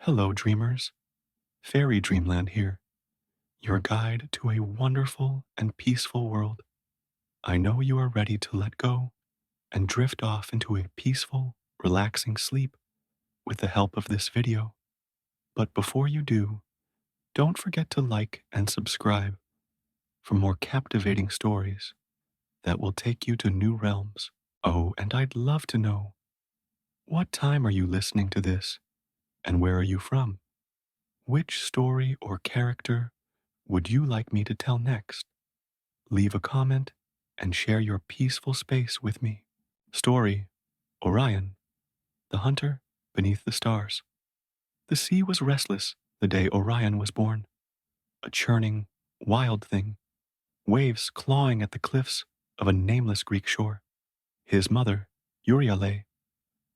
Hello, dreamers. Fairy Dreamland here, your guide to a wonderful and peaceful world. I know you are ready to let go and drift off into a peaceful, relaxing sleep with the help of this video. But before you do, don't forget to like and subscribe for more captivating stories that will take you to new realms. Oh, and I'd love to know, what time are you listening to this, and where are you from? Which story or character would you like me to tell next? Leave a comment and share your peaceful space with me. Story: Orion, the hunter beneath the stars. The sea was restless the day Orion was born, a churning, wild thing, waves clawing at the cliffs of a nameless Greek shore. His mother, Euryale,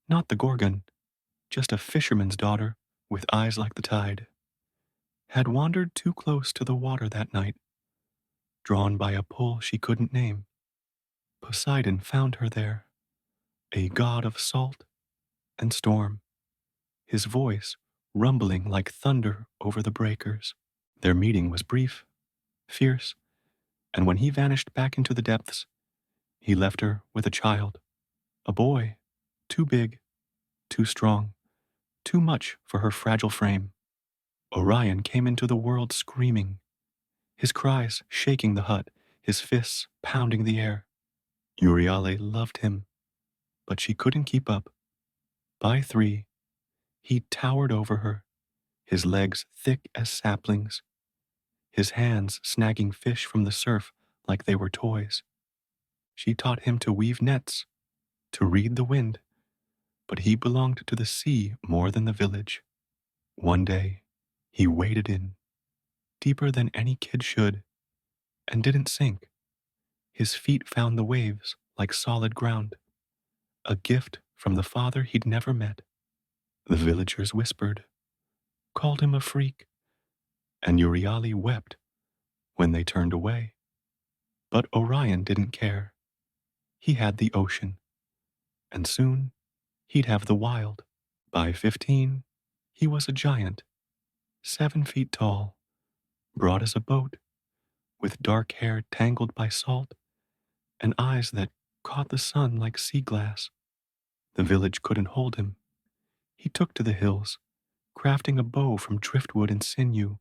not the Gorgon, just a fisherman's daughter with eyes like the tide, had wandered too close to the water that night, drawn by a pull she couldn't name. Poseidon found her there, a god of salt and storm, his voice rumbling like thunder over the breakers. Their meeting was brief, fierce, and when he vanished back into the depths, he left her with a child, a boy, too big, too strong, too much for her fragile frame. Orion came into the world screaming, his cries shaking the hut, his fists pounding the air. Euryale loved him, but she couldn't keep up. By three, he towered over her, his legs thick as saplings, his hands snagging fish from the surf like they were toys. She taught him to weave nets, to read the wind, but he belonged to the sea more than the village. One day, he waded in, deeper than any kid should, and didn't sink. His feet found the waves like solid ground, a gift from the father he'd never met. The villagers whispered, called him a freak, and Euryale wept when they turned away. But Orion didn't care. He had the ocean, and soon he'd have the wild. By 15, he was a giant, 7 feet tall, broad as a boat, with dark hair tangled by salt and eyes that caught the sun like sea glass. The village couldn't hold him. He took to the hills, crafting a bow from driftwood and sinew,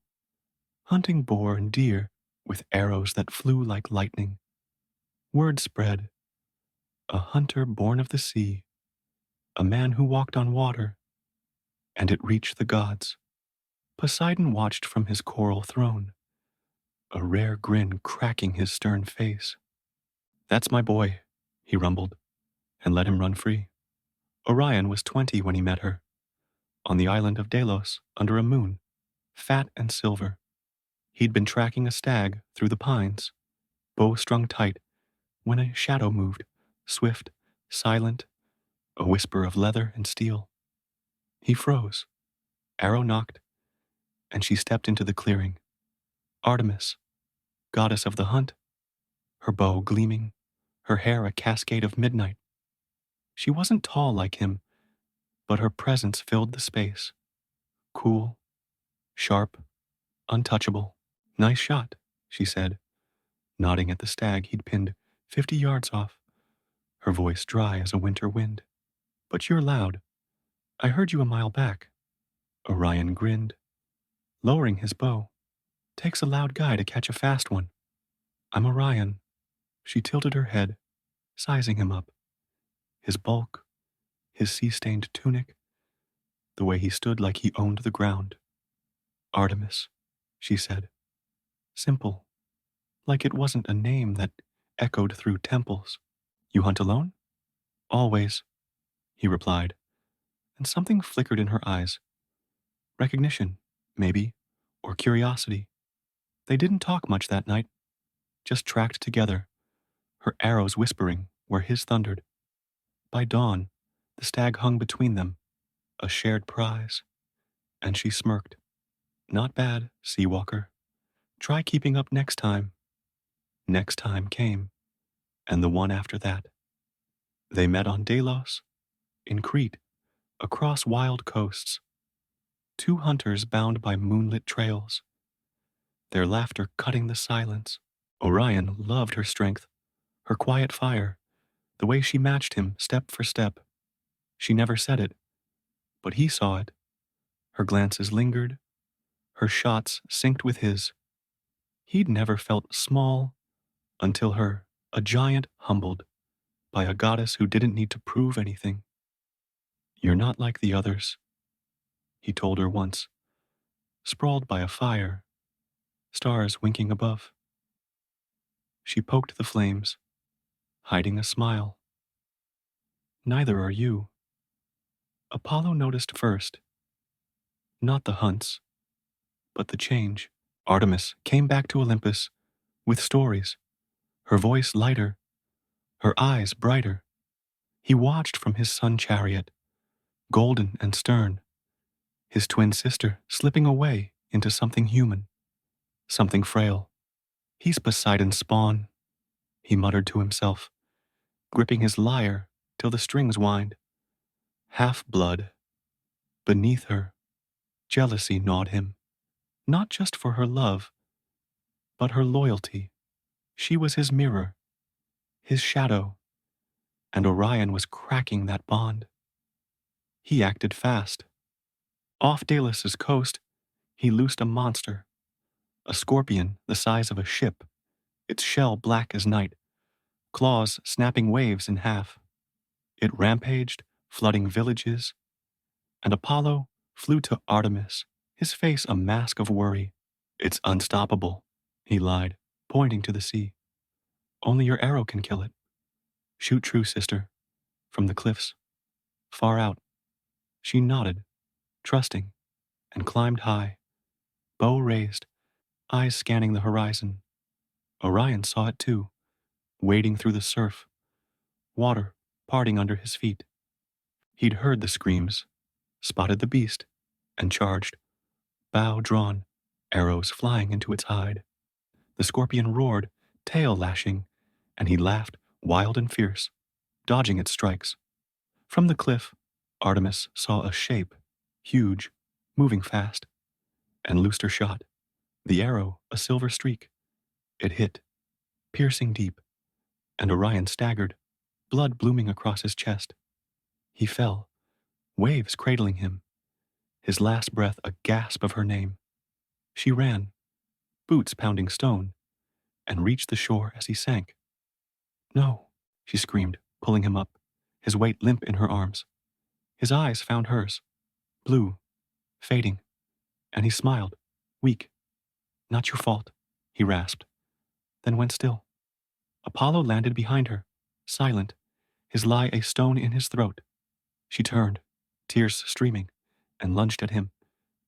hunting boar and deer with arrows that flew like lightning. Word spread, a hunter born of the sea, a man who walked on water, and it reached the gods. Poseidon watched from his coral throne, a rare grin cracking his stern face. That's my boy, he rumbled, and let him run free. Orion was 20 when he met her, on the island of Delos under a moon, fat and silver. He'd been tracking a stag through the pines, bow strung tight, when a shadow moved, swift, silent, a whisper of leather and steel. He froze, arrow knocked, and she stepped into the clearing. Artemis, goddess of the hunt, her bow gleaming, her hair a cascade of midnight. She wasn't tall like him, but her presence filled the space. Cool, sharp, untouchable. Nice shot, she said, nodding at the stag he'd pinned 50 yards off, her voice dry as a winter wind. But you're loud. I heard you a mile back. Orion grinned, lowering his bow. Takes a loud guy to catch a fast one. I'm Orion. She tilted her head, sizing him up. His bulk, his sea-stained tunic, the way he stood like he owned the ground. Artemis, she said. Simple, like it wasn't a name that echoed through temples. You hunt alone? Always, he replied, and something flickered in her eyes. Recognition, maybe, or curiosity. They didn't talk much that night, just tracked together, her arrows whispering where his thundered. By dawn, the stag hung between them, a shared prize, and she smirked. Not bad, sea walker. Try keeping up next time. Next time came, and the one after that. They met on Delos, in Crete, across wild coasts. two hunters bound by moonlit trails, their laughter cutting the silence. Orion loved her strength, her quiet fire, the way she matched him step for step. She never said it, but he saw it. Her glances lingered, her shots synced with his. He'd never felt small until her, a giant humbled by a goddess who didn't need to prove anything. You're not like the others, he told her once, sprawled by a fire, stars winking above. She poked the flames, hiding a smile. Neither are you. Apollo noticed first, not the hunts, but the change. Artemis came back to Olympus with stories, her voice lighter, her eyes brighter. He watched from his sun chariot, golden and stern, his twin sister slipping away into something human, something frail. He's Poseidon's spawn, he muttered to himself, gripping his lyre till the strings whined. Half-blood. Beneath her, jealousy gnawed him, not just for her love, but her loyalty. She was his mirror, his shadow, and Orion was cracking that bond. He acted fast. Off Delos' coast, he loosed a monster, a scorpion the size of a ship, its shell black as night, claws snapping waves in half. It rampaged, flooding villages, and Apollo flew to Artemis, his face a mask of worry. It's unstoppable, he lied, pointing to the sea. Only your arrow can kill it. Shoot true, sister, from the cliffs, far out. She nodded, trusting, and climbed high, bow raised, eyes scanning the horizon. Orion saw it too, wading through the surf, water parting under his feet. He'd heard the screams, spotted the beast, and charged, bow drawn, arrows flying into its hide. The scorpion roared, tail lashing, and he laughed, wild and fierce, dodging its strikes. From the cliff, Artemis saw a shape, huge, moving fast, and loosed her shot. The arrow, a silver streak. It hit, piercing deep, and Orion staggered, blood blooming across his chest. He fell, waves cradling him, his last breath a gasp of her name. She ran, boots pounding stone, and reached the shore as he sank. No, she screamed, pulling him up, his weight limp in her arms. His eyes found hers, blue, fading, and he smiled, weak. Not your fault, he rasped, then went still. Apollo landed behind her, silent, his lie a stone in his throat. She turned, tears streaming, and lunged at him,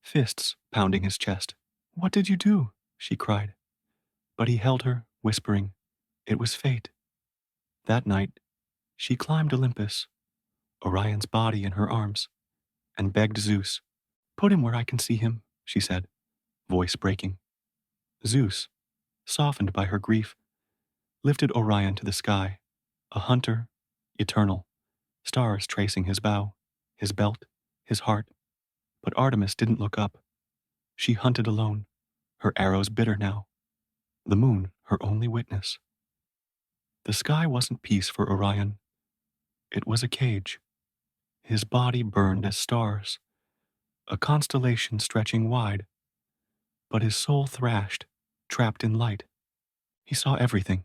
fists pounding his chest. What did you do? She cried. But he held her, whispering, it was fate. That night, she climbed Olympus, Orion's body in her arms, and begged Zeus. Put him where I can see him, she said, voice breaking. Zeus, softened by her grief, lifted Orion to the sky, a hunter, eternal, stars tracing his bow, his belt, his heart. But Artemis didn't look up. She hunted alone, her arrows bitter now, the moon her only witness. The sky wasn't peace for Orion. It was a cage. His body burned as stars, a constellation stretching wide. But his soul thrashed, trapped in light. He saw everything.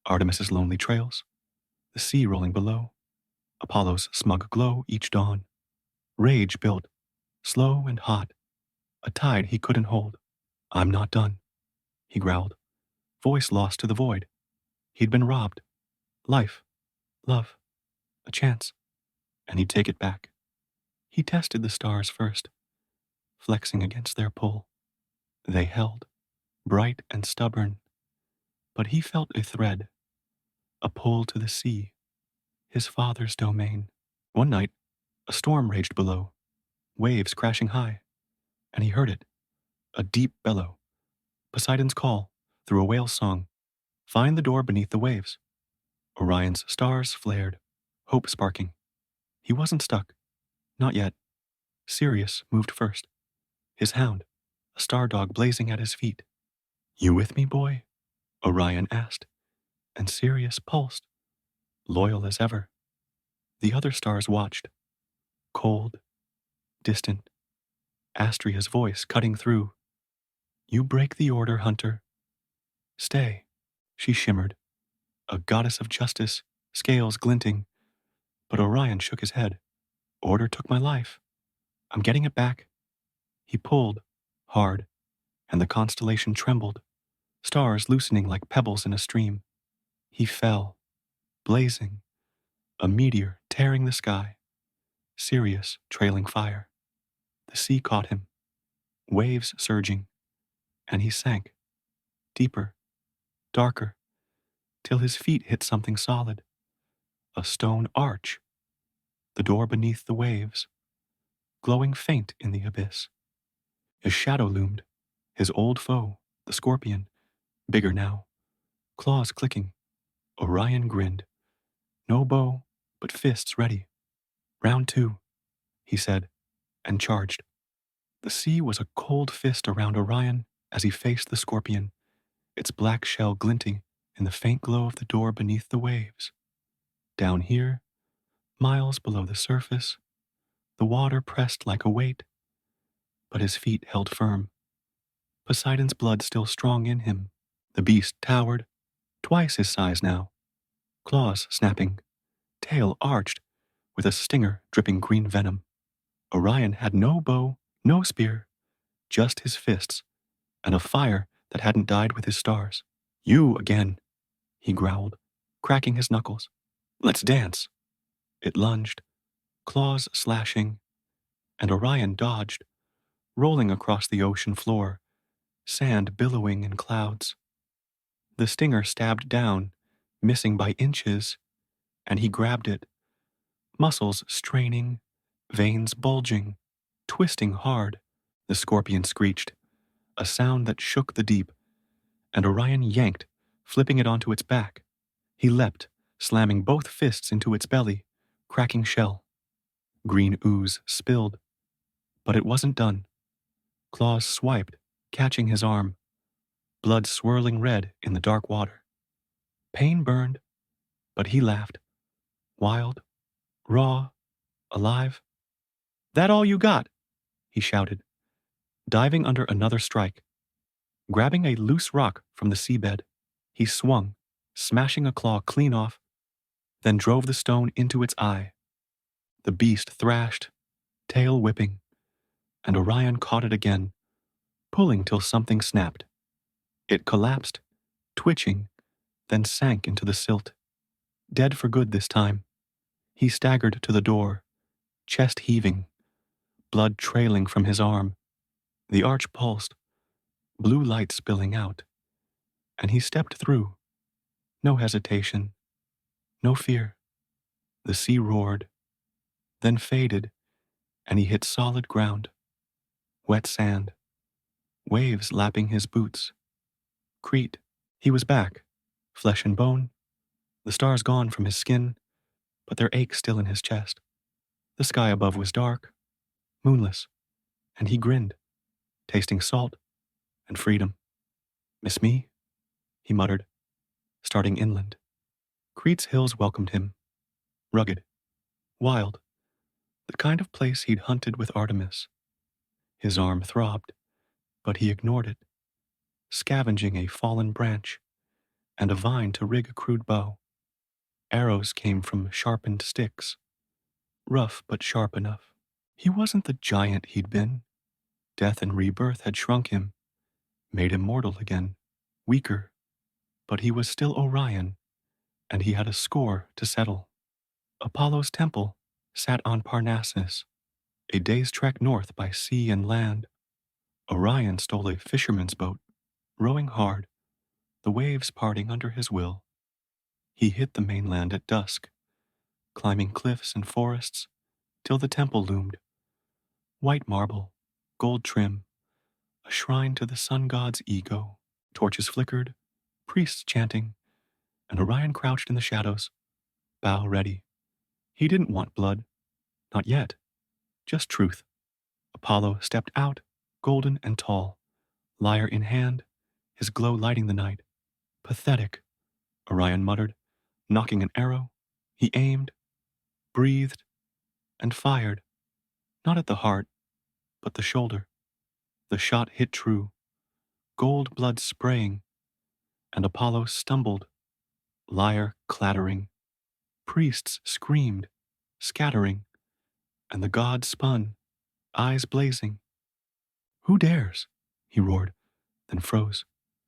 Artemis's lonely trails, the sea rolling below, Apollo's smug glow each dawn. Rage built, slow and hot, a tide he couldn't hold. I'm not done, he growled, voice lost to the void. He'd been robbed. Life, love, a chance, and he'd take it back. He tested the stars first, flexing against their pull. They held, bright and stubborn, but he felt a thread, a pull to the sea, his father's domain. One night, a storm raged below, waves crashing high, and he heard it, a deep bellow, Poseidon's call through a whale's song. Find the door beneath the waves. Orion's stars flared, hope sparking. He wasn't stuck. Not yet. Sirius moved first. his hound, a star dog blazing at his feet. You with me, boy? Orion asked, and Sirius pulsed, loyal as ever. The other stars watched, cold, distant, Astria's voice cutting through. You break the order, Hunter. Stay. She shimmered, a goddess of justice, scales glinting. But Orion shook his head. Order took my life. I'm getting it back. He pulled, hard, and the constellation trembled, stars loosening like pebbles in a stream. He fell, blazing, a meteor tearing the sky, Sirius trailing fire. The sea caught him, waves surging, and he sank, deeper, darker, till his feet hit something solid, a stone arch, the door beneath the waves, glowing faint in the abyss. His shadow loomed, his old foe, the scorpion, bigger now, claws clicking. Orion grinned. No bow, but fists ready. Round two, he said, and charged. The sea was a cold fist around Orion as he faced the scorpion, its black shell glinting in the faint glow of the door beneath the waves. Down here, miles below the surface, the water pressed like a weight, but his feet held firm. Poseidon's blood still strong in him. The beast towered, twice his size now, claws snapping, tail arched, with a stinger dripping green venom. Orion had no bow, no spear, just his fists, and a fire that hadn't died with his stars. You again, he growled, cracking his knuckles. Let's dance. It lunged, claws slashing, and Orion dodged, rolling across the ocean floor, sand billowing in clouds. The stinger stabbed down, missing by inches, and he grabbed it, muscles straining, veins bulging, twisting hard. The scorpion screeched, a sound that shook the deep, and Orion yanked, flipping it onto its back. He leapt, slamming both fists into its belly, cracking shell. Green ooze spilled, but it wasn't done. Claws swiped, catching his arm, blood swirling red in the dark water. Pain burned, but he laughed, wild, raw, alive. That all you got? He shouted, diving under another strike. Grabbing a loose rock from the seabed, he swung, smashing a claw clean off, then drove the stone into its eye. The beast thrashed, tail whipping, and Orion caught it again, pulling till something snapped. It collapsed, twitching, then sank into the silt. Dead for good this time. He staggered to the door, chest heaving, blood trailing from his arm. The arch pulsed, blue light spilling out, and he stepped through. No hesitation, no fear. The sea roared, then faded, and he hit solid ground. Wet sand, waves lapping his boots. Crete. He was back, flesh and bone, the stars gone from his skin, but their ache still in his chest. The sky above was dark, moonless, and he grinned, tasting salt and freedom. Miss me? He muttered, starting inland. Crete's hills welcomed him, rugged, wild, the kind of place he'd hunted with Artemis. His arm throbbed, but he ignored it, scavenging a fallen branch and a vine to rig a crude bow. Arrows came from sharpened sticks, rough but sharp enough. He wasn't the giant he'd been. Death and rebirth had shrunk him, made him mortal again, weaker, but he was still Orion, and he had a score to settle. Apollo's temple sat on Parnassus, a day's trek north by sea and land. Orion stole a fisherman's boat, rowing hard, the waves parting under his will. He hit the mainland at dusk, climbing cliffs and forests, till the temple loomed. White marble, gold trim, a shrine to the sun god's ego. Torches flickered, priests chanting, and Orion crouched in the shadows, bow ready. He didn't want blood, not yet, just truth. Apollo stepped out, golden and tall, lyre in hand, his glow lighting the night. Pathetic, Orion muttered, nocking an arrow. He aimed, breathed, and fired, not at the heart, but the shoulder. The shot hit true, gold blood spraying, and Apollo stumbled, lyre clattering. Priests screamed, scattering, and the god spun, eyes blazing. Who dares? He roared, then froze,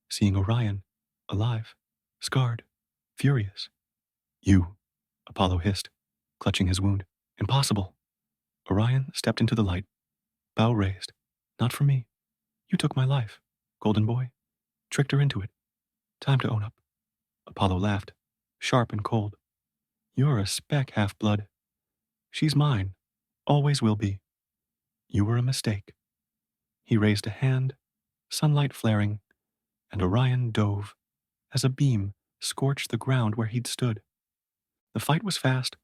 seeing Orion, alive, scarred, furious. You, Apollo hissed, clutching his wound. Impossible. Orion stepped into the light, bow raised. Not for me. You took my life, golden boy. Tricked her into it. Time to own up. Apollo laughed, sharp and cold. You're a speck half-blood. She's mine. Always will be. You were a mistake. He raised a hand, sunlight flaring, and Orion dove as a beam scorched the ground where he'd stood. The fight was fast,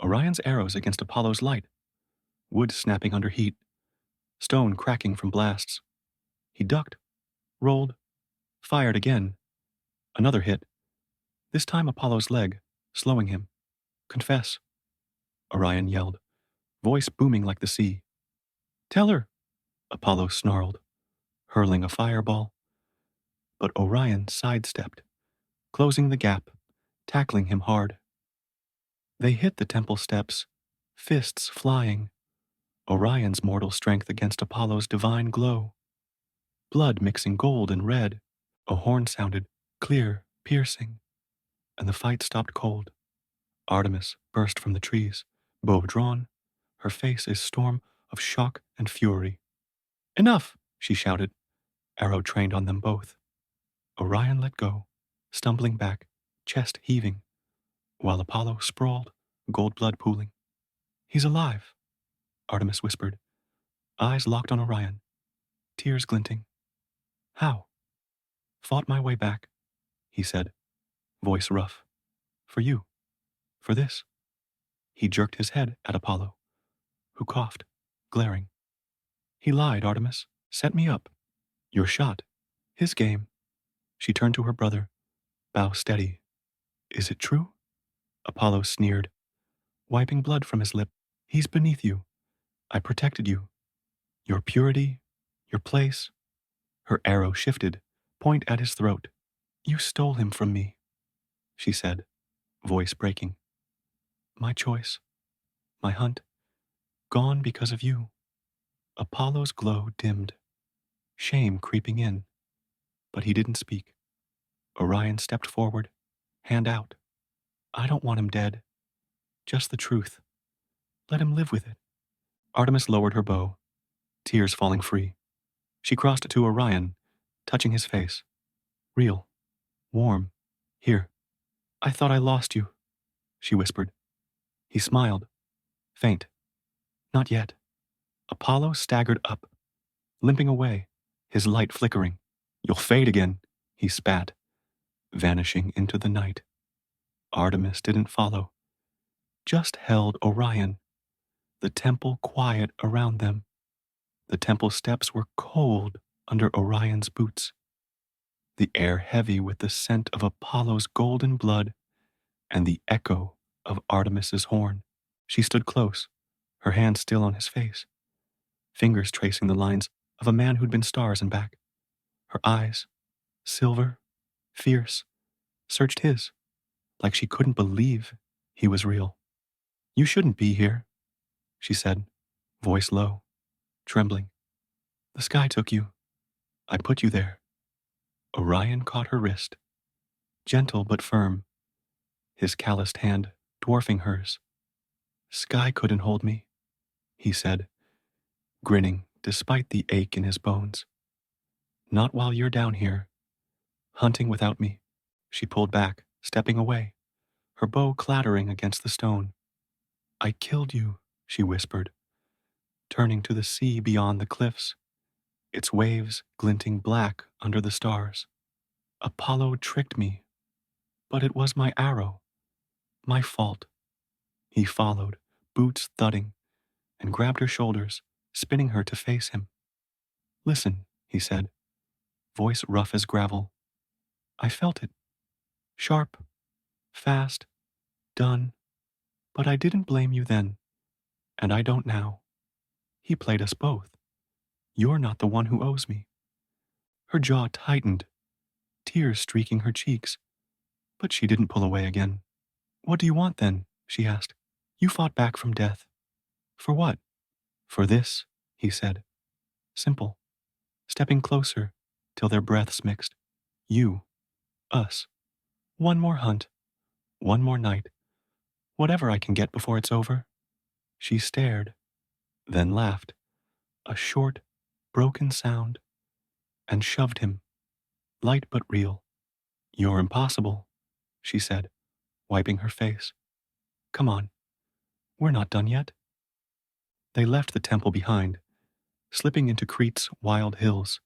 Orion's arrows against Apollo's light, wood snapping under heat, stone cracking from blasts. He ducked, rolled, fired again. Another hit, this time Apollo's leg, slowing him. Confess, Orion yelled, voice booming like the sea. Tell her, Apollo snarled, hurling a fireball. But Orion sidestepped, closing the gap, tackling him hard. They hit the temple steps, fists flying, Orion's mortal strength against Apollo's divine glow. Blood mixing gold and red, a horn sounded, clear, piercing, and the fight stopped cold. Artemis burst from the trees, bow drawn, her face a storm of shock and fury. Enough, she shouted, arrow trained on them both. Orion let go, stumbling back, chest heaving, while Apollo sprawled, gold blood pooling. He's alive, Artemis whispered, eyes locked on Orion, tears glinting. How? Fought my way back, he said, voice rough. For you. For this. He jerked his head at Apollo, who coughed, glaring. He lied, Artemis. Set me up. Your shot. His game. She turned to her brother, bow steady. Is it true? Apollo sneered, wiping blood from his lip. He's beneath you. I protected you. Your purity, your place. Her arrow shifted, point at his throat. You stole him from me, she said, voice breaking. My choice, my hunt, gone because of you. Apollo's glow dimmed, shame creeping in, but he didn't speak. Orion stepped forward, hand out. I don't want him dead, just the truth. Let him live with it. Artemis lowered her bow, tears falling free. She crossed to Orion, touching his face. Real, warm, here. I thought I lost you, she whispered. He smiled, faint. Not yet. Apollo staggered up, limping away, his light flickering. You'll fade again, he spat, vanishing into the night. Artemis didn't follow, just held Orion, the temple quiet around them. The temple steps were cold under Orion's boots, the air heavy with the scent of Apollo's golden blood and the echo of Artemis's horn. She stood close, her hand still on his face, fingers tracing the lines of a man who'd been stars and back. Her eyes, silver, fierce, searched his, like she couldn't believe he was real. You shouldn't be here, she said, voice low, trembling. The sky took you. I put you there. Orion caught her wrist, gentle but firm, his calloused hand dwarfing hers. Sky couldn't hold me, he said, grinning despite the ache in his bones. Not while you're down here, hunting without me. She pulled back, stepping away, her bow clattering against the stone. I killed you, she whispered, turning to the sea beyond the cliffs, its waves glinting black under the stars. Apollo tricked me, but it was my arrow, my fault. He followed, boots thudding, and grabbed her shoulders, spinning her to face him. Listen, he said, voice rough as gravel. I felt it. Sharp, fast, done. But I didn't blame you then, and I don't now. He played us both. You're not the one who owes me. Her jaw tightened, tears streaking her cheeks, but she didn't pull away again. What do you want then? She asked. You fought back from death. For what? For this, he said. Simple. Stepping closer till their breaths mixed. You, us. One more hunt, one more night. Whatever I can get before it's over. She stared, then laughed, a short, broken sound, and shoved him, light but real. You're impossible, she said, wiping her face. Come on, we're not done yet. They left the temple behind, slipping into Crete's wild hills,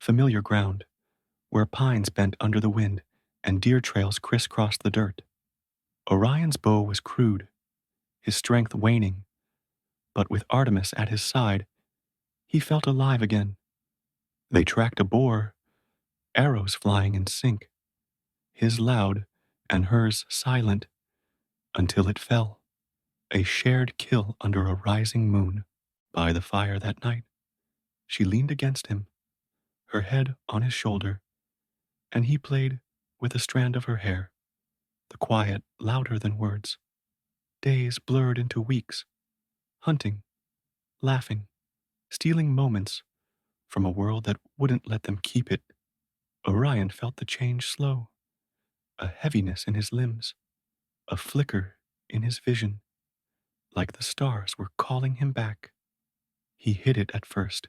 familiar ground, where pines bent under the wind and deer trails crisscrossed the dirt. Orion's bow was crude, his strength waning, but with Artemis at his side, he felt alive again. They tracked a boar, arrows flying in sync, his loud and hers silent, until it fell, a shared kill under a rising moon. By the fire that night, she leaned against him, her head on his shoulder, and he played with a strand of her hair, the quiet louder than words. Days blurred into weeks, hunting, laughing, stealing moments from a world that wouldn't let them keep it. Orion felt the change slow, a heaviness in his limbs, a flicker in his vision, like the stars were calling him back. He hid it at first,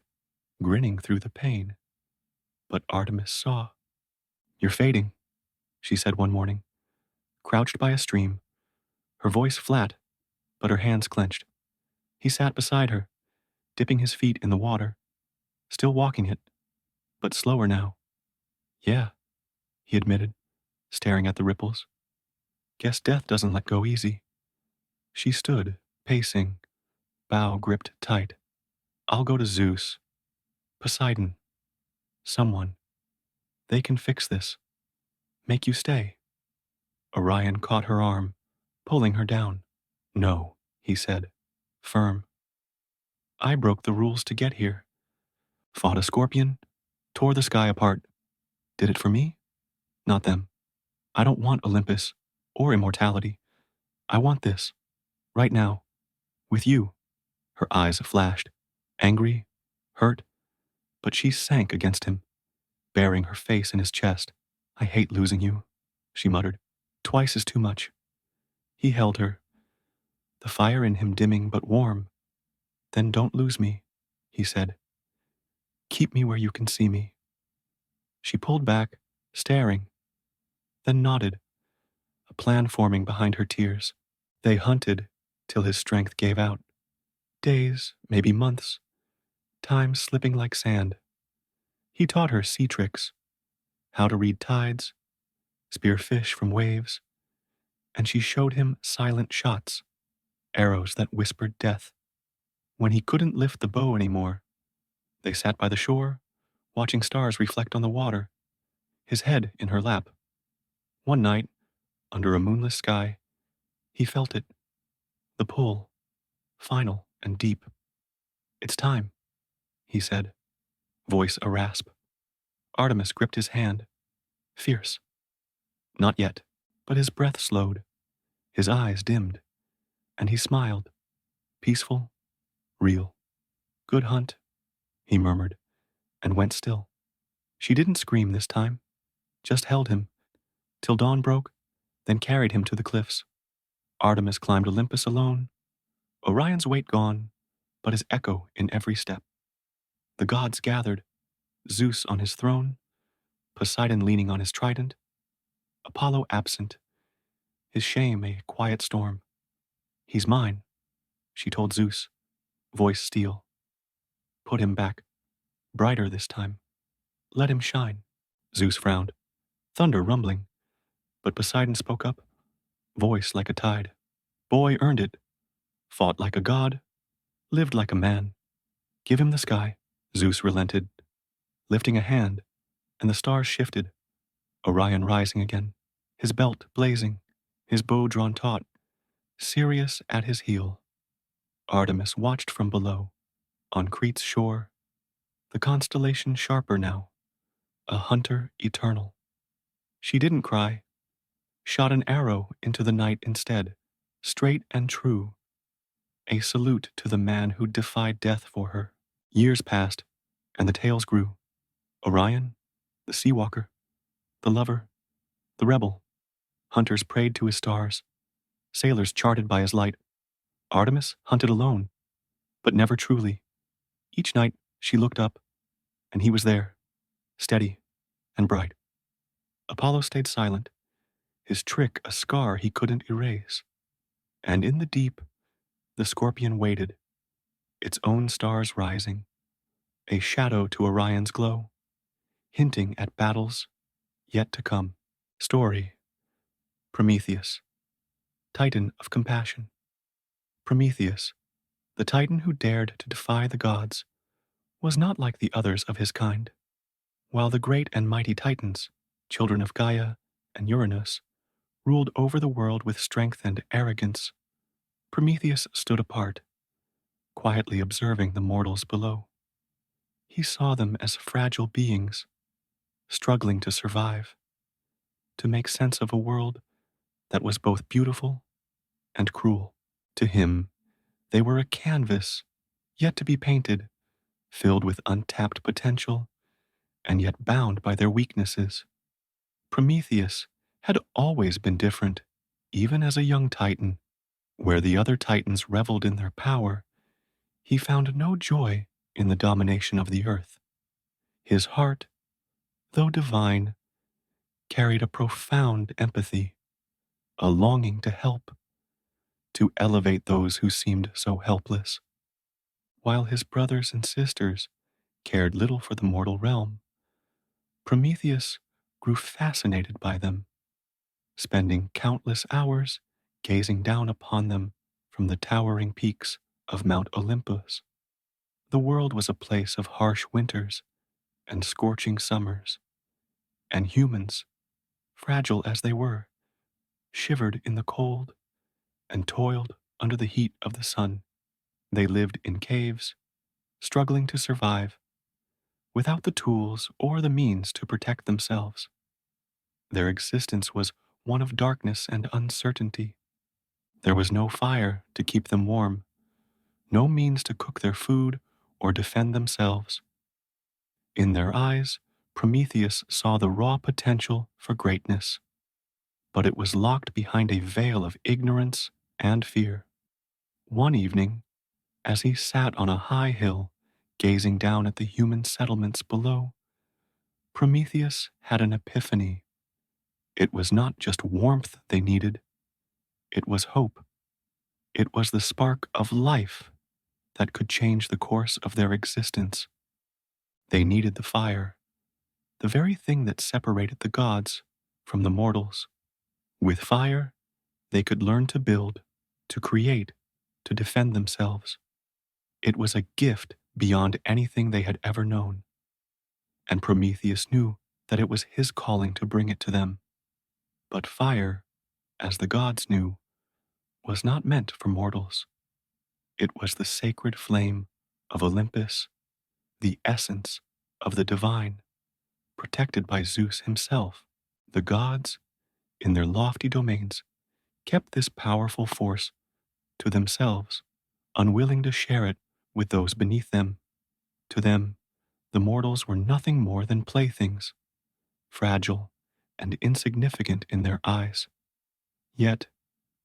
grinning through the pain, but Artemis saw. You're fading, she said one morning, crouched by a stream, her voice flat, but her hands clenched. He sat beside her, dipping his feet in the water, still walking it, but slower now. Yeah, he admitted, staring at the ripples. Guess death doesn't let go easy. She stood, pacing, bow gripped tight. I'll go to Zeus, Poseidon, someone. They can fix this. Make you stay. Orion caught her arm, pulling her down. No, he said, firm. I broke the rules to get here. Fought a scorpion, tore the sky apart. Did it for me? Not them. I don't want Olympus or immortality. I want this, right now, with you. Her eyes flashed, angry, hurt, but she sank against him, burying her face in his chest. I hate losing you, she muttered. Twice is too much. He held her, the fire in him dimming but warm. Then don't lose me, he said. Keep me where you can see me. She pulled back, staring, then nodded, a plan forming behind her tears. They hunted till his strength gave out. Days, maybe months, time slipping like sand. He taught her sea tricks, how to read tides, spear fish from waves, and she showed him silent shots, arrows that whispered death. When he couldn't lift the bow anymore, they sat by the shore, watching stars reflect on the water, his head in her lap. One night, under a moonless sky, he felt it, the pull, final and deep. It's time, he said, voice a rasp. Artemis gripped his hand, fierce. Not yet, but his breath slowed, his eyes dimmed, and he smiled, peaceful, real. Good hunt, he murmured, and went still. She didn't scream this time, just held him, till dawn broke, then carried him to the cliffs. Artemis climbed Olympus alone, Orion's weight gone, but his echo in every step. The gods gathered, Zeus on his throne, Poseidon leaning on his trident, Apollo absent, his shame a quiet storm. He's mine, she told Zeus, voice steel. Put him back, brighter this time. Let him shine. Zeus frowned, thunder rumbling, but Poseidon spoke up, voice like a tide. Boy earned it, fought like a god, lived like a man. Give him the sky. Zeus relented, lifting a hand, and the stars shifted, Orion rising again, his belt blazing, his bow drawn taut, Sirius at his heel. Artemis watched from below, on Crete's shore, the constellation sharper now, a hunter eternal. She didn't cry, shot an arrow into the night instead, straight and true, a salute to the man who defied death for her. Years passed, and the tales grew. Orion, the sea walker, the lover, the rebel. Hunters prayed to his stars, sailors charted by his light. Artemis hunted alone, but never truly. Each night she looked up, and he was there, steady and bright. Apollo stayed silent, his trick a scar he couldn't erase. And in the deep, the scorpion waited, its own stars rising, a shadow to Orion's glow, hinting at battles yet to come. Story: Prometheus, Titan of compassion. Prometheus, the Titan who dared to defy the gods, was not like the others of his kind. While the great and mighty Titans, children of Gaia and Uranus, ruled over the world with strength and arrogance, Prometheus stood apart, quietly observing the mortals below. He saw them as fragile beings, struggling to survive, to make sense of a world that was both beautiful and cruel. To him, they were a canvas yet to be painted, filled with untapped potential and yet bound by their weaknesses. Prometheus had always been different, even as a young Titan. Where the other Titans reveled in their power, he found no joy in the domination of the earth. His heart, though divine, carried a profound empathy, a longing to help, to elevate those who seemed so helpless. While his brothers and sisters cared little for the mortal realm, Prometheus grew fascinated by them, spending countless hours gazing down upon them from the towering peaks of Mount Olympus. The world was a place of harsh winters and scorching summers, and humans, fragile as they were, shivered in the cold and toiled under the heat of the sun. They lived in caves, struggling to survive, without the tools or the means to protect themselves. Their existence was one of darkness and uncertainty. There was no fire to keep them warm, no means to cook their food or defend themselves. In their eyes, Prometheus saw the raw potential for greatness, but it was locked behind a veil of ignorance and fear. One evening, as he sat on a high hill, gazing down at the human settlements below, Prometheus had an epiphany. It was not just warmth they needed, it was hope. It was the spark of life that could change the course of their existence. They needed the fire, the very thing that separated the gods from the mortals. With fire, they could learn to build, to create, to defend themselves. It was a gift beyond anything they had ever known, and Prometheus knew that it was his calling to bring it to them. But fire, as the gods knew, was not meant for mortals. It was the sacred flame of Olympus, the essence of the divine, protected by Zeus himself. The gods, in their lofty domains, kept this powerful force to themselves, unwilling to share it with those beneath them. To them, the mortals were nothing more than playthings, fragile and insignificant in their eyes. Yet,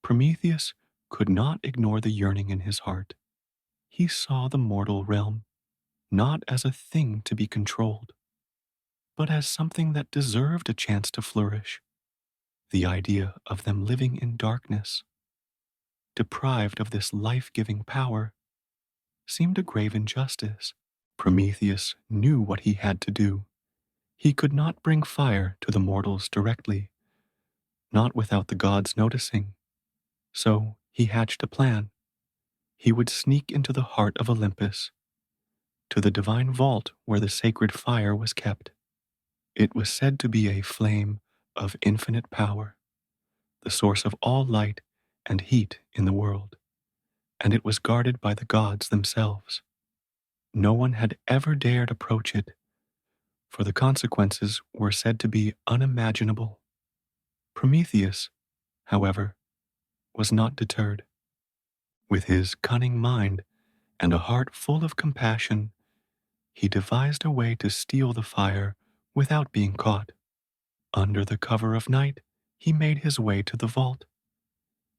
Prometheus could not ignore the yearning in his heart. He saw the mortal realm not as a thing to be controlled, but as something that deserved a chance to flourish. The idea of them living in darkness, deprived of this life-giving power, seemed a grave injustice. Prometheus knew what he had to do. He could not bring fire to the mortals directly, not without the gods noticing. So he hatched a plan. He would sneak into the heart of Olympus, to the divine vault where the sacred fire was kept. It was said to be a flame of infinite power, the source of all light and heat in the world, and it was guarded by the gods themselves. No one had ever dared approach it, for the consequences were said to be unimaginable. Prometheus, however, was not deterred. With his cunning mind and a heart full of compassion, he devised a way to steal the fire without being caught. Under the cover of night, he made his way to the vault,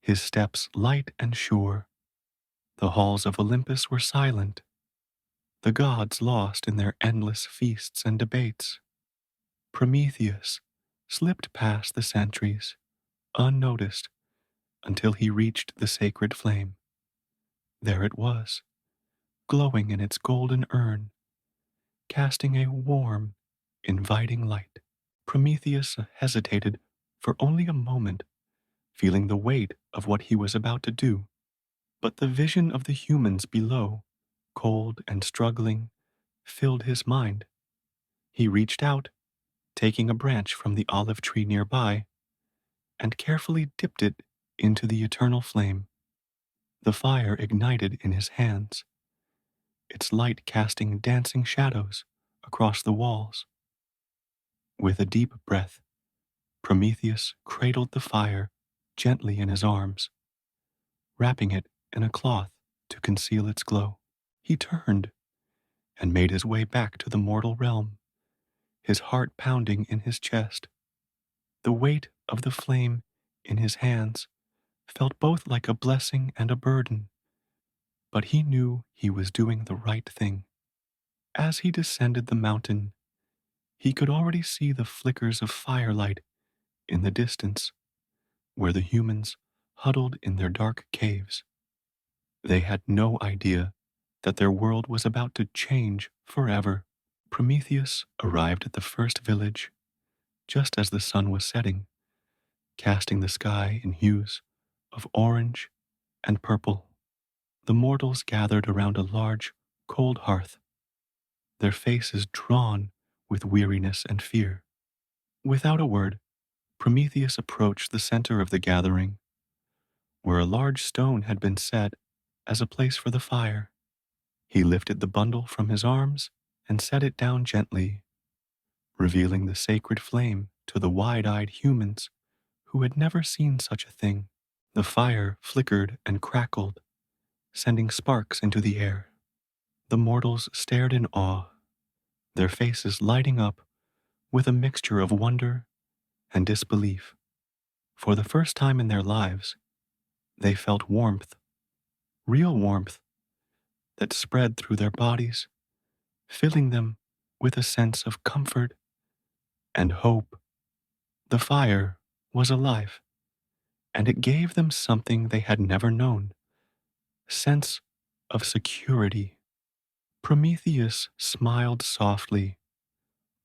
his steps light and sure. The halls of Olympus were silent, the gods lost in their endless feasts and debates. Prometheus slipped past the sentries, unnoticed, until he reached the sacred flame. There it was, glowing in its golden urn, casting a warm, inviting light. Prometheus hesitated for only a moment, feeling the weight of what he was about to do. But the vision of the humans below, cold and struggling, filled his mind. He reached out, taking a branch from the olive tree nearby, and carefully dipped it into the eternal flame. The fire ignited in his hands, its light casting dancing shadows across the walls. With a deep breath, Prometheus cradled the fire gently in his arms, wrapping it in a cloth to conceal its glow. He turned and made his way back to the mortal realm, his heart pounding in his chest. The weight of the flame in his hands felt both like a blessing and a burden, but he knew he was doing the right thing. As he descended the mountain, he could already see the flickers of firelight in the distance, where the humans huddled in their dark caves. They had no idea that their world was about to change forever. Prometheus arrived at the first village just as the sun was setting, casting the sky in hues of orange and purple. The mortals gathered around a large, cold hearth, their faces drawn with weariness and fear. Without a word, Prometheus approached the center of the gathering, where a large stone had been set as a place for the fire. He lifted the bundle from his arms and set it down gently, revealing the sacred flame to the wide-eyed humans who had never seen such a thing. The fire flickered and crackled, sending sparks into the air. The mortals stared in awe, their faces lighting up with a mixture of wonder and disbelief. For the first time in their lives, they felt warmth, real warmth, that spread through their bodies, filling them with a sense of comfort and hope. The fire was alive, and it gave them something they had never known, a sense of security. Prometheus smiled softly,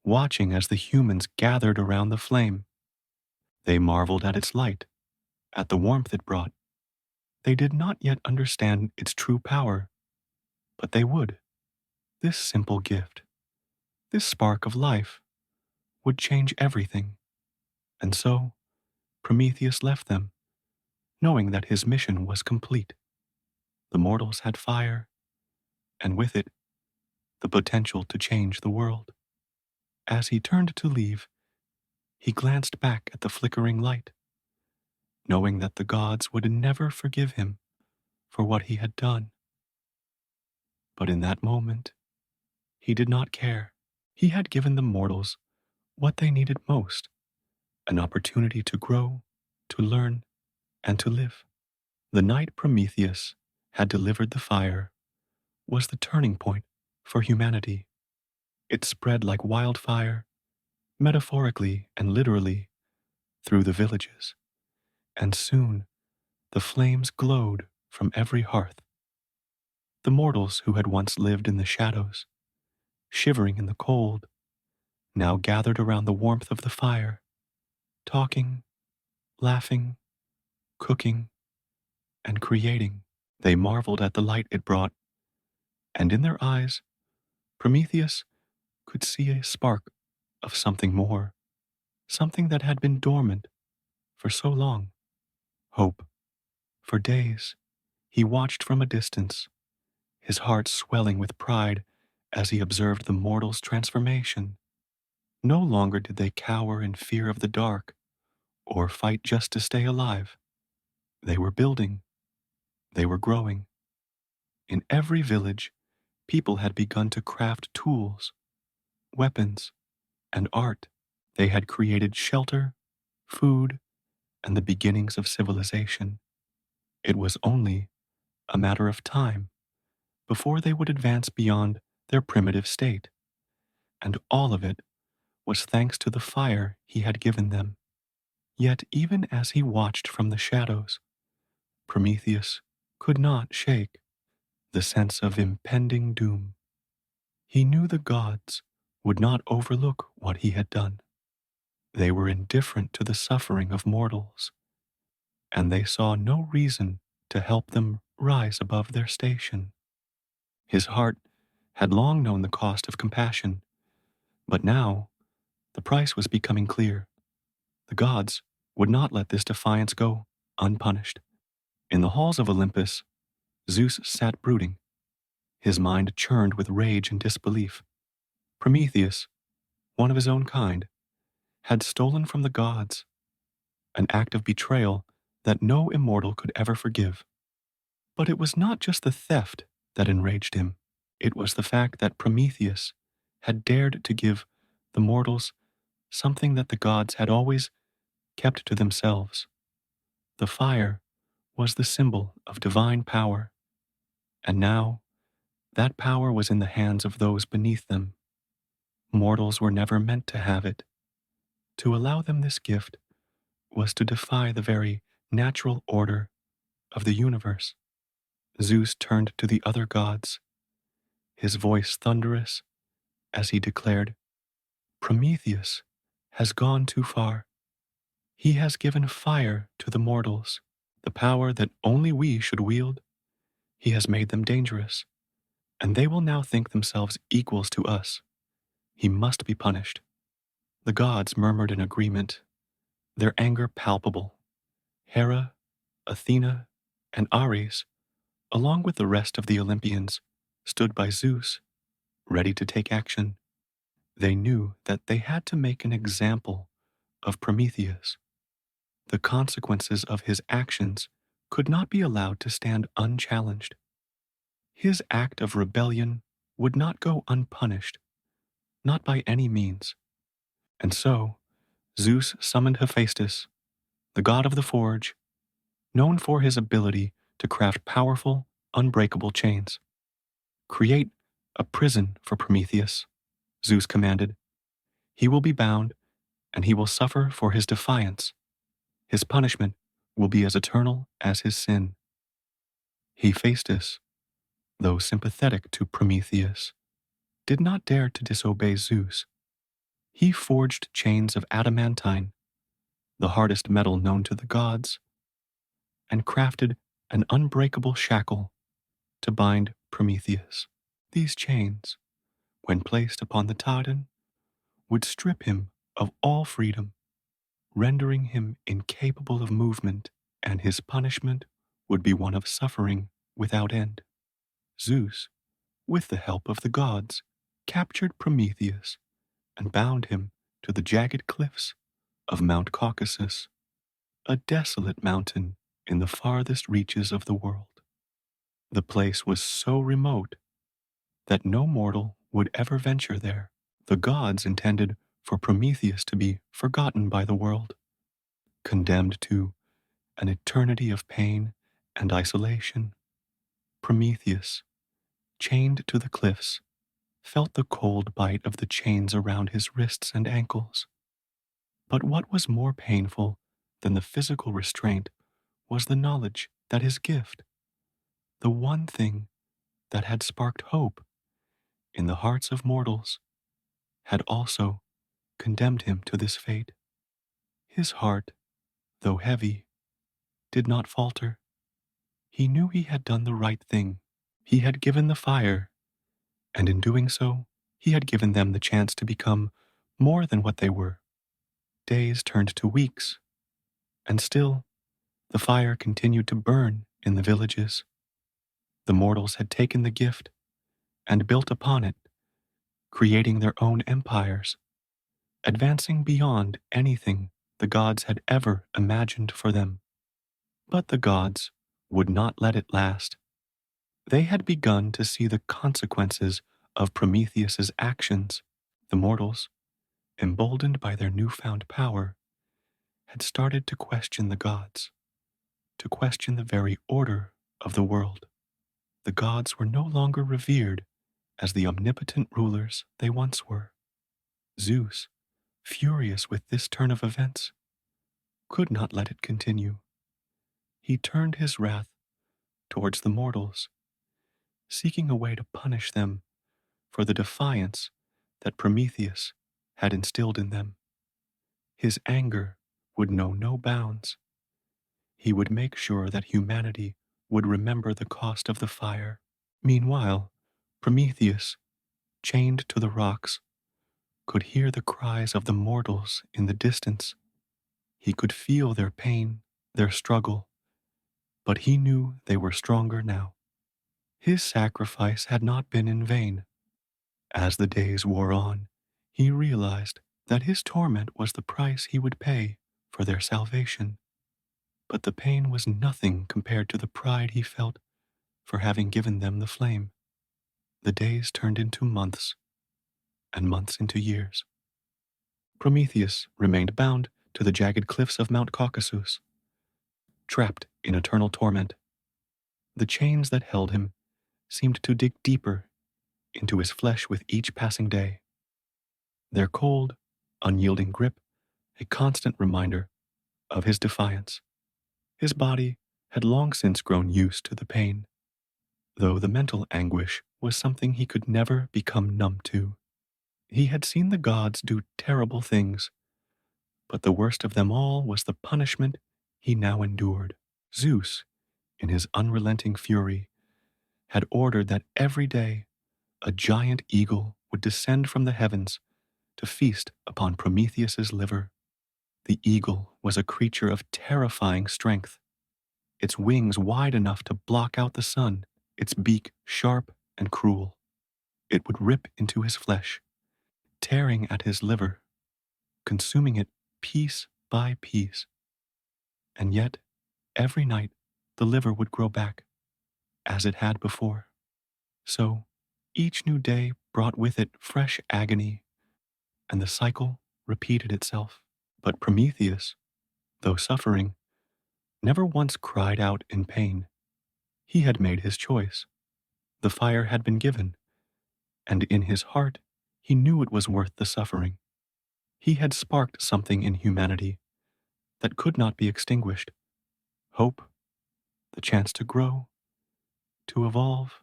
watching as the humans gathered around the flame. They marveled at its light, at the warmth it brought. They did not yet understand its true power, but they would. This simple gift, this spark of life, would change everything. And so, Prometheus left them, knowing that his mission was complete. The mortals had fire, and with it, the potential to change the world. As he turned to leave, he glanced back at the flickering light, knowing that the gods would never forgive him for what he had done. But in that moment, he did not care. He had given the mortals what they needed most, an opportunity to grow, to learn, and to live. The night Prometheus had delivered the fire was the turning point for humanity. It spread like wildfire, metaphorically and literally, through the villages, and soon the flames glowed from every hearth. The mortals who had once lived in the shadows, shivering in the cold, now gathered around the warmth of the fire, talking, laughing, cooking, and creating. They marveled at the light it brought, and in their eyes Prometheus could see a spark of something more, something that had been dormant for so long. Hope. For days, he watched from a distance, his heart swelling with pride as he observed the mortals' transformation. No longer did they cower in fear of the dark or fight just to stay alive. They were building, they were growing. In every village, people had begun to craft tools, weapons, and art. They had created shelter, food, and the beginnings of civilization. It was only a matter of time before they would advance beyond their primitive state, and all of it was thanks to the fire he had given them. Yet even as he watched from the shadows, Prometheus could not shake the sense of impending doom. He knew the gods would not overlook what he had done. They were indifferent to the suffering of mortals, and they saw no reason to help them rise above their station. His heart had long known the cost of compassion, but now the price was becoming clear. The gods would not let this defiance go unpunished. In the halls of Olympus, Zeus sat brooding. His mind churned with rage and disbelief. Prometheus, one of his own kind, had stolen from the gods, an act of betrayal that no immortal could ever forgive. But it was not just the theft that enraged him. It was the fact that Prometheus had dared to give the mortals something that the gods had always kept to themselves. The fire was the symbol of divine power, and now that power was in the hands of those beneath them. Mortals were never meant to have it. To allow them this gift was to defy the very natural order of the universe. Zeus turned to the other gods, his voice thunderous as he declared, Prometheus has gone too far. He has given fire to the mortals, the power that only we should wield. He has made them dangerous, and they will now think themselves equals to us. He must be punished. The gods murmured in agreement, their anger palpable. Hera, Athena, and Ares, along with the rest of the Olympians, stood by Zeus, ready to take action. They knew that they had to make an example of Prometheus. The consequences of his actions could not be allowed to stand unchallenged. His act of rebellion would not go unpunished, not by any means. And so, Zeus summoned Hephaestus, the god of the forge, known for his ability to craft powerful, unbreakable chains. Create a prison for Prometheus, Zeus commanded. He will be bound, and he will suffer for his defiance. His punishment will be as eternal as his sin. Hephaestus, though sympathetic to Prometheus, did not dare to disobey Zeus. He forged chains of adamantine, the hardest metal known to the gods, and crafted an unbreakable shackle to bind Prometheus. These chains, when placed upon the Titan, would strip him of all freedom, rendering him incapable of movement, and his punishment would be one of suffering without end. Zeus, with the help of the gods, captured Prometheus and bound him to the jagged cliffs of Mount Caucasus, a desolate mountain in the farthest reaches of the world. The place was so remote that no mortal would ever venture there. The gods intended for Prometheus to be forgotten by the world, condemned to an eternity of pain and isolation. Prometheus, chained to the cliffs, felt the cold bite of the chains around his wrists and ankles. But what was more painful than the physical restraint was the knowledge that his gift, the one thing that had sparked hope in the hearts of mortals, had also condemned him to this fate. His heart, though heavy, did not falter. He knew he had done the right thing. He had given the fire, and in doing so, He had given them the chance to become more than what they were. Days turned to weeks, and still the fire continued to burn in the villages. The mortals had taken the gift and built upon it, creating their own empires, advancing beyond anything the gods had ever imagined for them. But the gods would not let it last. They had begun to see the consequences of Prometheus's actions. The mortals, emboldened by their newfound power, had started to question the gods, to question the very order of the world. The gods were no longer revered as the omnipotent rulers they once were. Zeus, furious with this turn of events, could not let it continue. He turned his wrath towards the mortals, seeking a way to punish them for the defiance that Prometheus had instilled in them. His anger would know no bounds. He would make sure that humanity would remember the cost of the fire. Meanwhile, Prometheus, chained to the rocks, could hear the cries of the mortals in the distance. He could feel their pain, their struggle, but he knew they were stronger now. His sacrifice had not been in vain. As the days wore on, he realized that his torment was the price he would pay for their salvation. But the pain was nothing compared to the pride he felt for having given them the flame. The days turned into months, and months into years. Prometheus remained bound to the jagged cliffs of Mount Caucasus, trapped in eternal torment. The chains that held him seemed to dig deeper into his flesh with each passing day. Their cold, unyielding grip, a constant reminder of his defiance. His body had long since grown used to the pain, though the mental anguish was something he could never become numb to. He had seen the gods do terrible things, but the worst of them all was the punishment he now endured. Zeus, in his unrelenting fury, had ordered that every day a giant eagle would descend from the heavens to feast upon Prometheus's liver. The eagle was a creature of terrifying strength, its wings wide enough to block out the sun, its beak sharp and cruel. It would rip into his flesh, tearing at his liver, consuming it piece by piece. And yet, every night, the liver would grow back, as it had before. So, each new day brought with it fresh agony, and the cycle repeated itself. But Prometheus, though suffering, never once cried out in pain. He had made his choice. The fire had been given, and in his heart he knew it was worth the suffering. He had sparked something in humanity that could not be extinguished. Hope, the chance to grow, to evolve,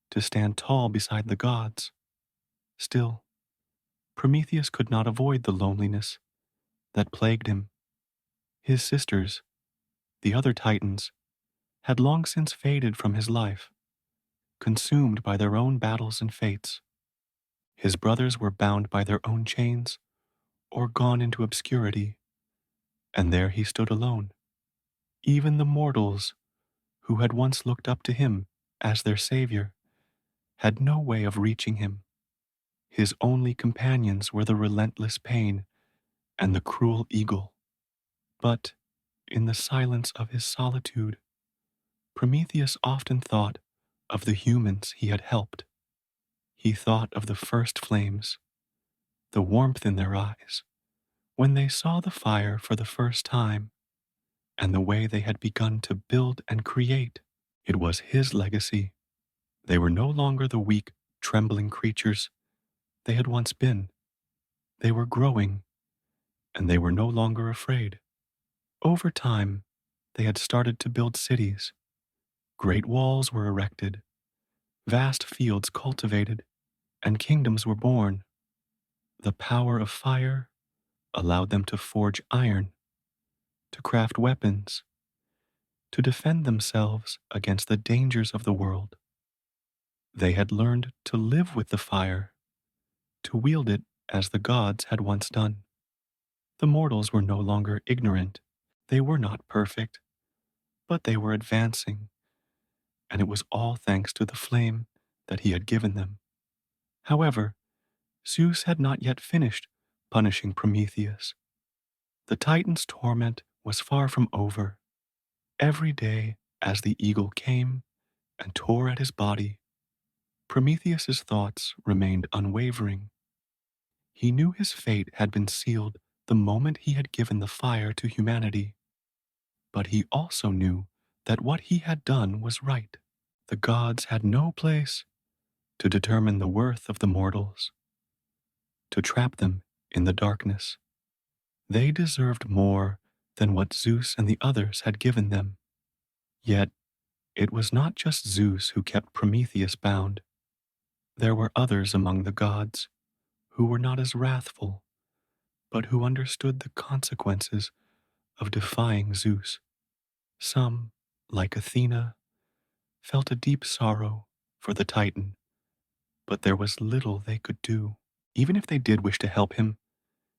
to stand tall beside the gods. Still, Prometheus could not avoid the loneliness that plagued him. His sisters, the other Titans, had long since faded from his life, consumed by their own battles and fates. His brothers were bound by their own chains or gone into obscurity, and there he stood alone. Even the mortals, who had once looked up to him as their savior, had no way of reaching him. His only companions were the relentless pain and the cruel eagle. But, in the silence of his solitude, Prometheus often thought of the humans he had helped. He thought of the first flames, the warmth in their eyes, when they saw the fire for the first time, and the way they had begun to build and create. It was his legacy. They were no longer the weak, trembling creatures they had once been. They were growing, and they were no longer afraid. Over time, they had started to build cities. Great walls were erected, vast fields cultivated, and kingdoms were born. The power of fire allowed them to forge iron, to craft weapons, to defend themselves against the dangers of the world. They had learned to live with the fire, to wield it as the gods had once done. The mortals were no longer ignorant. They were not perfect, but they were advancing, and it was all thanks to the flame that he had given them. However, Zeus had not yet finished punishing Prometheus. The Titan's torment was far from over. Every day, as the eagle came and tore at his body, Prometheus's thoughts remained unwavering. He knew his fate had been sealed the moment he had given the fire to humanity, but he also knew that what he had done was right. The gods had no place to determine the worth of the mortals, to trap them in the darkness. They deserved more than what Zeus and the others had given them. Yet, it was not just Zeus who kept Prometheus bound. There were others among the gods who were not as wrathful, but who understood the consequences of defying Zeus. Some, like Athena, felt a deep sorrow for the Titan, but there was little they could do. Even if they did wish to help him,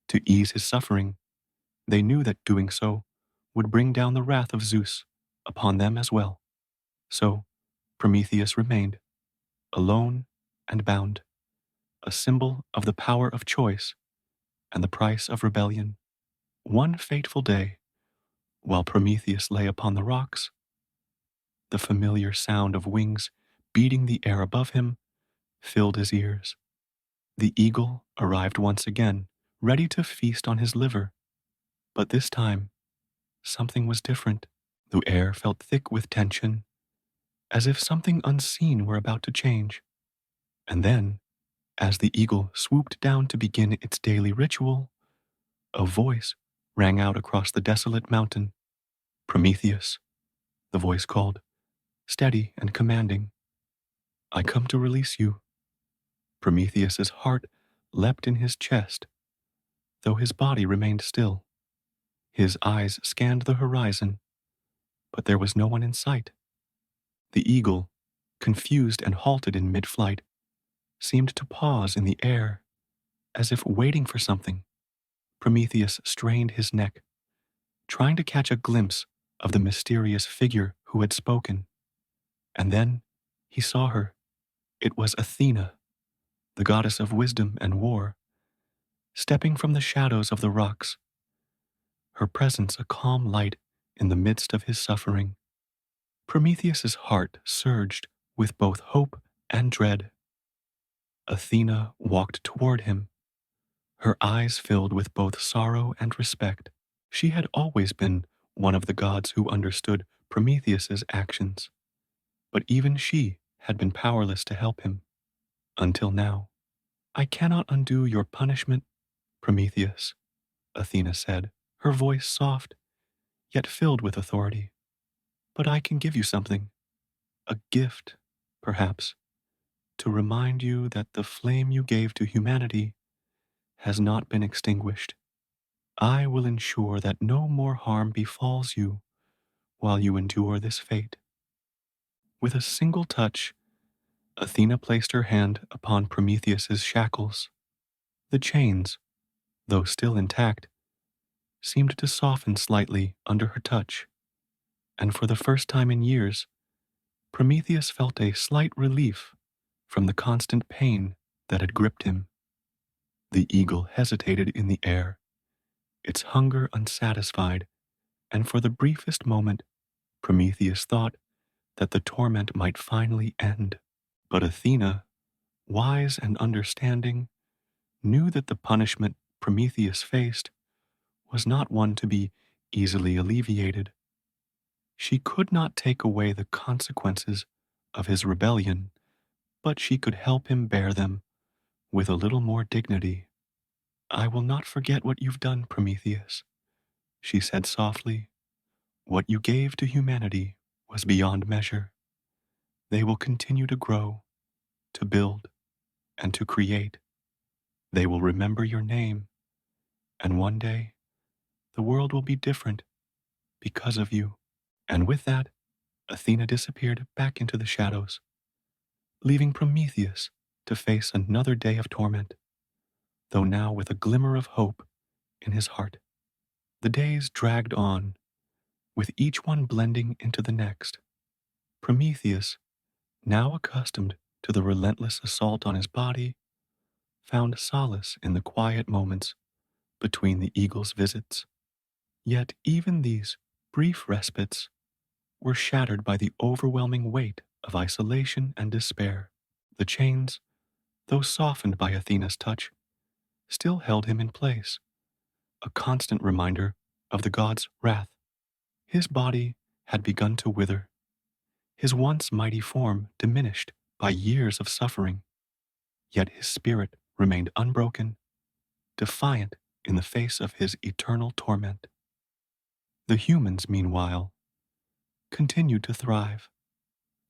to ease his suffering, they knew that doing so would bring down the wrath of Zeus upon them as well. So Prometheus remained, alone and bound, a symbol of the power of choice and the price of rebellion. One fateful day, while Prometheus lay upon the rocks, the familiar sound of wings beating the air above him filled his ears. The eagle arrived once again, ready to feast on his liver. But this time, something was different. The air felt thick with tension, as if something unseen were about to change. And then, as the eagle swooped down to begin its daily ritual, a voice rang out across the desolate mountain. "Prometheus," the voice called, steady and commanding. "I come to release you." Prometheus's heart leapt in his chest, though his body remained still. His eyes scanned the horizon, but there was no one in sight. The eagle, confused and halted in mid-flight, seemed to pause in the air, as if waiting for something. Prometheus strained his neck, trying to catch a glimpse of the mysterious figure who had spoken. And then he saw her. It was Athena, the goddess of wisdom and war, stepping from the shadows of the rocks, her presence a calm light in the midst of his suffering. Prometheus's heart surged with both hope and dread. Athena walked toward him, her eyes filled with both sorrow and respect. She had always been one of the gods who understood Prometheus's actions, but even she had been powerless to help him, until now. "I cannot undo your punishment, Prometheus," Athena said, her voice soft, yet filled with authority. "But I can give you something, a gift, perhaps, to remind you that the flame you gave to humanity has not been extinguished. I will ensure that no more harm befalls you while you endure this fate." With a single touch, Athena placed her hand upon Prometheus's shackles. The chains, though still intact, seemed to soften slightly under her touch, and for the first time in years, Prometheus felt a slight relief from the constant pain that had gripped him. The eagle hesitated in the air, its hunger unsatisfied, and for the briefest moment, Prometheus thought that the torment might finally end. But Athena, wise and understanding, knew that the punishment Prometheus faced was not one to be easily alleviated. She could not take away the consequences of his rebellion, but she could help him bear them with a little more dignity. "I will not forget what you've done, Prometheus," she said softly. "What you gave to humanity was beyond measure. They will continue to grow, to build, and to create. They will remember your name, and one day the world will be different because of you." And with that, Athena disappeared back into the shadows, leaving Prometheus to face another day of torment. though now with a glimmer of hope in his heart. The days dragged on, with each one blending into the next. Prometheus, now accustomed to the relentless assault on his body, found solace in the quiet moments between the eagle's visits. Yet even these brief respites were shattered by the overwhelming weight of isolation and despair. The chains, though softened by Athena's touch, still held him in place, a constant reminder of the god's wrath. His body had begun to wither, his once mighty form diminished by years of suffering, yet his spirit remained unbroken, defiant in the face of his eternal torment. The humans, meanwhile, continued to thrive.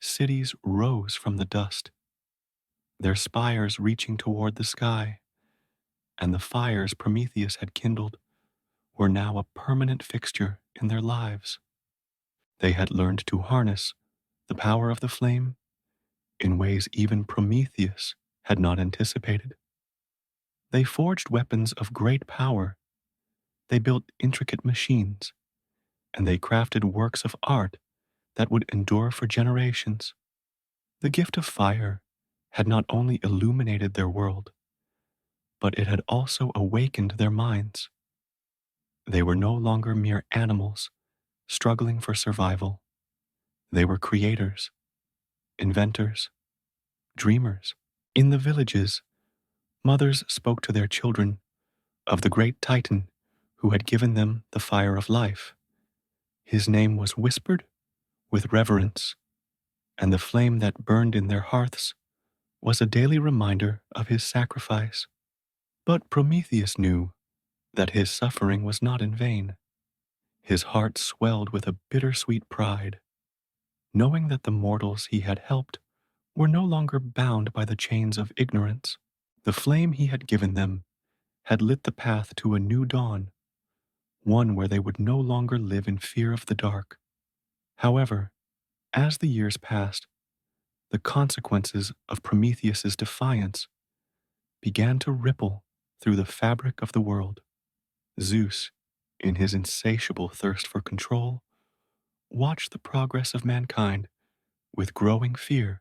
Cities rose from the dust, their spires reaching toward the sky, and the fires Prometheus had kindled were now a permanent fixture in their lives. They had learned to harness the power of the flame in ways even Prometheus had not anticipated. They forged weapons of great power, they built intricate machines, and they crafted works of art that would endure for generations. The gift of fire had not only illuminated their world, but it had also awakened their minds. They were no longer mere animals struggling for survival. They were creators, inventors, dreamers. In the villages, mothers spoke to their children of the great Titan who had given them the fire of life. His name was whispered with reverence, and the flame that burned in their hearths was a daily reminder of his sacrifice. But Prometheus knew that his suffering was not in vain. His heart swelled with a bittersweet pride, knowing that the mortals he had helped were no longer bound by the chains of ignorance. The flame he had given them had lit the path to a new dawn, one where they would no longer live in fear of the dark. However, as the years passed, the consequences of Prometheus's defiance began to ripple through the fabric of the world. Zeus, in his insatiable thirst for control, watched the progress of mankind with growing fear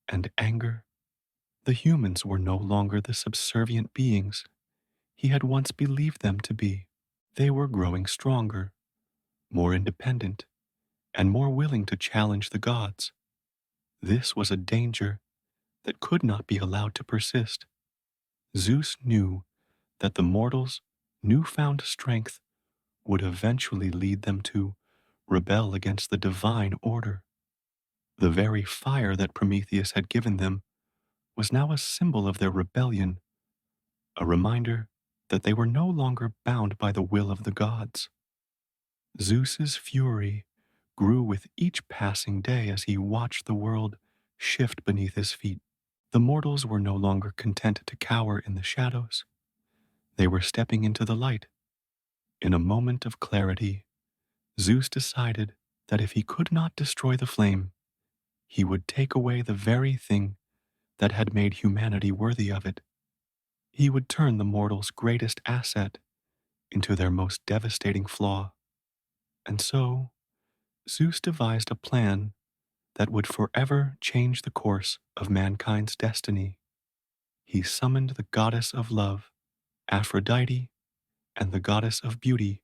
and anger. The humans were no longer the subservient beings he had once believed them to be. They were growing stronger, more independent, and more willing to challenge the gods. This was a danger that could not be allowed to persist. Zeus knew that the mortals' newfound strength would eventually lead them to rebel against the divine order. The very fire that Prometheus had given them was now a symbol of their rebellion, a reminder that they were no longer bound by the will of the gods. Zeus's fury grew with each passing day as he watched the world shift beneath his feet. The mortals were no longer content to cower in the shadows. They were stepping into the light. In a moment of clarity, Zeus decided that if he could not destroy the flame, he would take away the very thing that had made humanity worthy of it. He would turn the mortals' greatest asset into their most devastating flaw. And so, Zeus devised a plan that would forever change the course of mankind's destiny. He summoned the goddess of love, Aphrodite, and the goddess of beauty,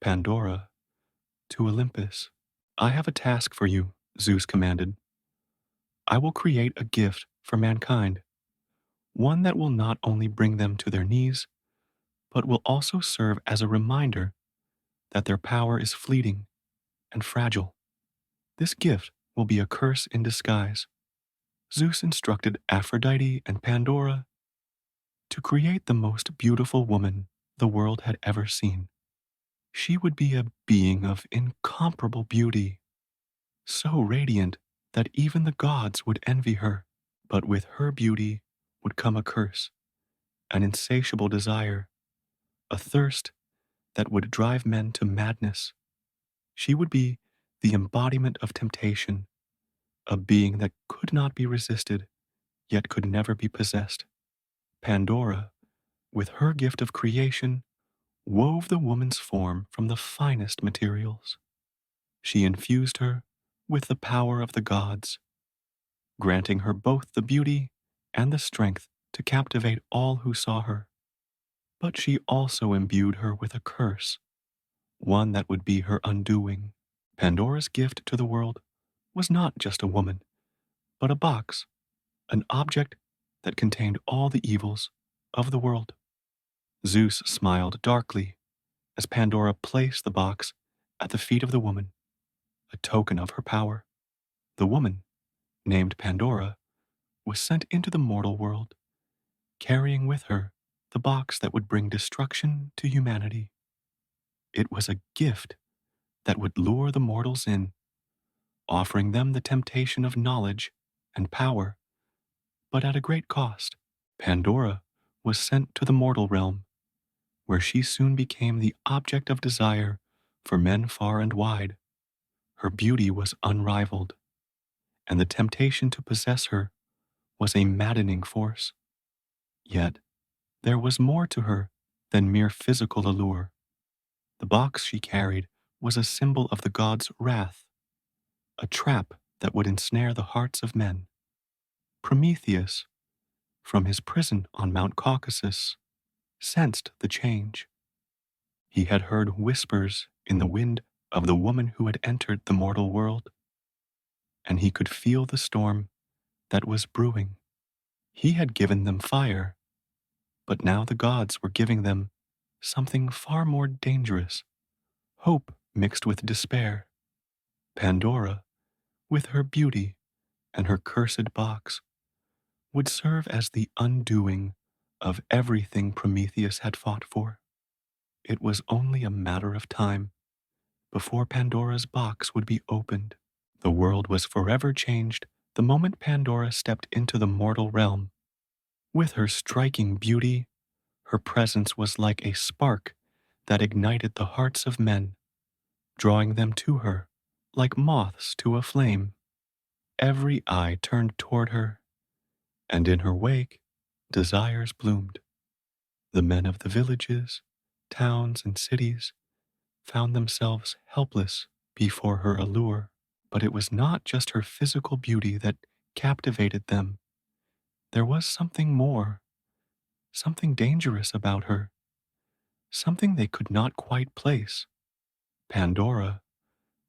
Pandora, to Olympus. "I have a task for you," Zeus commanded. "I will create a gift for mankind, one that will not only bring them to their knees, but will also serve as a reminder that their power is fleeting and fragile. This gift will be a curse in disguise." Zeus instructed Aphrodite and Pandora to create the most beautiful woman the world had ever seen. She would be a being of incomparable beauty, so radiant that even the gods would envy her. But with her beauty would come a curse, an insatiable desire, a thirst that would drive men to madness. She would be the embodiment of temptation, a being that could not be resisted, yet could never be possessed. Pandora with her gift of creation, wove the woman's form from the finest materials. She infused her with the power of the gods, granting her both the beauty and the strength to captivate all who saw her. But she also imbued her with a curse, one that would be her undoing. Pandora's gift to the world was not just a woman, but a box, an object that contained all the evils of the world. Zeus smiled darkly as Pandora placed the box at the feet of the woman, a token of her power. The woman, named Pandora, was sent into the mortal world, carrying with her the box that would bring destruction to humanity. It was a gift that would lure the mortals in, offering them the temptation of knowledge and power, but at a great cost. Pandora was sent to the mortal realm, where she soon became the object of desire for men far and wide. Her beauty was unrivaled, and the temptation to possess her was a maddening force. Yet, there was more to her than mere physical allure. The box she carried was a symbol of the gods' wrath, a trap that would ensnare the hearts of men. Prometheus, from his prison on Mount Caucasus, sensed the change. He had heard whispers in the wind of the woman who had entered the mortal world, and he could feel the storm that was brewing. He had given them fire, but now the gods were giving them something far more dangerous, hope mixed with despair. Pandora, with her beauty and her cursed box, would serve as the undoing of everything Prometheus had fought for. It was only a matter of time before Pandora's box would be opened. The world was forever changed the moment Pandora stepped into the mortal realm. With her striking beauty, her presence was like a spark that ignited the hearts of men, drawing them to her like moths to a flame. Every eye turned toward her, and in her wake, desires bloomed. The men of the villages, towns, and cities found themselves helpless before her allure. But it was not just her physical beauty that captivated them. There was something more, something dangerous about her, something they could not quite place. Pandora,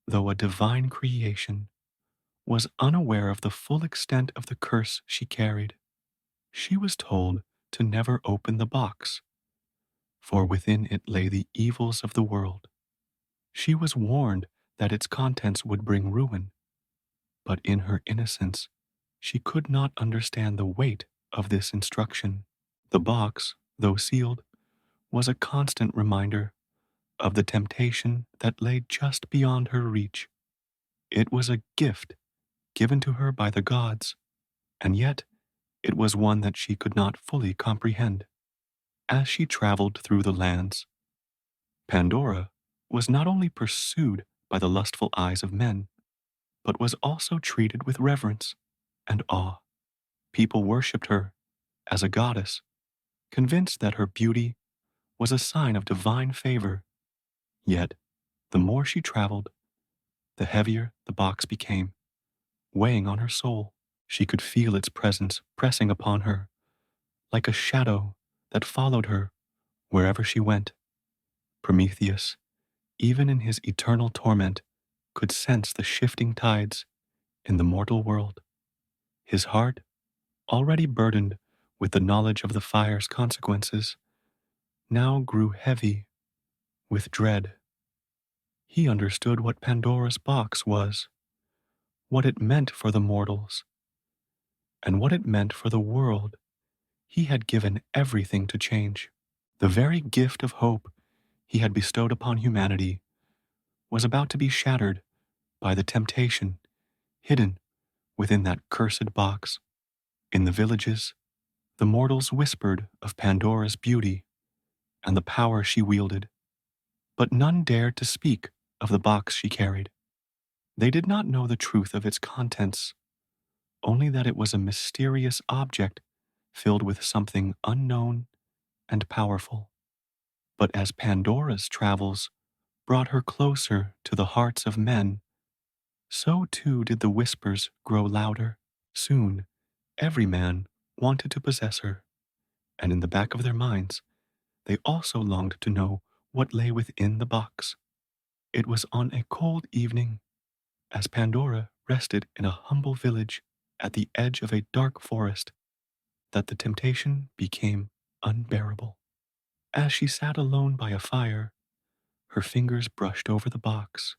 though a divine creation, was unaware of the full extent of the curse she carried. She was told to never open the box, for within it lay the evils of the world. She was warned that its contents would bring ruin, but in her innocence, she could not understand the weight of this instruction. The box, though sealed, was a constant reminder of the temptation that lay just beyond her reach. It was a gift given to her by the gods, and yet it was one that she could not fully comprehend. As she traveled through the lands, Pandora was not only pursued by the lustful eyes of men, but was also treated with reverence and awe. People worshipped her as a goddess, convinced that her beauty was a sign of divine favor. Yet, the more she traveled, the heavier the box became, weighing on her soul. She could feel its presence pressing upon her, like a shadow that followed her wherever she went. Prometheus, even in his eternal torment, could sense the shifting tides in the mortal world. His heart, already burdened with the knowledge of the fire's consequences, now grew heavy with dread. He understood what Pandora's box was, what it meant for the mortals, and what it meant for the world he had given everything to change. The very gift of hope he had bestowed upon humanity was about to be shattered by the temptation hidden within that cursed box. In the villages, the mortals whispered of Pandora's beauty and the power she wielded, but none dared to speak of the box she carried. They did not know the truth of its contents, only that it was a mysterious object filled with something unknown and powerful. But as Pandora's travels brought her closer to the hearts of men, so too did the whispers grow louder. Soon, every man wanted to possess her, and in the back of their minds, they also longed to know what lay within the box. It was on a cold evening, as Pandora rested in a humble village at the edge of a dark forest, that the temptation became unbearable. As she sat alone by a fire, her fingers brushed over the box,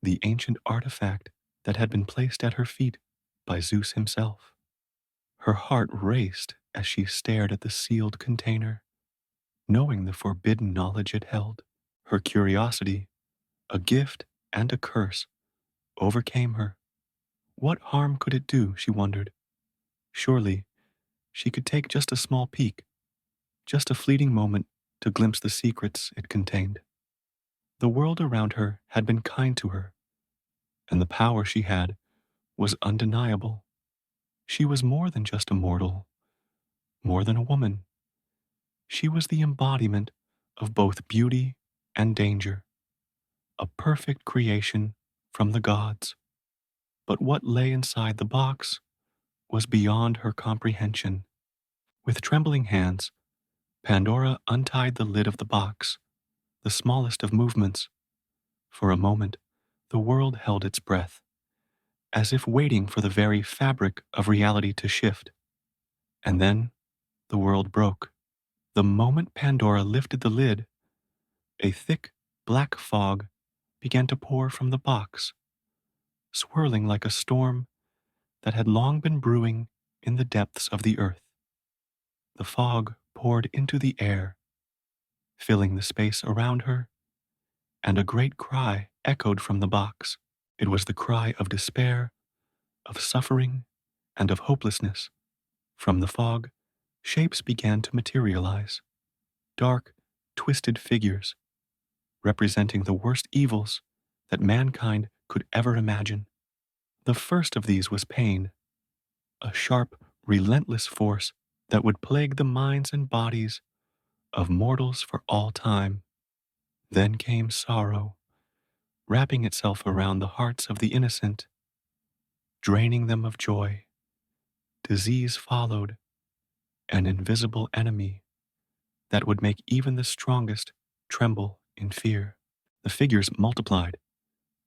the ancient artifact that had been placed at her feet by Zeus himself. Her heart raced as she stared at the sealed container, knowing the forbidden knowledge it held. Her curiosity, a gift and a curse, overcame her. What harm could it do, she wondered. Surely she could take just a small peek, just a fleeting moment to glimpse the secrets it contained. The world around her had been kind to her, and the power she had was undeniable. She was more than just a mortal, more than a woman. She was the embodiment of both beauty and danger, a perfect creation from the gods. But what lay inside the box was beyond her comprehension. With trembling hands, Pandora untied the lid of the box, the smallest of movements. For a moment, the world held its breath, as if waiting for the very fabric of reality to shift. And then the world broke. The moment Pandora lifted the lid, a thick, black fog began to pour from the box, swirling like a storm that had long been brewing in the depths of the earth. The fog poured into the air, filling the space around her, and a great cry echoed from the box. It was the cry of despair, of suffering, and of hopelessness. From the fog, shapes began to materialize, dark, twisted figures, representing the worst evils that mankind could ever imagine. The first of these was pain, a sharp, relentless force that would plague the minds and bodies of mortals for all time. Then came sorrow, wrapping itself around the hearts of the innocent, draining them of joy. Disease followed, an invisible enemy that would make even the strongest tremble in fear. The figures multiplied.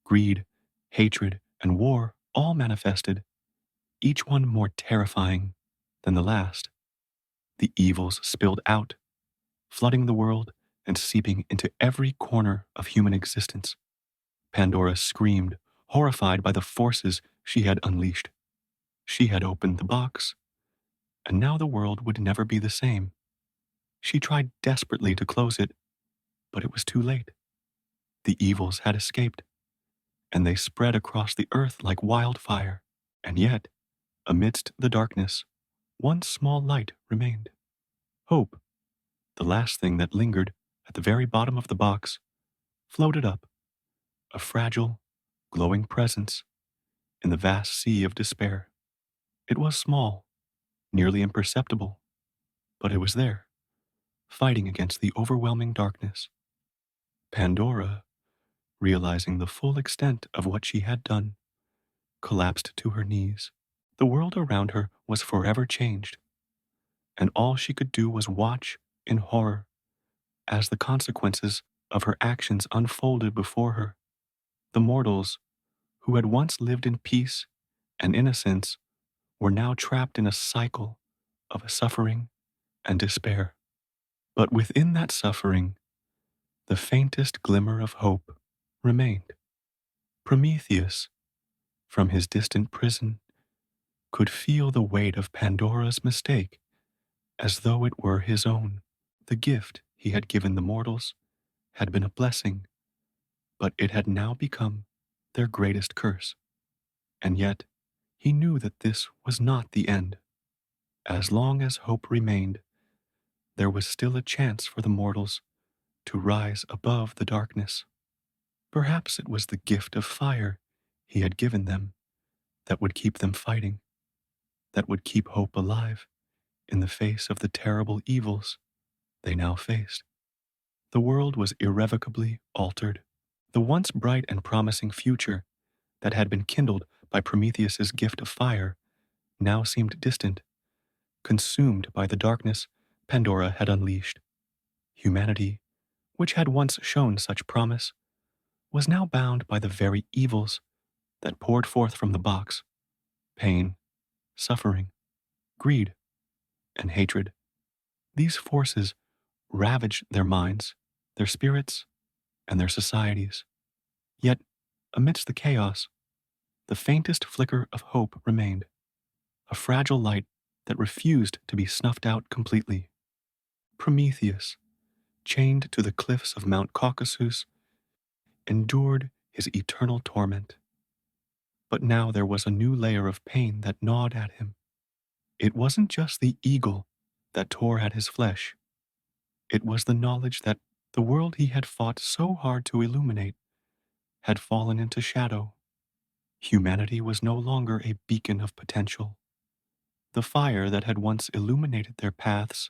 Greed, hatred, and war all manifested, each one more terrifying than the last. The evils spilled out, flooding the world and seeping into every corner of human existence. Pandora screamed, horrified by the forces she had unleashed. She had opened the box, and now the world would never be the same. She tried desperately to close it, but it was too late. The evils had escaped, and they spread across the earth like wildfire. And yet, amidst the darkness, one small light remained. Hope, the last thing that lingered at the very bottom of the box, floated up, a fragile, glowing presence in the vast sea of despair. It was small, nearly imperceptible, but it was there, fighting against the overwhelming darkness. Pandora, realizing the full extent of what she had done, collapsed to her knees. The world around her was forever changed, and all she could do was watch in horror as the consequences of her actions unfolded before her. The mortals, who had once lived in peace and innocence, were now trapped in a cycle of suffering and despair. But within that suffering, the faintest glimmer of hope remained. Prometheus, from his distant prison, could feel the weight of Pandora's mistake as though it were his own. The gift he had given the mortals had been a blessing, but it had now become their greatest curse. And yet, he knew that this was not the end. As long as hope remained, there was still a chance for the mortals to rise above the darkness. Perhaps it was the gift of fire he had given them that would keep them fighting, that would keep hope alive in the face of the terrible evils they now faced. The world was irrevocably altered. The once bright and promising future that had been kindled by Prometheus's gift of fire now seemed distant, consumed by the darkness Pandora had unleashed. Humanity, which had once shown such promise, was now bound by the very evils that poured forth from the box: pain, suffering, greed, and hatred. These forces ravaged their minds, their spirits, and their societies. Yet, amidst the chaos, the faintest flicker of hope remained, a fragile light that refused to be snuffed out completely. Prometheus, chained to the cliffs of Mount Caucasus, endured his eternal torment. But now there was a new layer of pain that gnawed at him. It wasn't just the eagle that tore at his flesh. It was the knowledge that the world he had fought so hard to illuminate had fallen into shadow. Humanity was no longer a beacon of potential. The fire that had once illuminated their paths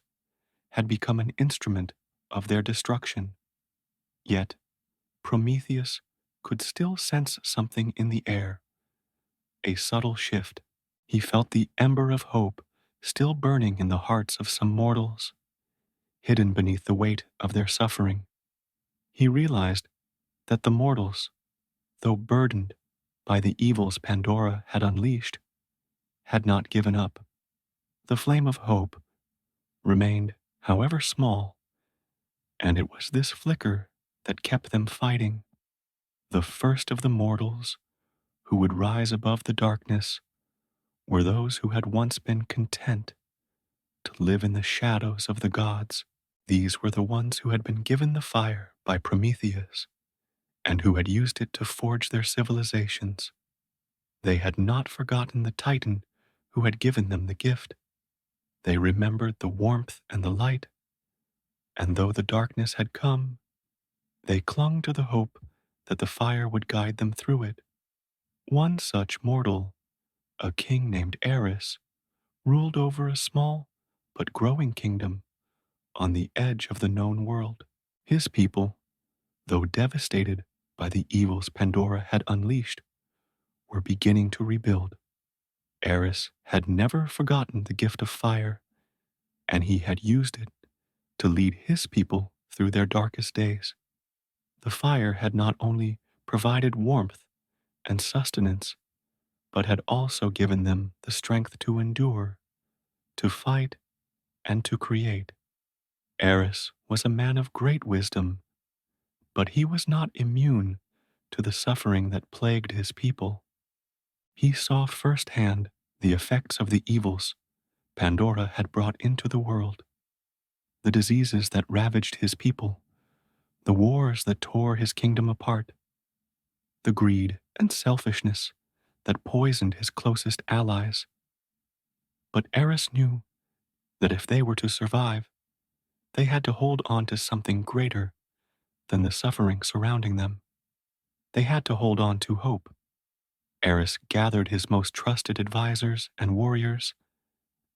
had become an instrument of their destruction. Yet, Prometheus could still sense something in the air, a subtle shift. He felt the ember of hope still burning in the hearts of some mortals, hidden beneath the weight of their suffering. He realized that the mortals, though burdened by the evils Pandora had unleashed, had not given up. The flame of hope remained, however small, and it was this flicker that kept them fighting. The first of the mortals who would rise above the darkness were those who had once been content to live in the shadows of the gods. These were the ones who had been given the fire by Prometheus and who had used it to forge their civilizations. They had not forgotten the Titan who had given them the gift. They remembered the warmth and the light, and though the darkness had come, they clung to the hope that the fire would guide them through it. One such mortal, a king named Eris, ruled over a small but growing kingdom on the edge of the known world. His people, though devastated by the evils Pandora had unleashed, were beginning to rebuild. Eris had never forgotten the gift of fire, and he had used it to lead his people through their darkest days. The fire had not only provided warmth and sustenance, but had also given them the strength to endure, to fight, and to create. Eris was a man of great wisdom, but he was not immune to the suffering that plagued his people. He saw firsthand the effects of the evils Pandora had brought into the world, the diseases that ravaged his people, the wars that tore his kingdom apart, the greed and selfishness that poisoned his closest allies. But Eris knew that if they were to survive, they had to hold on to something greater than the suffering surrounding them. They had to hold on to hope. Eris gathered his most trusted advisors and warriors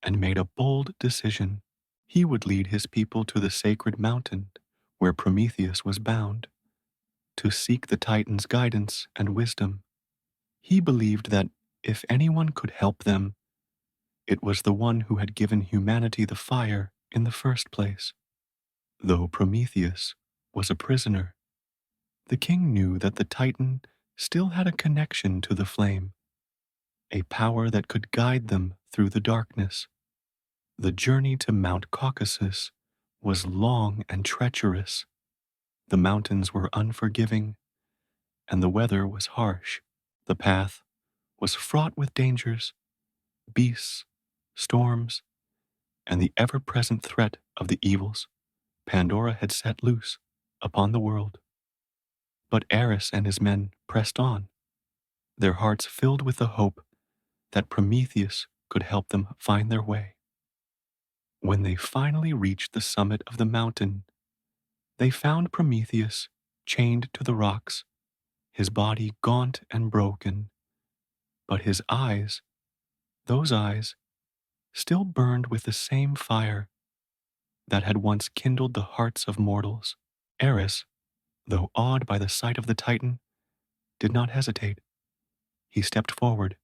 and made a bold decision. He would lead his people to the sacred mountain where Prometheus was bound, to seek the Titan's guidance and wisdom. He believed that if anyone could help them, it was the one who had given humanity the fire in the first place. Though Prometheus was a prisoner, the king knew that the Titan still had a connection to the flame, a power that could guide them through the darkness. The journey to Mount Caucasus was long and treacherous. The mountains were unforgiving, and the weather was harsh. The path was fraught with dangers, beasts, storms, and the ever-present threat of the evils Pandora had set loose upon the world. But Eris and his men pressed on, their hearts filled with the hope that Prometheus could help them find their way. When they finally reached the summit of the mountain, they found Prometheus chained to the rocks, his body gaunt and broken, but his eyes, those eyes, still burned with the same fire. that had once kindled the hearts of mortals. Eris, though awed by the sight of the Titan, did not hesitate. He stepped forward,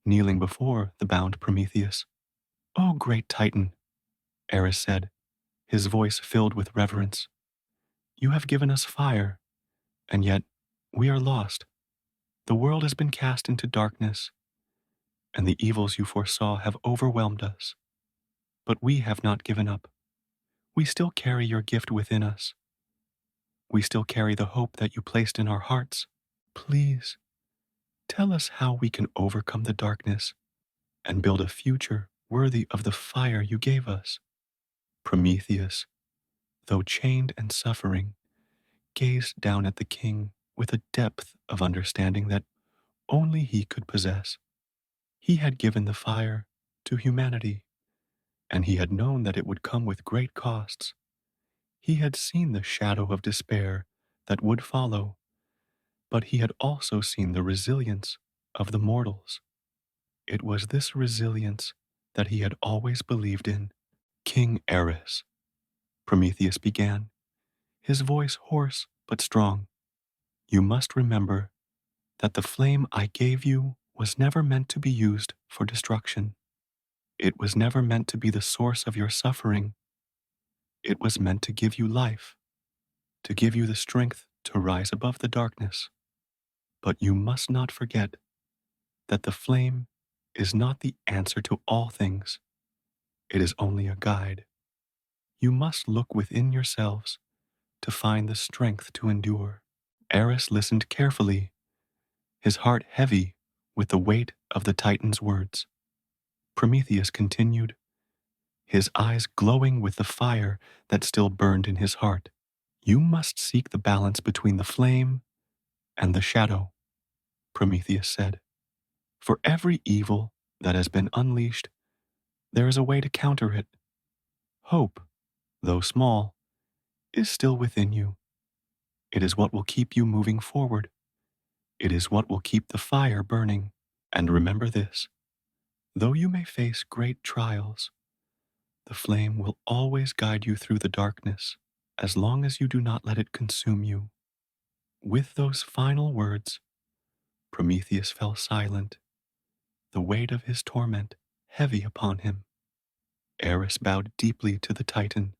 kneeling before the bound Prometheus. "O great Titan," Eris said, his voice filled with reverence, "you have given us fire, and yet we are lost. The world has been cast into darkness, and the evils you foresaw have overwhelmed us. But we have not given up. We still carry your gift within us. We still carry the hope that you placed in our hearts. Please, tell us how we can overcome the darkness and build a future worthy of the fire you gave us." Prometheus, though chained and suffering, gazed down at the king with a depth of understanding that only he could possess. He had given the fire to humanity, and he had known that it would come with great costs. He had seen the shadow of despair that would follow, but he had also seen the resilience of the mortals. It was this resilience that he had always believed in. "King Eris," Prometheus began, his voice hoarse but strong, "you must remember that the flame I gave you was never meant to be used for destruction. It was never meant to be the source of your suffering. It was meant to give you life, to give you the strength to rise above the darkness. But you must not forget that the flame is not the answer to all things. It is only a guide. You must look within yourselves to find the strength to endure." Eris listened carefully, his heart heavy with the weight of the Titan's words. Prometheus continued, his eyes glowing with the fire that still burned in his heart. "You must seek the balance between the flame and the shadow," Prometheus said. "For every evil that has been unleashed, there is a way to counter it. Hope, though small, is still within you. It is what will keep you moving forward. It is what will keep the fire burning. And remember this, though you may face great trials, the flame will always guide you through the darkness, as long as you do not let it consume you." With those final words, Prometheus fell silent, the weight of his torment heavy upon him. Eris bowed deeply to the Titan,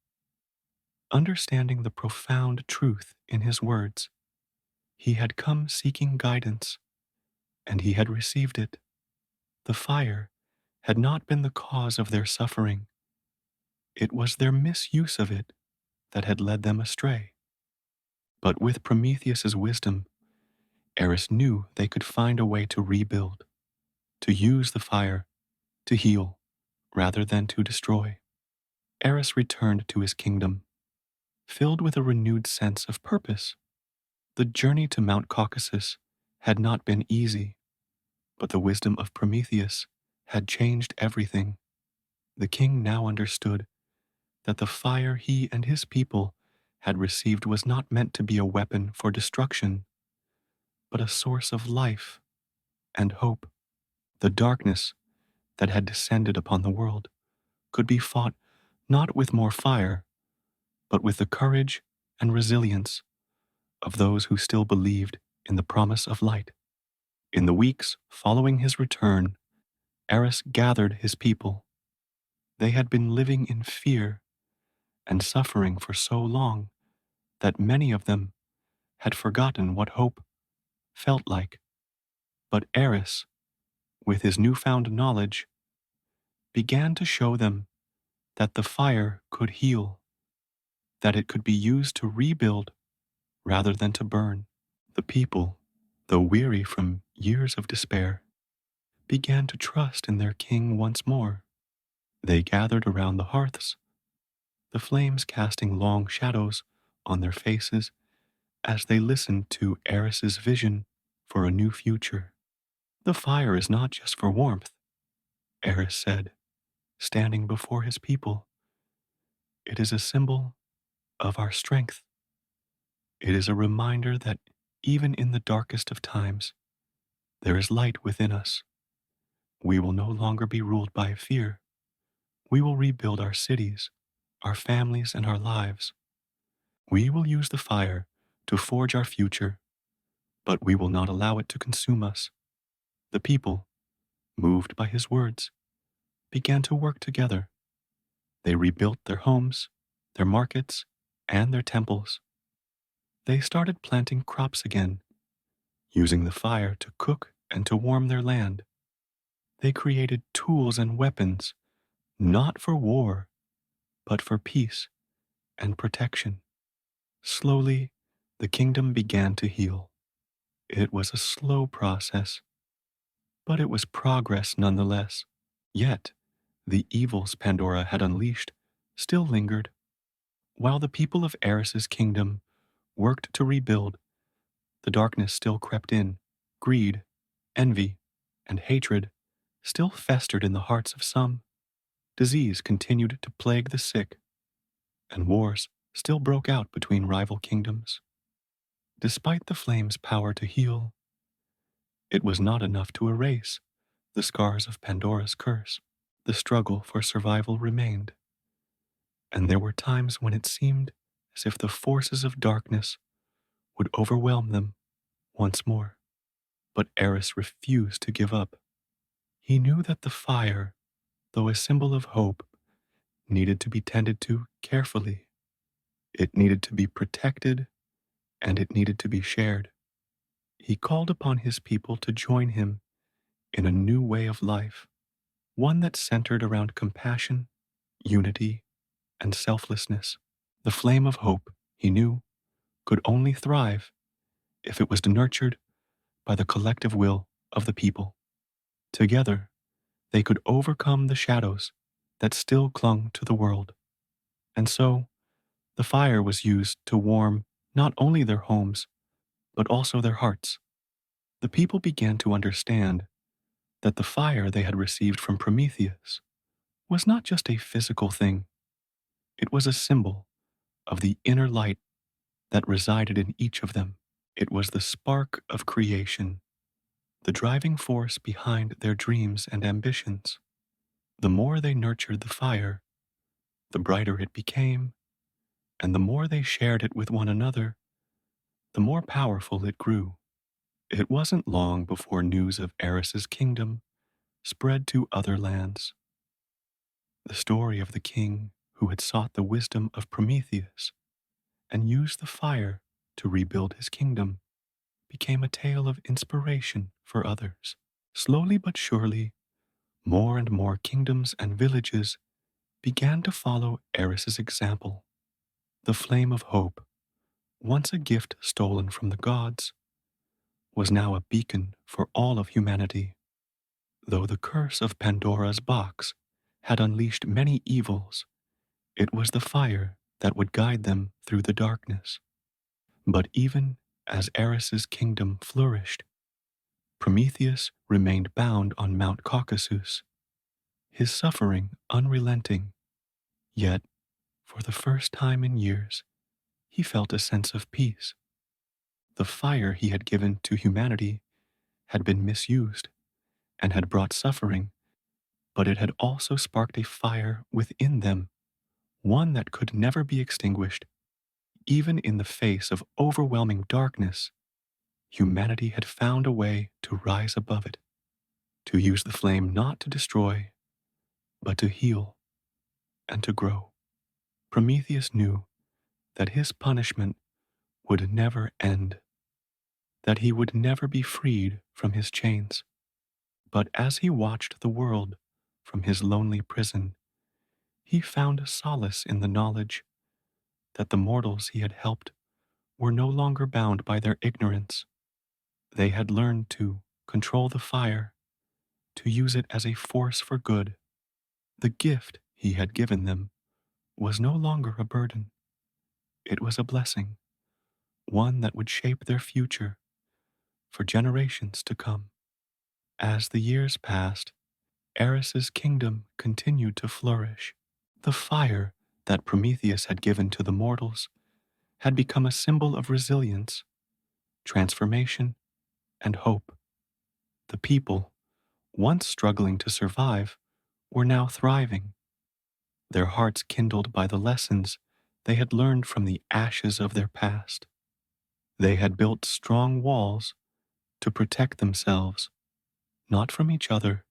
understanding the profound truth in his words. He had come seeking guidance, and he had received it. The fire had not been the cause of their suffering. It was their misuse of it that had led them astray. But with Prometheus's wisdom, Eris knew they could find a way to rebuild, to use the fire to heal rather than to destroy. Eris returned to his kingdom, filled with a renewed sense of purpose. The journey to Mount Caucasus had not been easy, but the wisdom of Prometheus had changed everything. The king now understood that the fire he and his people had received was not meant to be a weapon for destruction, but a source of life and hope. The darkness that had descended upon the world could be fought not with more fire, but with the courage and resilience of those who still believed in the promise of light. In the weeks following his return, Eris gathered his people. They had been living in fear and suffering for so long that many of them had forgotten what hope felt like. But Eris, with his newfound knowledge, began to show them that the fire could heal, that it could be used to rebuild rather than to burn. The people, though weary from years of despair, began to trust in their king once more. They gathered around the hearths, the flames casting long shadows on their faces as they listened to Eris's vision for a new future. "The fire is not just for warmth," Eris said, standing before his people. "It is a symbol of our strength. It is a reminder that even in the darkest of times, there is light within us. We will no longer be ruled by fear. We will rebuild our cities, our families, and our lives. We will use the fire to forge our future, but we will not allow it to consume us. The people, moved by his words, began to work together. They rebuilt their homes, their markets, and their temples. They started planting crops again, using the fire to cook and to warm their land. They created tools and weapons, not for war, but for peace and protection. Slowly, the kingdom began to heal. It was a slow process, but it was progress nonetheless. Yet, the evils Pandora had unleashed still lingered. While the people of Eris's kingdom worked to rebuild, the darkness still crept in. Greed, envy, and hatred still festered in the hearts of some. Disease continued to plague the sick, and wars still broke out between rival kingdoms. Despite the flame's power to heal, it was not enough to erase the scars of Pandora's curse. The struggle for survival remained, and there were times when it seemed as if the forces of darkness would overwhelm them once more. But Eris refused to give up. He knew that the fire, though a symbol of hope, needed to be tended to carefully. It needed to be protected, and it needed to be shared. He called upon his people to join him in a new way of life, one that centered around compassion, unity, and selflessness. The flame of hope, he knew, could only thrive if it was nurtured by the collective will of the people. Together, they could overcome the shadows that still clung to the world. And so, the fire was used to warm not only their homes, but also their hearts. The people began to understand that the fire they had received from Prometheus was not just a physical thing, it was a symbol of the inner light that resided in each of them. It was the spark of creation, the driving force behind their dreams and ambitions. The more they nurtured the fire, the brighter it became, and the more they shared it with one another, the more powerful it grew. It wasn't long before news of Eris's kingdom spread to other lands. The story of the king who had sought the wisdom of Prometheus and used the fire to rebuild his kingdom became a tale of inspiration for others. Slowly but surely, more and more kingdoms and villages began to follow Eris's example. The flame of hope, once a gift stolen from the gods, was now a beacon for all of humanity. Though the curse of Pandora's box had unleashed many evils, it was the fire that would guide them through the darkness. But even as Eris's kingdom flourished, Prometheus remained bound on Mount Caucasus, his suffering unrelenting. Yet, for the first time in years, he felt a sense of peace. The fire he had given to humanity had been misused and had brought suffering, but it had also sparked a fire within them, one that could never be extinguished. Even in the face of overwhelming darkness, humanity had found a way to rise above it, to use the flame not to destroy, but to heal and to grow. Prometheus knew that his punishment would never end, that he would never be freed from his chains. But as he watched the world from his lonely prison, he found solace in the knowledge that the mortals he had helped were no longer bound by their ignorance. They had learned to control the fire, to use it as a force for good. The gift he had given them was no longer a burden. It was a blessing, one that would shape their future for generations to come. As the years passed, Eris's kingdom continued to flourish. The fire that Prometheus had given to the mortals had become a symbol of resilience, transformation, and hope. The people, once struggling to survive, were now thriving. their hearts kindled by the lessons they had learned from the ashes of their past. They had built strong walls to protect themselves, not from each other,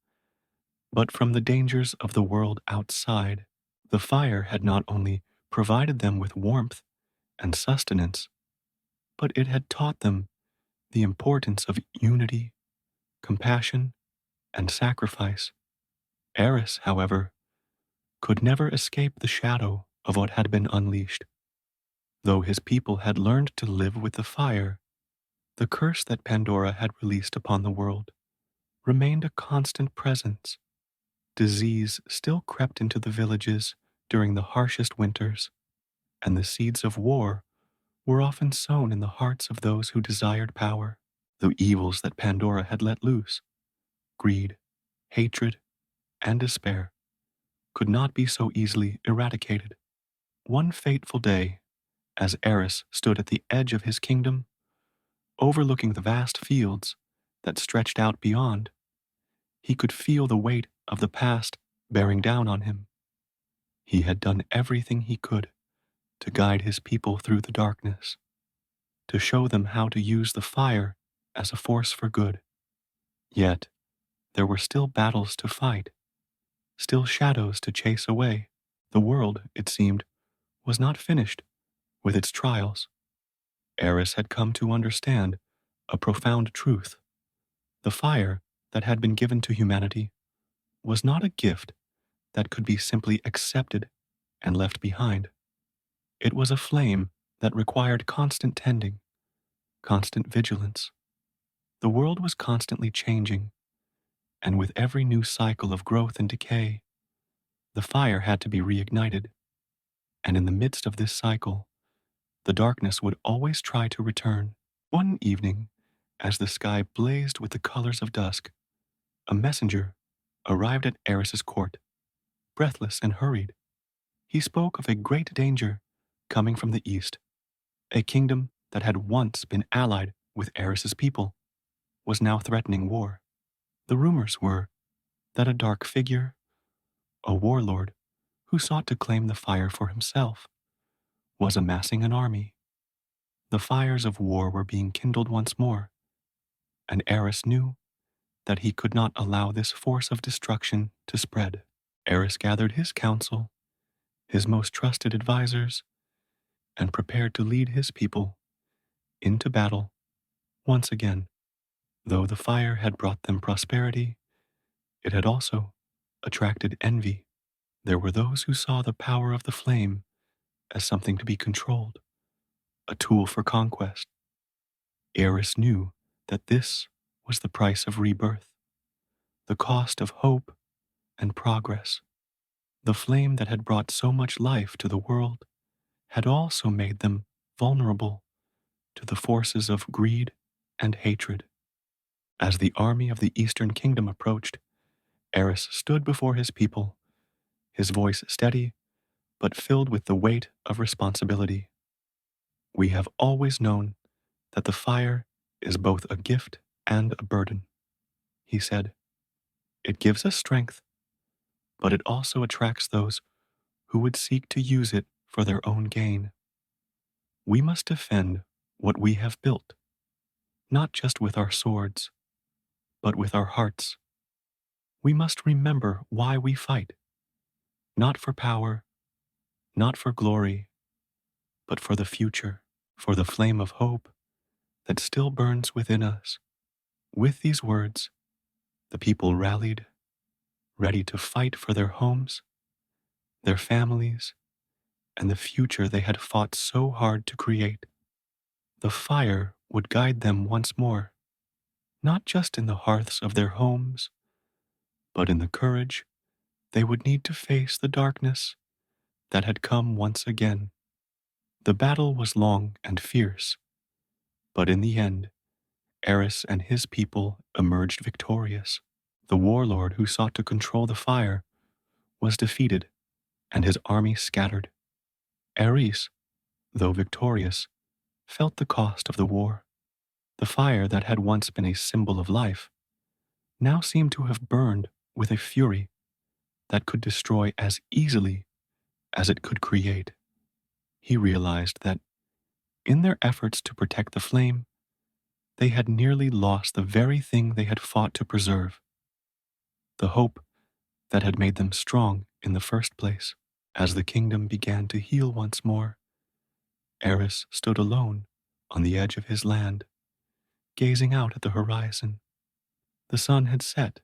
but from the dangers of the world outside. The fire had not only provided them with warmth and sustenance, but it had taught them the importance of unity, compassion, and sacrifice. Eris, however, could never escape the shadow of what had been unleashed. Though his people had learned to live with the fire, the curse that Pandora had released upon the world remained a constant presence. Disease still crept into the villages during the harshest winters, and the seeds of war were often sown in the hearts of those who desired power. The evils that Pandora had let loose, greed, hatred, and despair, could not be so easily eradicated. One fateful day, as Eris stood at the edge of his kingdom, overlooking the vast fields that stretched out beyond, he could feel the weight of the past bearing down on him. He had done everything he could to guide his people through the darkness, to show them how to use the fire as a force for good. Yet, there were still battles to fight, still shadows to chase away. The world, it seemed, was not finished with its trials. Eris had come to understand a profound truth. The fire that had been given to humanity was not a gift that could be simply accepted and left behind. It was a flame that required constant tending, constant vigilance. The world was constantly changing, and with every new cycle of growth and decay, the fire had to be reignited. And in the midst of this cycle, the darkness would always try to return. One evening, as the sky blazed with the colors of dusk, a messenger arrived at Eris's court, breathless and hurried. He spoke of a great danger coming from the east. A kingdom that had once been allied with Eris's people was now threatening war. The rumors were that a dark figure, a warlord who sought to claim the fire for himself, was amassing an army. The fires of war were being kindled once more, and Eris knew that he could not allow this force of destruction to spread. Eris gathered his council, his most trusted advisors, and prepared to lead his people into battle once again. Though the fire had brought them prosperity, it had also attracted envy. There were those who saw the power of the flame as something to be controlled, a tool for conquest. Eris knew that this was the price of rebirth, the cost of hope and progress. The flame that had brought so much life to the world had also made them vulnerable to the forces of greed and hatred. As the army of the Eastern Kingdom approached, Eris stood before his people, his voice steady but filled with the weight of responsibility. We have always known that the fire is both a gift and a burden, he said. It gives us strength, but it also attracts those who would seek to use it for their own gain. We must defend what we have built, not just with our swords, but with our hearts. We must remember why we fight, not for power, not for glory, but for the future, for the flame of hope that still burns within us. With these words, the people rallied, ready to fight for their homes, their families, and the future they had fought so hard to create. The fire would guide them once more, not just in the hearths of their homes, but in the courage they would need to face the darkness that had come once again. The battle was long and fierce, but in the end, Eris and his people emerged victorious. The warlord who sought to control the fire was defeated and his army scattered. Eris, though victorious, felt the cost of the war. The fire that had once been a symbol of life now seemed to have burned with a fury that could destroy as easily as it could create. He realized that in their efforts to protect the flame, they had nearly lost the very thing they had fought to preserve, the hope that had made them strong in the first place. As the kingdom began to heal once more, Eris stood alone on the edge of his land, gazing out at the horizon. The sun had set,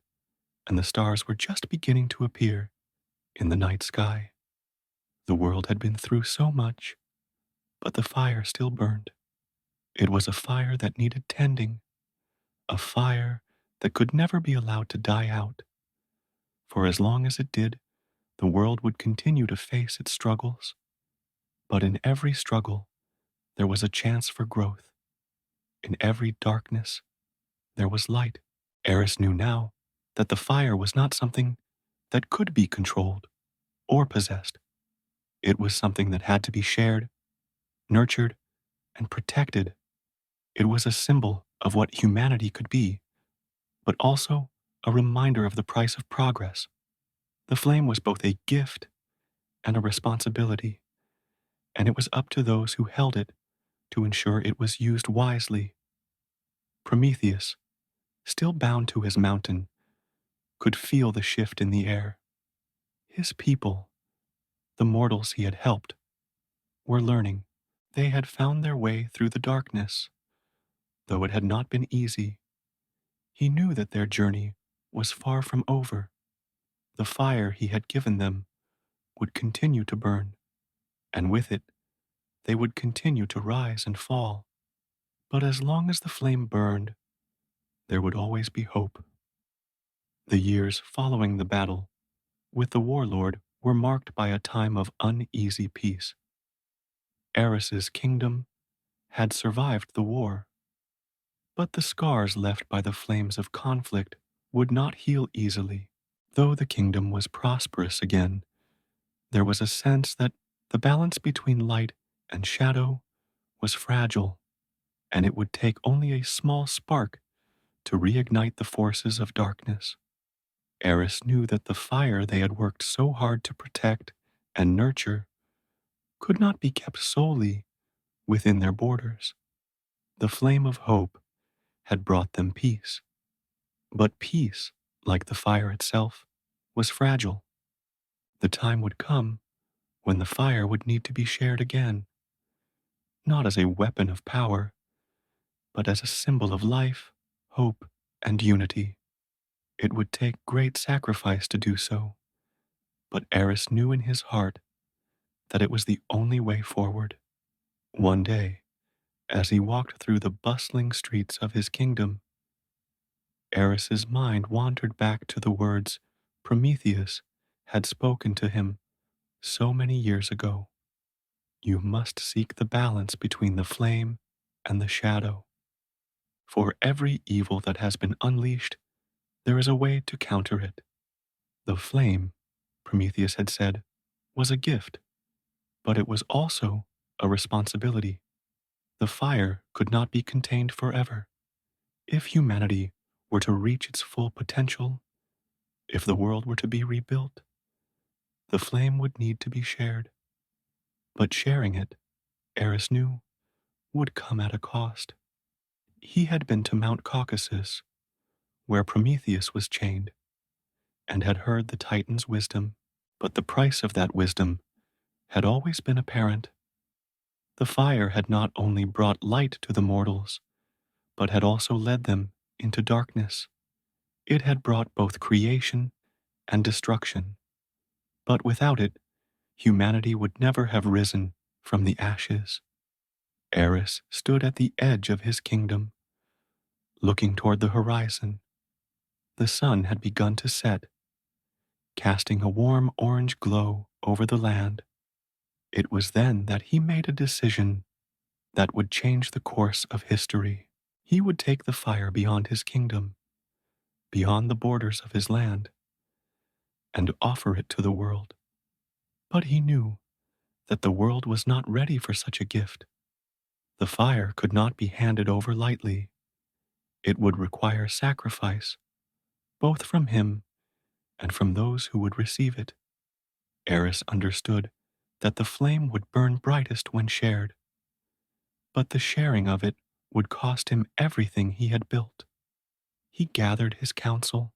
and the stars were just beginning to appear in the night sky. The world had been through so much, but the fire still burned. It was a fire that needed tending, a fire that could never be allowed to die out. For as long as it did, the world would continue to face its struggles. But in every struggle, there was a chance for growth. In every darkness, there was light. Eris knew now that the fire was not something that could be controlled or possessed. It was something that had to be shared, nurtured, and protected. It was a symbol of what humanity could be, but also a reminder of the price of progress. The flame was both a gift and a responsibility, and it was up to those who held it to ensure it was used wisely. Prometheus, still bound to his mountain, could feel the shift in the air. His people, the mortals he had helped, were learning. They had found their way through the darkness. Though it had not been easy, he knew that their journey was far from over. The fire he had given them would continue to burn, and with it, they would continue to rise and fall. But as long as the flame burned, there would always be hope. The years following the battle with the warlord were marked by a time of uneasy peace. Eris's kingdom had survived the war, but the scars left by the flames of conflict would not heal easily. Though the kingdom was prosperous again, there was a sense that the balance between light and shadow was fragile, and it would take only a small spark to reignite the forces of darkness. Eris knew that the fire they had worked so hard to protect and nurture could not be kept solely within their borders. The flame of hope had brought them peace, but peace, like the fire itself, was fragile. The time would come when the fire would need to be shared again, not as a weapon of power, but as a symbol of life, hope, and unity. It would take great sacrifice to do so, but Eris knew in his heart that it was the only way forward. One day, as he walked through the bustling streets of his kingdom, Eris's mind wandered back to the words Prometheus had spoken to him so many years ago. You must seek the balance between the flame and the shadow. For every evil that has been unleashed, there is a way to counter it. The flame, Prometheus had said, was a gift, but it was also a responsibility. The fire could not be contained forever. If humanity were to reach its full potential, if the world were to be rebuilt, the flame would need to be shared. But sharing it, Eris knew, would come at a cost. He had been to Mount Caucasus, where Prometheus was chained, and had heard the Titan's wisdom, but the price of that wisdom had always been apparent. The fire had not only brought light to the mortals, but had also led them into darkness. It had brought both creation and destruction, but without it, humanity would never have risen from the ashes. Eris stood at the edge of his kingdom, looking toward the horizon. The sun had begun to set, casting a warm orange glow over the land. It was then that he made a decision that would change the course of history. He would take the fire beyond his kingdom, beyond the borders of his land, and offer it to the world. But he knew that the world was not ready for such a gift. The fire could not be handed over lightly. It would require sacrifice, both from him and from those who would receive it. Eris understood that the flame would burn brightest when shared, but the sharing of it would cost him everything he had built. He gathered his council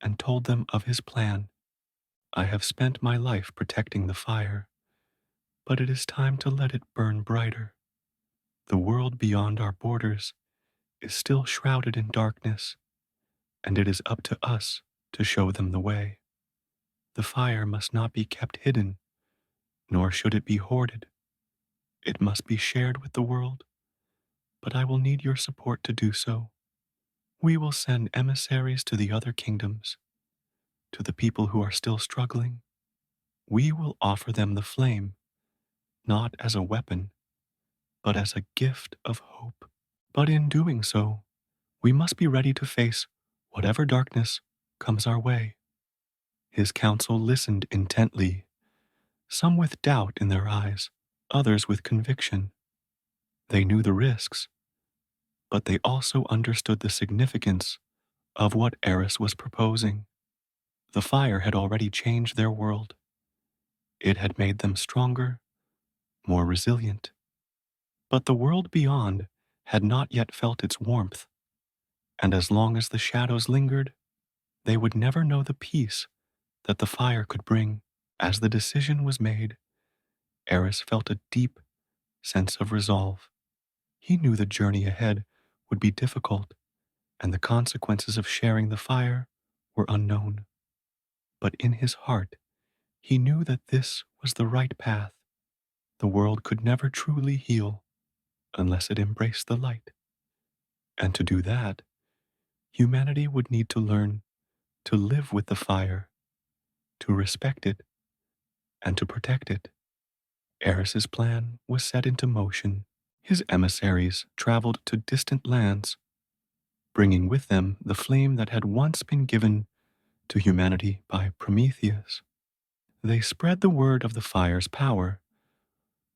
and told them of his plan. I have spent my life protecting the fire, but it is time to let it burn brighter. The world beyond our borders is still shrouded in darkness, and it is up to us to show them the way. The fire must not be kept hidden, nor should it be hoarded. It must be shared with the world, but I will need your support to do so. We will send emissaries to the other kingdoms, to the people who are still struggling. We will offer them the flame, not as a weapon, but as a gift of hope. But in doing so, we must be ready to face whatever darkness comes our way. His council listened intently, some with doubt in their eyes, others with conviction. They knew the risks, but they also understood the significance of what Eris was proposing. The fire had already changed their world. It had made them stronger, more resilient. But the world beyond had not yet felt its warmth, and as long as the shadows lingered, they would never know the peace that the fire could bring. As the decision was made, Eris felt a deep sense of resolve. He knew the journey ahead would be difficult, and the consequences of sharing the fire were unknown. But in his heart, he knew that this was the right path. The world could never truly heal unless it embraced the light. And to do that, humanity would need to learn to live with the fire, to respect it, and to protect it. Eris's plan was set into motion. His emissaries traveled to distant lands, bringing with them the flame that had once been given to humanity by Prometheus. They spread the word of the fire's power,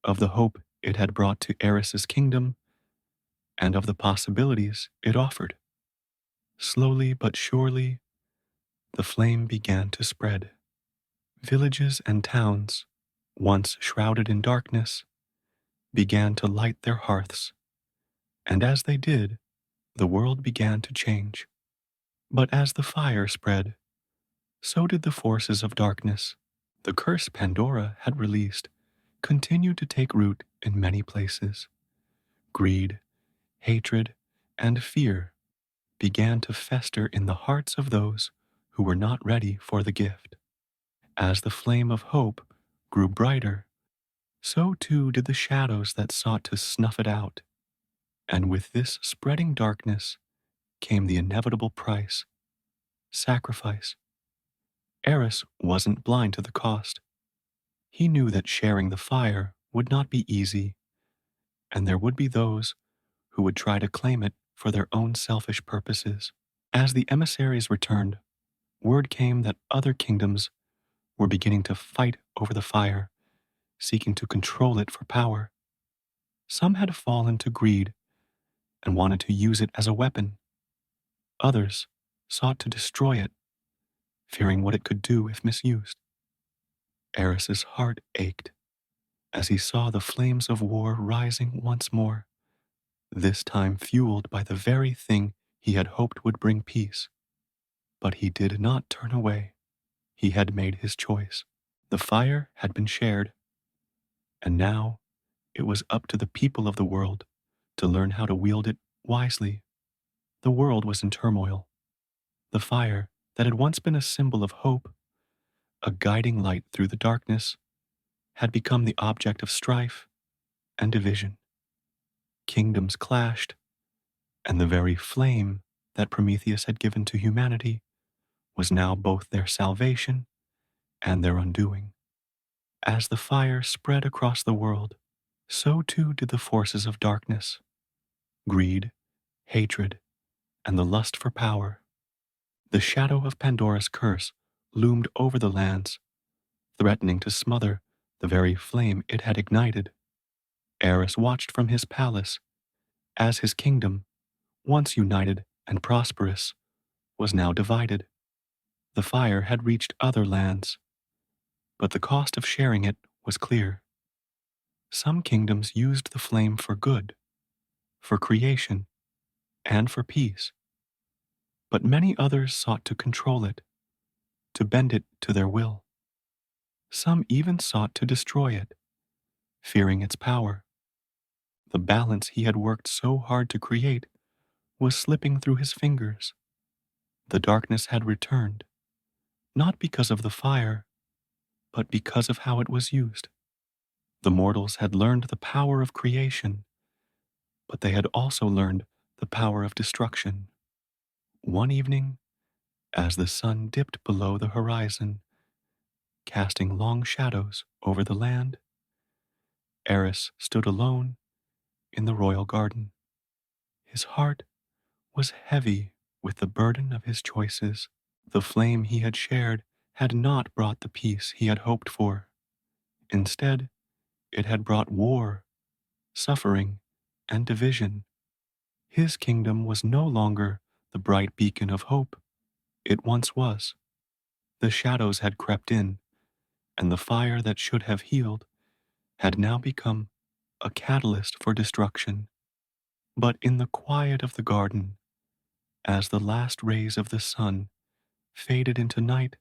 of the hope it had brought to Eris's kingdom, and of the possibilities it offered. Slowly but surely, the flame began to spread. Villages and towns, once shrouded in darkness, began to light their hearths, and as they did, the world began to change. But as the fire spread, so did the forces of darkness. The curse Pandora had released continued to take root in many places. Greed, hatred, and fear began to fester in the hearts of those who were not ready for the gift. As the flame of hope grew brighter, so too did the shadows that sought to snuff it out. And with this spreading darkness came the inevitable price: sacrifice. Eris wasn't blind to the cost. He knew that sharing the fire would not be easy, and there would be those who would try to claim it for their own selfish purposes. As the emissaries returned, word came that other kingdoms were beginning to fight over the fire, seeking to control it for power. Some had fallen to greed and wanted to use it as a weapon. Others sought to destroy it, fearing what it could do if misused. Eris's heart ached as he saw the flames of war rising once more, this time fueled by the very thing he had hoped would bring peace. But he did not turn away. He had made his choice. The fire had been shared, and now it was up to the people of the world to learn how to wield it wisely. The world was in turmoil. The fire that had once been a symbol of hope, a guiding light through the darkness, had become the object of strife and division. Kingdoms clashed, and the very flame that Prometheus had given to humanity was now both their salvation and their undoing. As the fire spread across the world, so too did the forces of darkness: greed, hatred, and the lust for power. The shadow of Pandora's curse loomed over the lands, threatening to smother the very flame it had ignited. Eris watched from his palace as his kingdom, once united and prosperous, was now divided. The fire had reached other lands, but the cost of sharing it was clear. Some kingdoms used the flame for good, for creation, and for peace, but many others sought to control it, to bend it to their will. Some even sought to destroy it, fearing its power. The balance he had worked so hard to create was slipping through his fingers. The darkness had returned, not because of the fire, but because of how it was used. The mortals had learned the power of creation, but they had also learned the power of destruction. One evening, as the sun dipped below the horizon, casting long shadows over the land, Eris stood alone in the royal garden. His heart was heavy with the burden of his choices. The flame he had shared had not brought the peace he had hoped for. Instead, it had brought war, suffering, and division. His kingdom was no longer the bright beacon of hope it once was. The shadows had crept in, and the fire that should have healed had now become a catalyst for destruction. But in the quiet of the garden, as the last rays of the sun faded into night,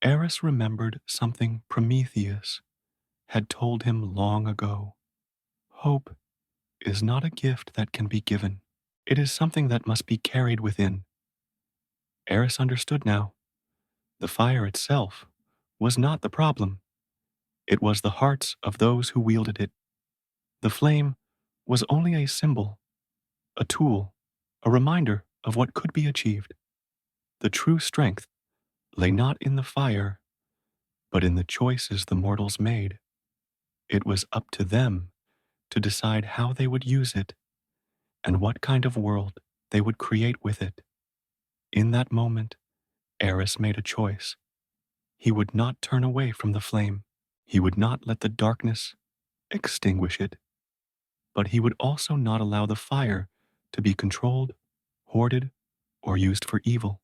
Eris remembered something Prometheus had told him long ago. Hope is not a gift that can be given. It is something that must be carried within. Eris understood now. The fire itself was not the problem. It was the hearts of those who wielded it. The flame was only a symbol, a tool, a reminder of what could be achieved. The true strength lay not in the fire, but in the choices the mortals made. It was up to them to decide how they would use it and what kind of world they would create with it. In that moment, Eris made a choice. He would not turn away from the flame. He would not let the darkness extinguish it, but he would also not allow the fire to be controlled, hoarded, or used for evil.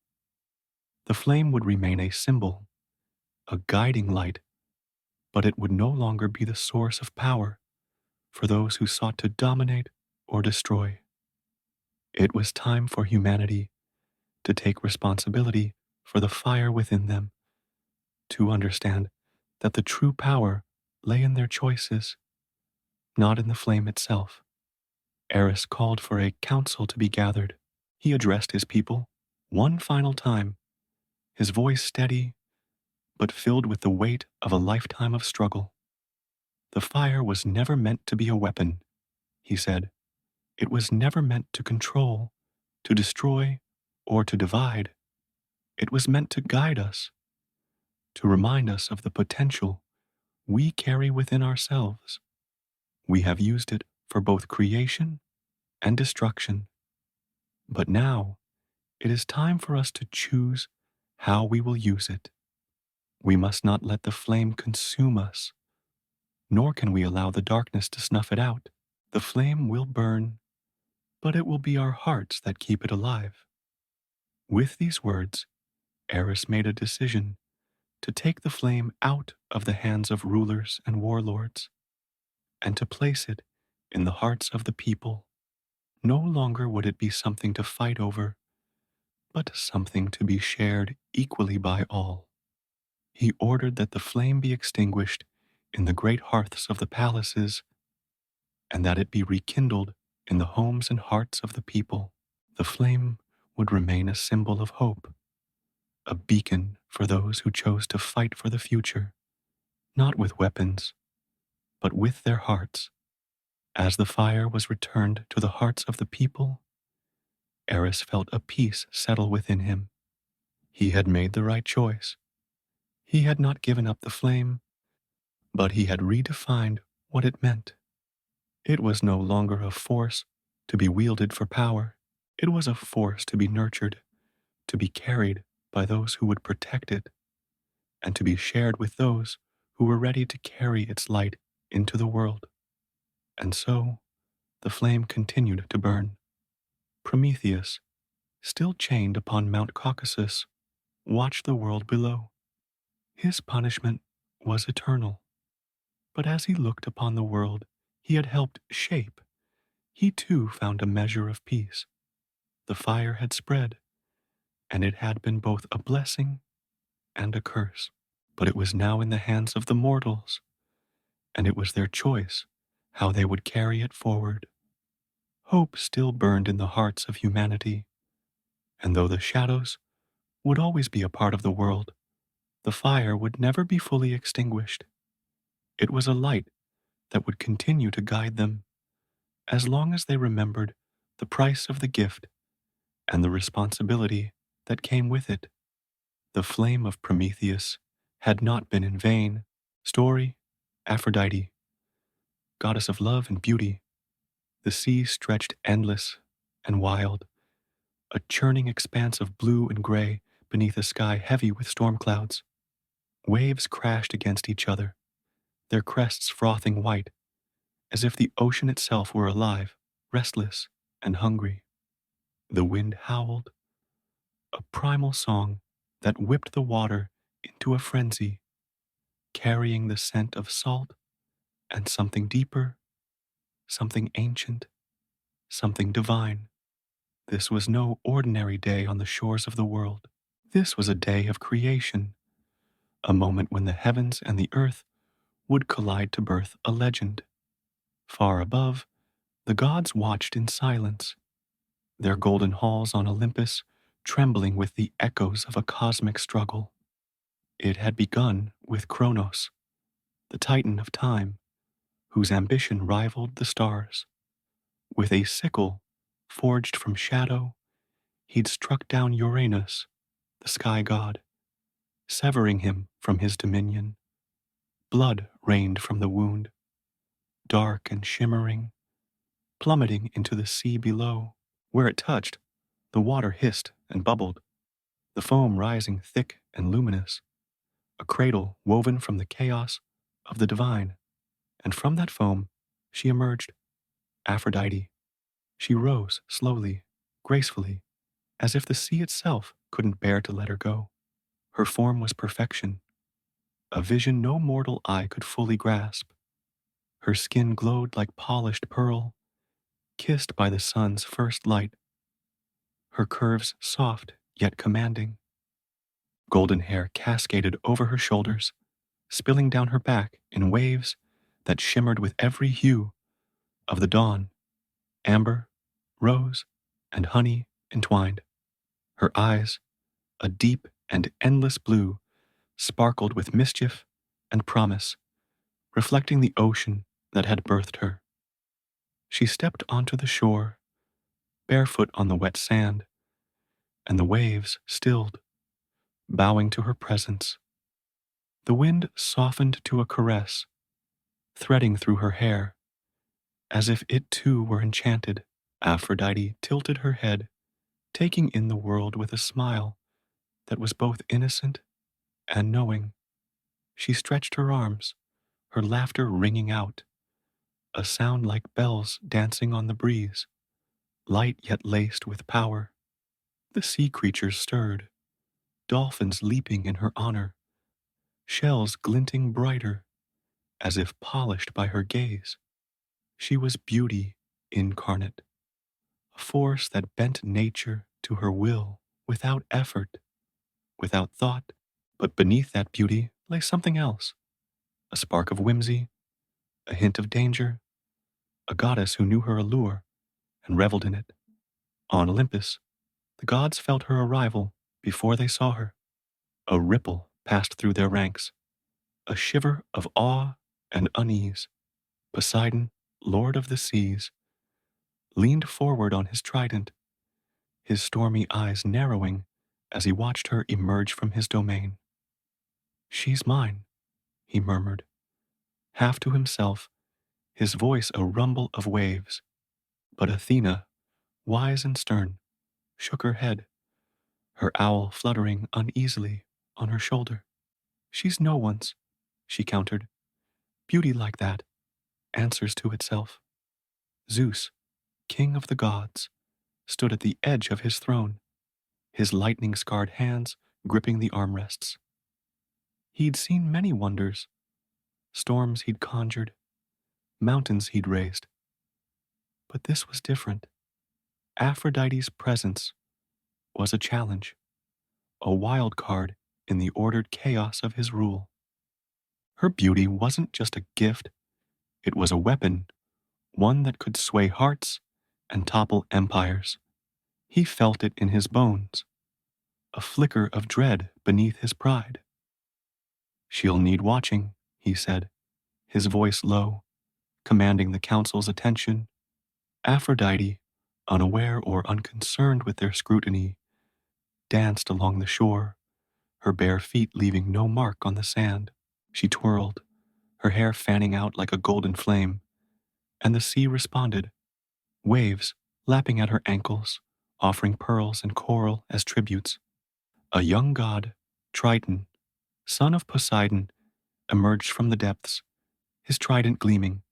The flame would remain a symbol, a guiding light, but it would no longer be the source of power for those who sought to dominate or destroy. It was time for humanity to take responsibility for the fire within them, to understand that the true power lay in their choices, not in the flame itself. Eris called for a council to be gathered. He addressed his people one final time, his voice steady but filled with the weight of a lifetime of struggle. The fire was never meant to be a weapon, he said. It was never meant to control, to destroy, or to divide. It was meant to guide us, to remind us of the potential we carry within ourselves. We have used it for both creation and destruction. But now, it is time for us to choose how we will use it. We must not let the flame consume us, nor can we allow the darkness to snuff it out. The flame will burn, but it will be our hearts that keep it alive. With these words, Eris made a decision to take the flame out of the hands of rulers and warlords, and to place it in the hearts of the people. No longer would it be something to fight over, but something to be shared equally by all. He ordered that the flame be extinguished in the great hearths of the palaces, and that it be rekindled in the homes and hearts of the people. The flame would remain a symbol of hope, a beacon for those who chose to fight for the future, not with weapons, but with their hearts. As the fire was returned to the hearts of the people, Eris felt a peace settle within him. He had made the right choice. He had not given up the flame, but he had redefined what it meant. It was no longer a force to be wielded for power. It was a force to be nurtured, to be carried by those who would protect it, and to be shared with those who were ready to carry its light into the world. And so, the flame continued to burn. Prometheus, still chained upon Mount Caucasus, watched the world below. His punishment was eternal. But as he looked upon the world he had helped shape, he too found a measure of peace. The fire had spread, and it had been both a blessing and a curse. But it was now in the hands of the mortals, and it was their choice how they would carry it forward. Hope still burned in the hearts of humanity, and though the shadows would always be a part of the world, the fire would never be fully extinguished. It was a light that would continue to guide them as long as they remembered the price of the gift and the responsibility that came with it. The flame of Prometheus had not been in vain. Story, Aphrodite, goddess of love and beauty, the sea stretched endless and wild, a churning expanse of blue and gray beneath a sky heavy with storm clouds. Waves crashed against each other, their crests frothing white, as if the ocean itself were alive, restless, and hungry. The wind howled, a primal song that whipped the water into a frenzy, carrying the scent of salt and something deeper, something ancient, something divine. This was no ordinary day on the shores of the world. This was a day of creation, a moment when the heavens and the earth would collide to birth a legend. Far above, the gods watched in silence, their golden halls on Olympus trembling with the echoes of a cosmic struggle. It had begun with Kronos, the titan of time, whose ambition rivaled the stars. With a sickle forged from shadow, he'd struck down Uranus, the sky god, severing him from his dominion. Blood rained from the wound, dark and shimmering, plummeting into the sea below. Where it touched, the water hissed and bubbled, the foam rising thick and luminous, a cradle woven from the chaos of the divine. And from that foam, she emerged, Aphrodite. She rose slowly, gracefully, as if the sea itself couldn't bear to let her go. Her form was perfection, a vision no mortal eye could fully grasp. Her skin glowed like polished pearl, kissed by the sun's first light, her curves soft yet commanding. Golden hair cascaded over her shoulders, spilling down her back in waves that shimmered with every hue of the dawn, amber, rose, and honey entwined. Her eyes, a deep and endless blue, sparkled with mischief and promise, reflecting the ocean that had birthed her. She stepped onto the shore, barefoot on the wet sand, and the waves stilled, bowing to her presence. The wind softened to a caress, threading through her hair, as if it too were enchanted. Aphrodite tilted her head, taking in the world with a smile that was both innocent and knowing. She stretched her arms, her laughter ringing out, a sound like bells dancing on the breeze, light yet laced with power. The sea creatures stirred, dolphins leaping in her honor, shells glinting brighter, as if polished by her gaze. She was beauty incarnate, a force that bent nature to her will without effort, without thought. But beneath that beauty lay something else, a spark of whimsy, a hint of danger, a goddess who knew her allure and reveled in it. On Olympus, the gods felt her arrival before they saw her. A ripple passed through their ranks, a shiver of awe and unease. Poseidon, lord of the seas, leaned forward on his trident, his stormy eyes narrowing as he watched her emerge from his domain. She's mine, he murmured, half to himself, his voice a rumble of waves. But Athena, wise and stern, shook her head, her owl fluttering uneasily on her shoulder. She's no one's, she countered. Beauty like that answers to itself. Zeus, king of the gods, stood at the edge of his throne, his lightning-scarred hands gripping the armrests. He'd seen many wonders, storms he'd conjured, mountains he'd raised. But this was different. Aphrodite's presence was a challenge, a wild card in the ordered chaos of his rule. Her beauty wasn't just a gift, it was a weapon, one that could sway hearts and topple empires. He felt it in his bones, a flicker of dread beneath his pride. She'll need watching, he said, his voice low, commanding the council's attention. Aphrodite, unaware or unconcerned with their scrutiny, danced along the shore, her bare feet leaving no mark on the sand. She twirled, her hair fanning out like a golden flame, and the sea responded, waves lapping at her ankles, offering pearls and coral as tributes. A young god, Triton, son of Poseidon, emerged from the depths, his trident gleaming,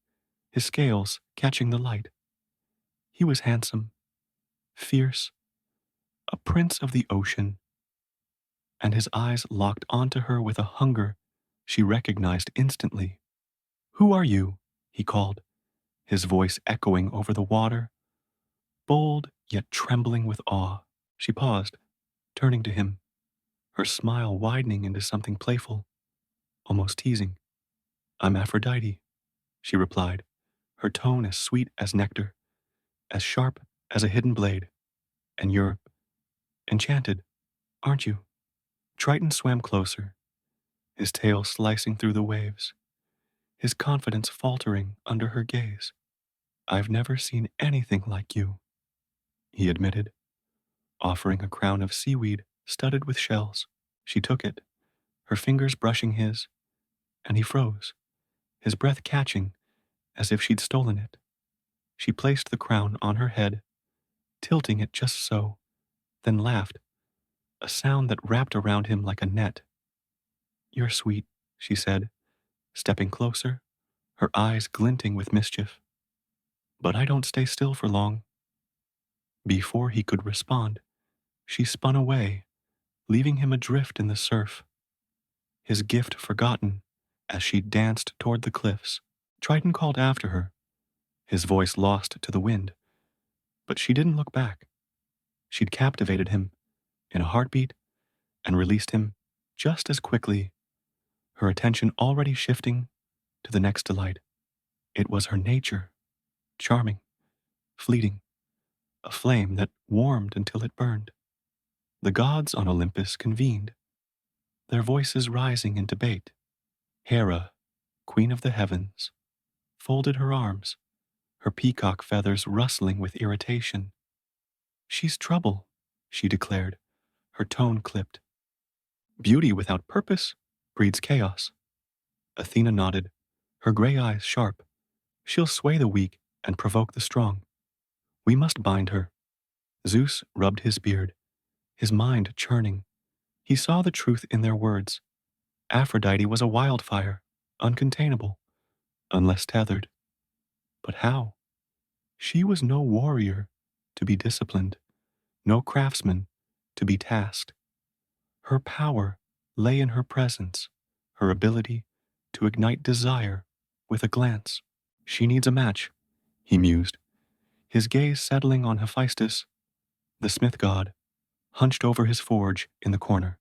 his scales catching the light. He was handsome, fierce, a prince of the ocean, and his eyes locked onto her with a hunger she recognized instantly. Who are you? He called, his voice echoing over the water, bold yet trembling with awe. She paused, turning to him, her smile widening into something playful, almost teasing. I'm Aphrodite, she replied, her tone as sweet as nectar, as sharp as a hidden blade. And you're enchanted, aren't you? Triton swam closer, his tail slicing through the waves, his confidence faltering under her gaze. I've never seen anything like you, he admitted, offering a crown of seaweed studded with shells. She took it, her fingers brushing his, and he froze, his breath catching as if she'd stolen it. She placed the crown on her head, tilting it just so, then laughed, a sound that wrapped around him like a net. You're sweet, she said, stepping closer, her eyes glinting with mischief. But I don't stay still for long. Before he could respond, she spun away, leaving him adrift in the surf, his gift forgotten as she danced toward the cliffs. Triton called after her, his voice lost to the wind, but she didn't look back. She'd captivated him in a heartbeat and released him just as quickly, her attention already shifting to the next delight. It was her nature, charming, fleeting, a flame that warmed until it burned. The gods on Olympus convened, their voices rising in debate. Hera, queen of the heavens, folded her arms, her peacock feathers rustling with irritation. She's trouble, she declared, her tone clipped. Beauty without purpose breeds chaos. Athena nodded, her gray eyes sharp. She'll sway the weak and provoke the strong. We must bind her. Zeus rubbed his beard, his mind churning. He saw the truth in their words. Aphrodite was a wildfire, uncontainable, unless tethered. But how? She was no warrior to be disciplined, no craftsman to be tasked. Her power lay in her presence, her ability to ignite desire with a glance. She needs a match, he mused, his gaze settling on Hephaestus, the smith god, hunched over his forge in the corner.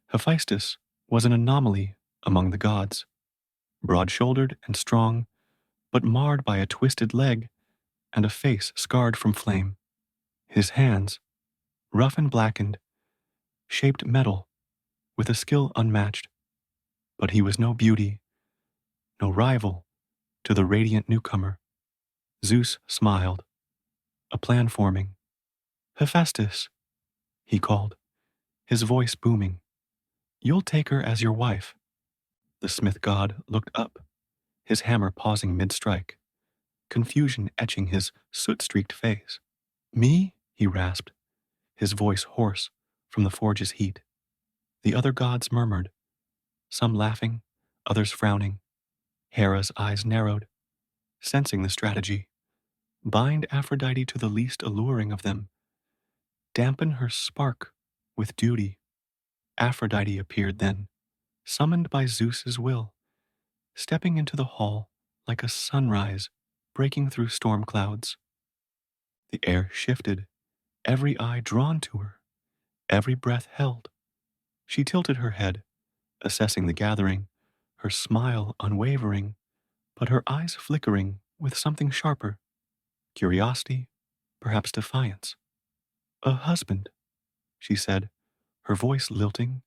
Hephaestus was an anomaly among the gods, broad-shouldered and strong, but marred by a twisted leg and a face scarred from flame. His hands, rough and blackened, shaped metal with a skill unmatched. But he was no beauty, no rival to the radiant newcomer. Zeus smiled, a plan forming. Hephaestus, he called, his voice booming. You'll take her as your wife. The smith god looked up, his hammer pausing mid-strike, confusion etching his soot-streaked face. Me? He rasped, his voice hoarse from the forge's heat. The other gods murmured, some laughing, others frowning. Hera's eyes narrowed, sensing the strategy. Bind Aphrodite to the least alluring of them. Dampen her spark with duty. Aphrodite appeared then, summoned by Zeus's will, stepping into the hall like a sunrise breaking through storm clouds. The air shifted, every eye drawn to her, every breath held. She tilted her head, assessing the gathering, her smile unwavering, but her eyes flickering with something sharper: curiosity, perhaps defiance. "A husband," she said, her voice lilting,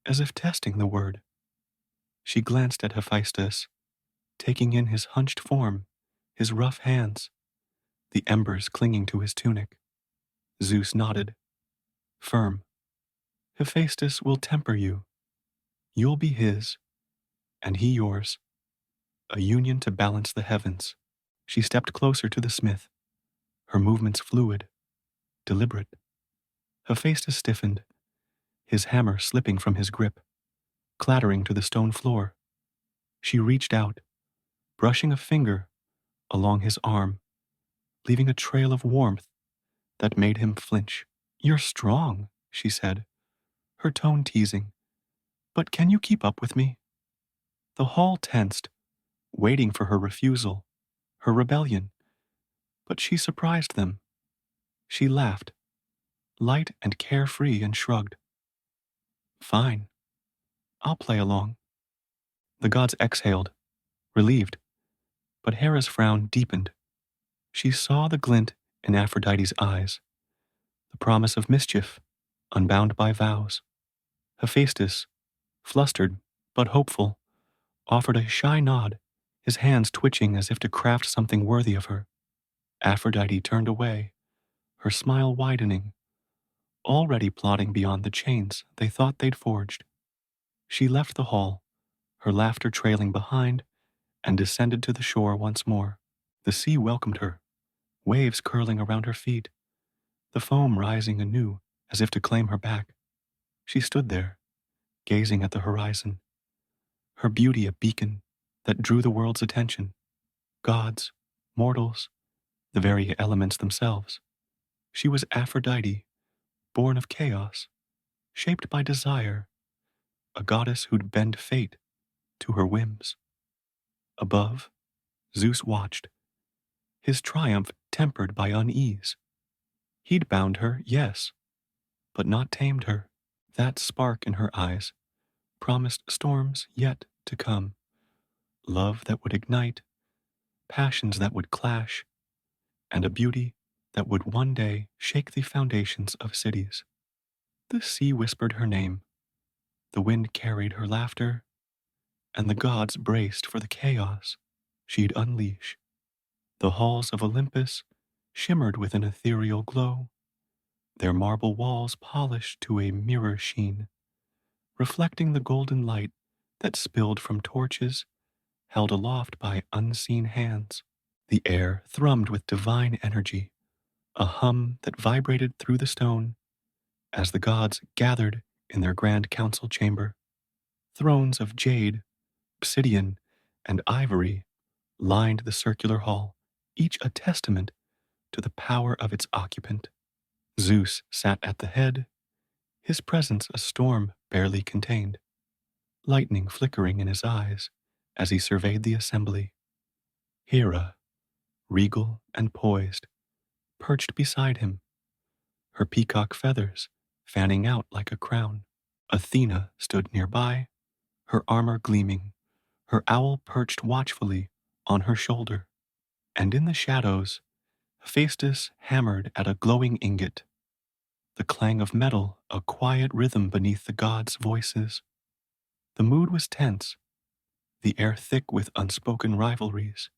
as if testing the word. She glanced at Hephaestus, taking in his hunched form, his rough hands, the embers clinging to his tunic. Zeus nodded, firm. "Hephaestus will temper you. You'll be his, and he yours. A union to balance the heavens." She stepped closer to the smith, her movements fluid, deliberate. Hephaestus stiffened, his hammer slipping from his grip, clattering to the stone floor. She reached out, brushing a finger along his arm, leaving a trail of warmth that made him flinch. "You're strong," she said, her tone teasing, "but can you keep up with me?" The hall tensed, waiting for her refusal, her rebellion, but she surprised them. She laughed, light and carefree, and shrugged. "Fine, I'll play along." The gods exhaled, relieved, but Hera's frown deepened. She saw the glint in Aphrodite's eyes, the promise of mischief, unbound by vows. Hephaestus, flustered but hopeful, offered a shy nod, his hands twitching as if to craft something worthy of her. Aphrodite turned away, her smile widening, already plotting beyond the chains they thought they'd forged. She left the hall, her laughter trailing behind, and descended to the shore once more. The sea welcomed her, waves curling around her feet, the foam rising anew as if to claim her back. She stood there, gazing at the horizon, her beauty a beacon that drew the world's attention. Gods, mortals, the very elements themselves. She was Aphrodite, born of chaos, shaped by desire, a goddess who'd bend fate to her whims. Above, Zeus watched, his triumph tempered by unease. He'd bound her, yes, but not tamed her. That spark in her eyes promised storms yet to come, love that would ignite, passions that would clash, and a beauty that would one day shake the foundations of cities. The sea whispered her name, the wind carried her laughter, and the gods braced for the chaos she'd unleash. The halls of Olympus shimmered with an ethereal glow, their marble walls polished to a mirror sheen, reflecting the golden light that spilled from torches held aloft by unseen hands. The air thrummed with divine energy, a hum that vibrated through the stone as the gods gathered in their grand council chamber. Thrones of jade, obsidian, and ivory lined the circular hall, each a testament to the power of its occupant. Zeus sat at the head, his presence a storm barely contained, lightning flickering in his eyes as he surveyed the assembly. Hera, regal and poised, perched beside him, her peacock feathers fanning out like a crown. Athena stood nearby, her armor gleaming, her owl perched watchfully on her shoulder. And in the shadows, Hephaestus hammered at a glowing ingot, the clang of metal a quiet rhythm beneath the gods' voices. The mood was tense, the air thick with unspoken rivalries.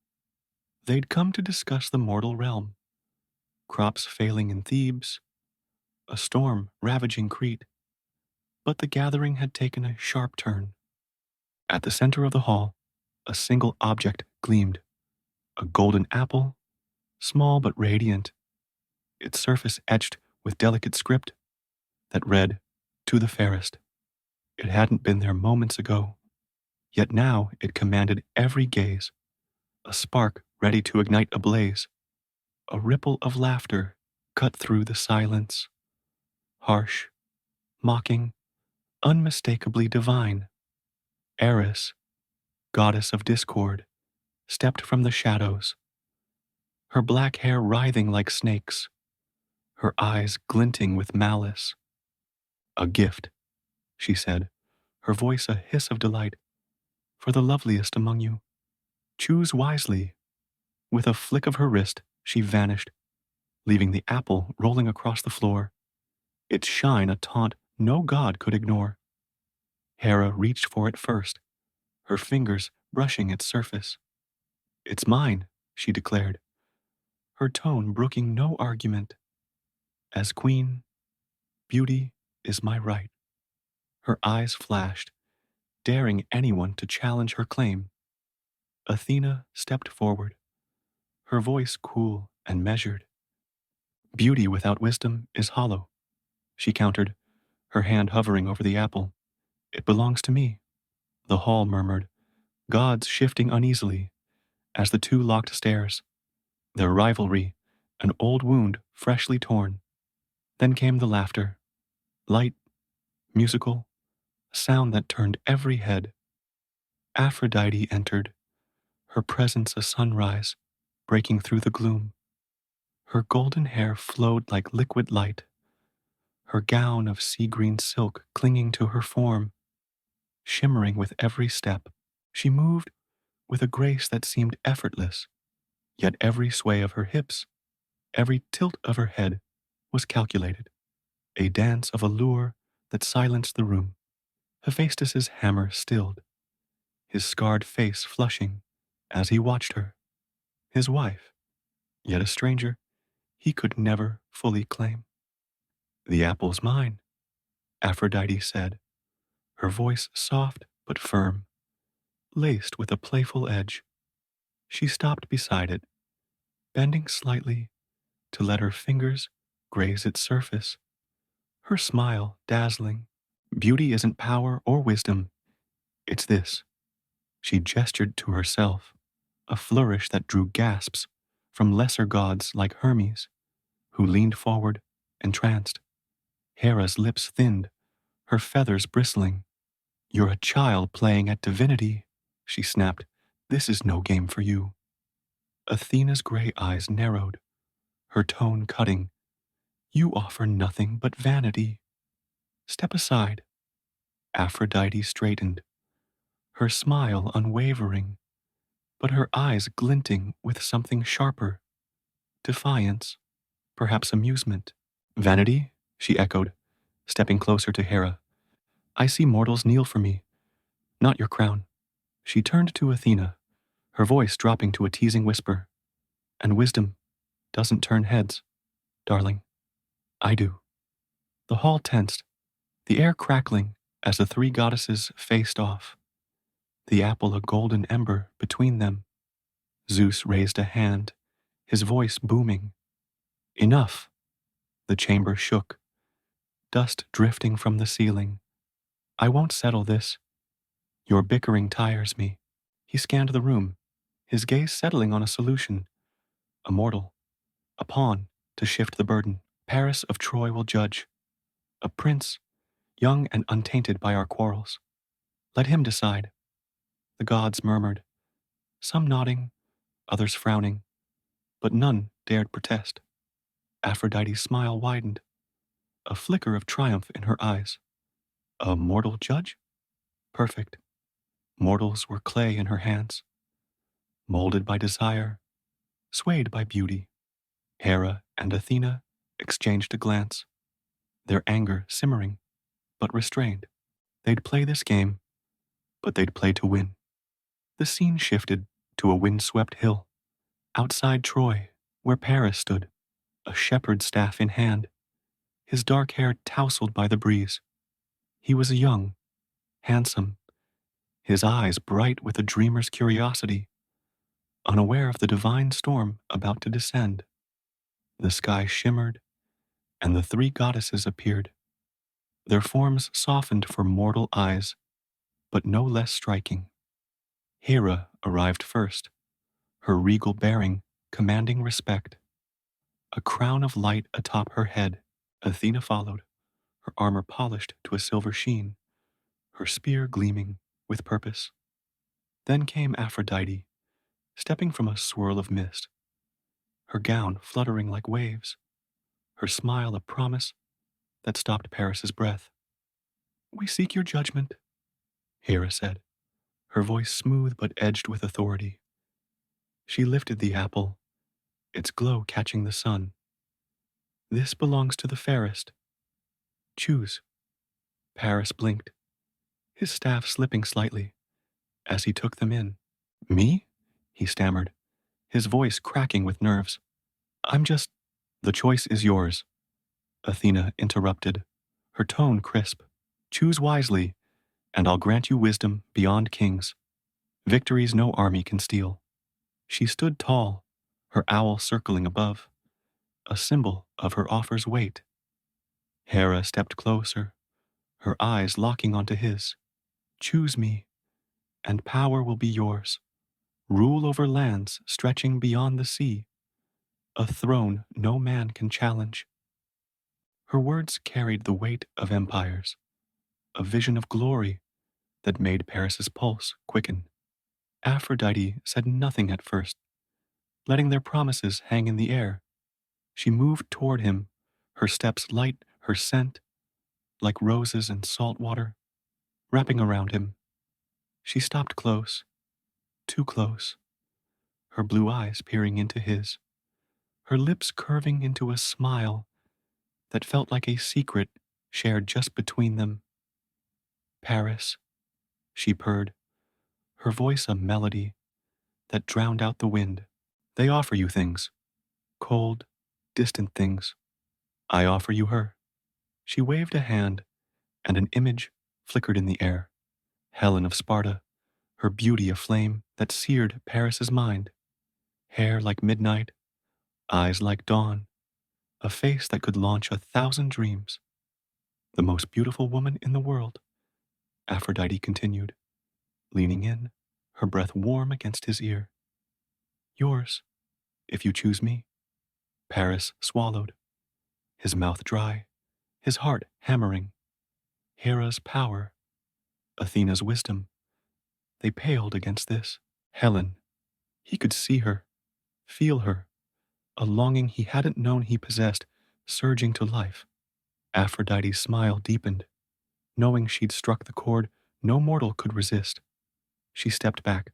They'd come to discuss the mortal realm, crops failing in Thebes, a storm ravaging Crete. But the gathering had taken a sharp turn. At the center of the hall, a single object gleamed, a golden apple, small but radiant, its surface etched with delicate script that read, "To the fairest." It hadn't been there moments ago, yet now it commanded every gaze, a spark ready to ignite a blaze. A ripple of laughter cut through the silence, harsh, mocking, unmistakably divine. Eris, goddess of discord, stepped from the shadows, her black hair writhing like snakes, her eyes glinting with malice. A gift, she said, her voice a hiss of delight, for the loveliest among you. Choose wisely. With a flick of her wrist, she vanished, leaving the apple rolling across the floor, its shine a taunt no god could ignore. Hera reached for it first, her fingers brushing its surface. It's mine, she declared, her tone brooking no argument. As queen, beauty is my right. Her eyes flashed, daring anyone to challenge her claim. Athena stepped forward, her voice cool and measured. Beauty without wisdom is hollow, she countered, her hand hovering over the apple. It belongs to me. The hall murmured, gods shifting uneasily as the two locked stares, their rivalry, an old wound freshly torn. Then came the laughter, light, musical, a sound that turned every head. Aphrodite entered, her presence a sunrise, breaking through the gloom. Her golden hair flowed like liquid light, her gown of sea-green silk clinging to her form, shimmering with every step. She moved with a grace that seemed effortless, yet every sway of her hips, every tilt of her head was calculated, a dance of allure that silenced the room. Hephaestus's hammer stilled, his scarred face flushing as he watched her, his wife, yet a stranger he could never fully claim. The apple's mine, Aphrodite said, her voice soft but firm, laced with a playful edge. She stopped beside it, bending slightly to let her fingers graze its surface, her smile dazzling. Beauty isn't power or wisdom, it's this. She gestured to herself, a flourish that drew gasps from lesser gods like Hermes, who leaned forward, entranced. Hera's lips thinned, her feathers bristling. You're a child playing at divinity, she snapped. This is no game for you. Athena's gray eyes narrowed, her tone cutting. You offer nothing but vanity. Step aside. Aphrodite straightened, her smile unwavering, but her eyes glinting with something sharper. Defiance, perhaps amusement. Vanity, she echoed, stepping closer to Hera. I see mortals kneel for me, not your crown. She turned to Athena, her voice dropping to a teasing whisper. And wisdom doesn't turn heads, darling. I do. The hall tensed, the air crackling as the three goddesses faced off, the apple a golden ember between them. Zeus raised a hand, his voice booming. Enough. The chamber shook, dust drifting from the ceiling. I won't settle this. Your bickering tires me. He scanned the room, his gaze settling on a solution. A mortal, a pawn to shift the burden. Paris of Troy will judge. A prince, young and untainted by our quarrels. Let him decide. The gods murmured, some nodding, others frowning, but none dared protest. Aphrodite's smile widened, a flicker of triumph in her eyes. A mortal judge? Perfect. Mortals were clay in her hands, molded by desire, swayed by beauty. Hera and Athena exchanged a glance, their anger simmering, but restrained. They'd play this game, but they'd play to win. The scene shifted to a wind-swept hill, outside Troy, where Paris stood, a shepherd's staff in hand, his dark hair tousled by the breeze. He was young, handsome, his eyes bright with a dreamer's curiosity, unaware of the divine storm about to descend. The sky shimmered, and the three goddesses appeared, their forms softened for mortal eyes, but no less striking. Hera arrived first, her regal bearing commanding respect. A crown of light atop her head, Athena followed, her armor polished to a silver sheen, her spear gleaming with purpose. Then came Aphrodite, stepping from a swirl of mist, her gown fluttering like waves, her smile a promise that stopped Paris's breath. We seek your judgment, Hera said, her voice smooth but edged with authority. She lifted the apple, its glow catching the sun. This belongs to the fairest. Choose. Paris blinked, his staff slipping slightly as he took them in. Me? He stammered, his voice cracking with nerves. I'm just. The choice is yours, Athena interrupted, her tone crisp. Choose wisely, and I'll grant you wisdom beyond kings. Victories no army can steal. She stood tall, her owl circling above, a symbol of her offer's weight. Hera stepped closer, her eyes locking onto his. Choose me, and power will be yours. Rule over lands stretching beyond the sea, a throne no man can challenge. Her words carried the weight of empires, a vision of glory that made Paris's pulse quicken. Aphrodite said nothing at first, letting their promises hang in the air. She moved toward him, her steps light, her scent like roses and salt water, wrapping around him. She stopped close, too close, her blue eyes peering into his, her lips curving into a smile that felt like a secret shared just between them. Paris, she purred, her voice a melody that drowned out the wind. They offer you things, cold, distant things. I offer you her. She waved a hand, and an image flickered in the air. Helen of Sparta, her beauty a flame that seared Paris's mind. Hair like midnight, eyes like dawn, a face that could launch 1,000 dreams. The most beautiful woman in the world, Aphrodite continued, leaning in, her breath warm against his ear. Yours, if you choose me. Paris swallowed, his mouth dry, his heart hammering. Hera's power, Athena's wisdom, they paled against this. Helen, he could see her, feel her, a longing he hadn't known he possessed, surging to life. Aphrodite's smile deepened, knowing she'd struck the chord no mortal could resist. She stepped back,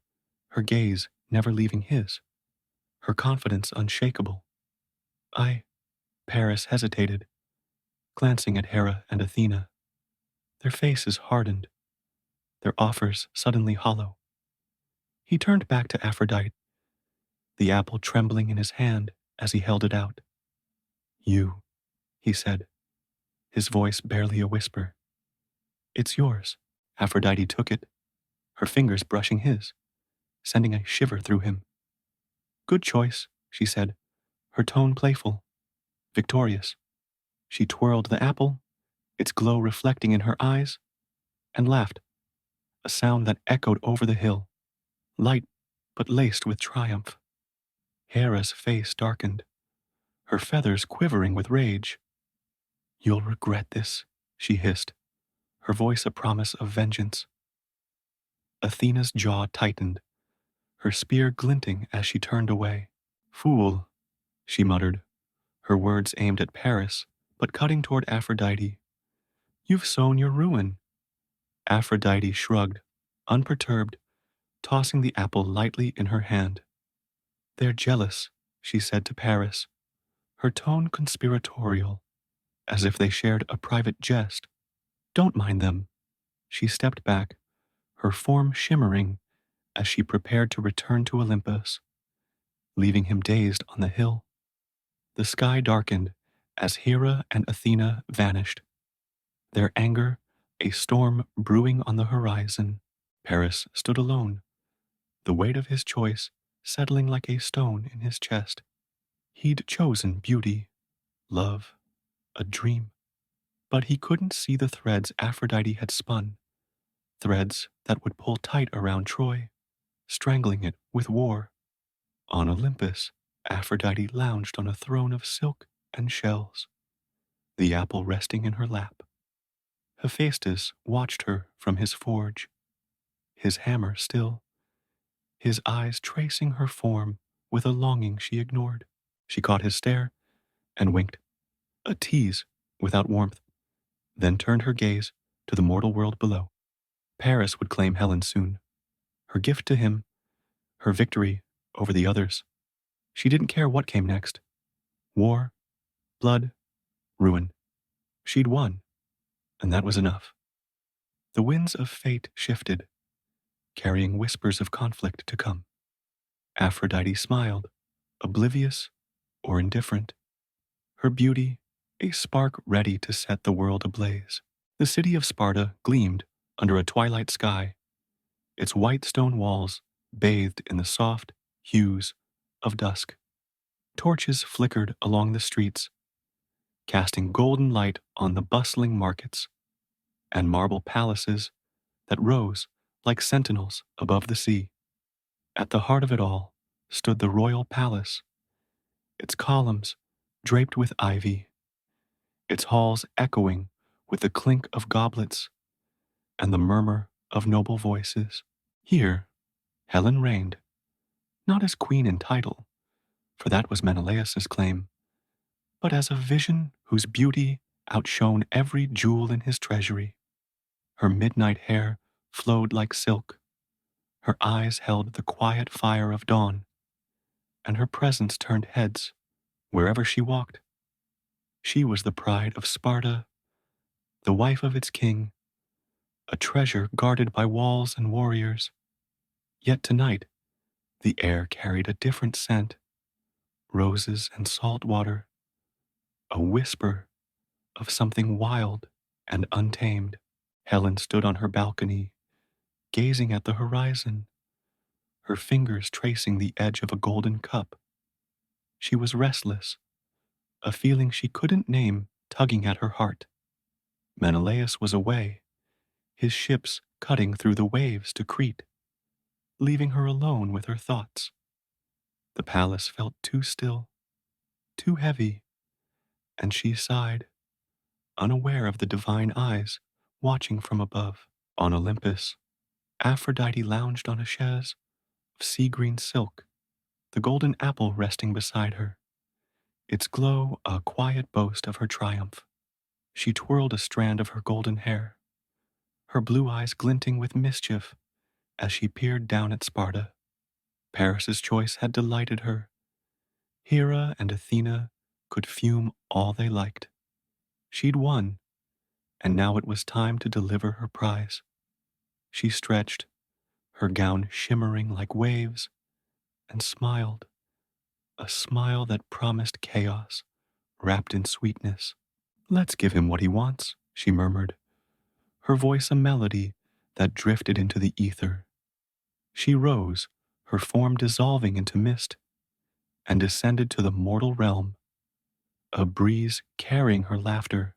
her gaze never leaving his, her confidence unshakable. Paris hesitated, glancing at Hera and Athena. Their faces hardened, their offers suddenly hollow. He turned back to Aphrodite, the apple trembling in his hand as he held it out. You, he said, his voice barely a whisper. It's yours. Aphrodite took it, her fingers brushing his, sending a shiver through him. Good choice, she said, her tone playful, victorious. She twirled the apple, its glow reflecting in her eyes, and laughed, a sound that echoed over the hill, light but laced with triumph. Hera's face darkened, her feathers quivering with rage. You'll regret this, she hissed, her voice a promise of vengeance. Athena's jaw tightened, her spear glinting as she turned away. Fool, she muttered, her words aimed at Paris, but cutting toward Aphrodite. You've sown your ruin. Aphrodite shrugged, unperturbed, tossing the apple lightly in her hand. They're jealous, she said to Paris, her tone conspiratorial, as if they shared a private jest. Don't mind them. She stepped back, her form shimmering as she prepared to return to Olympus, leaving him dazed on the hill. The sky darkened as Hera and Athena vanished, their anger a storm brewing on the horizon. Paris stood alone, the weight of his choice settling like a stone in his chest. He'd chosen beauty, love, a dream, but he couldn't see the threads Aphrodite had spun, threads that would pull tight around Troy, strangling it with war. On Olympus, Aphrodite lounged on a throne of silk and shells, the apple resting in her lap. Hephaestus watched her from his forge, his hammer still, his eyes tracing her form with a longing she ignored. She caught his stare and winked, a tease without warmth, then turned her gaze to the mortal world below. Paris would claim Helen soon, her gift to him, her victory over the others. She didn't care what came next. War, blood, ruin. She'd won, and that was enough. The winds of fate shifted, carrying whispers of conflict to come. Aphrodite smiled, oblivious or indifferent, her beauty a spark ready to set the world ablaze. The city of Sparta gleamed under a twilight sky, its white stone walls bathed in the soft hues of dusk. Torches flickered along the streets, casting golden light on the bustling markets and marble palaces that rose like sentinels above the sea. At the heart of it all stood the royal palace, its columns draped with ivy, its halls echoing with the clink of goblets and the murmur of noble voices. Here, Helen reigned, not as queen in title, for that was Menelaus's claim, but as a vision whose beauty outshone every jewel in his treasury. Her midnight hair flowed like silk, her eyes held the quiet fire of dawn, and her presence turned heads wherever she walked. She was the pride of Sparta, the wife of its king, a treasure guarded by walls and warriors. Yet tonight, the air carried a different scent, roses and salt water, a whisper of something wild and untamed. Helen stood on her balcony, gazing at the horizon, her fingers tracing the edge of a golden cup. She was restless, a feeling she couldn't name tugging at her heart. Menelaus was away, his ships cutting through the waves to Crete, leaving her alone with her thoughts. The palace felt too still, too heavy, and she sighed, unaware of the divine eyes watching from above. On Olympus, Aphrodite lounged on a chaise of sea-green silk, the golden apple resting beside her, its glow a quiet boast of her triumph. She twirled a strand of her golden hair, her blue eyes glinting with mischief as she peered down at Sparta. Paris's choice had delighted her. Hera and Athena could fume all they liked. She'd won, and now it was time to deliver her prize. She stretched, her gown shimmering like waves, and smiled, a smile that promised chaos, wrapped in sweetness. "Let's give him what he wants," she murmured, her voice a melody that drifted into the ether. She rose, her form dissolving into mist, and descended to the mortal realm, a breeze carrying her laughter.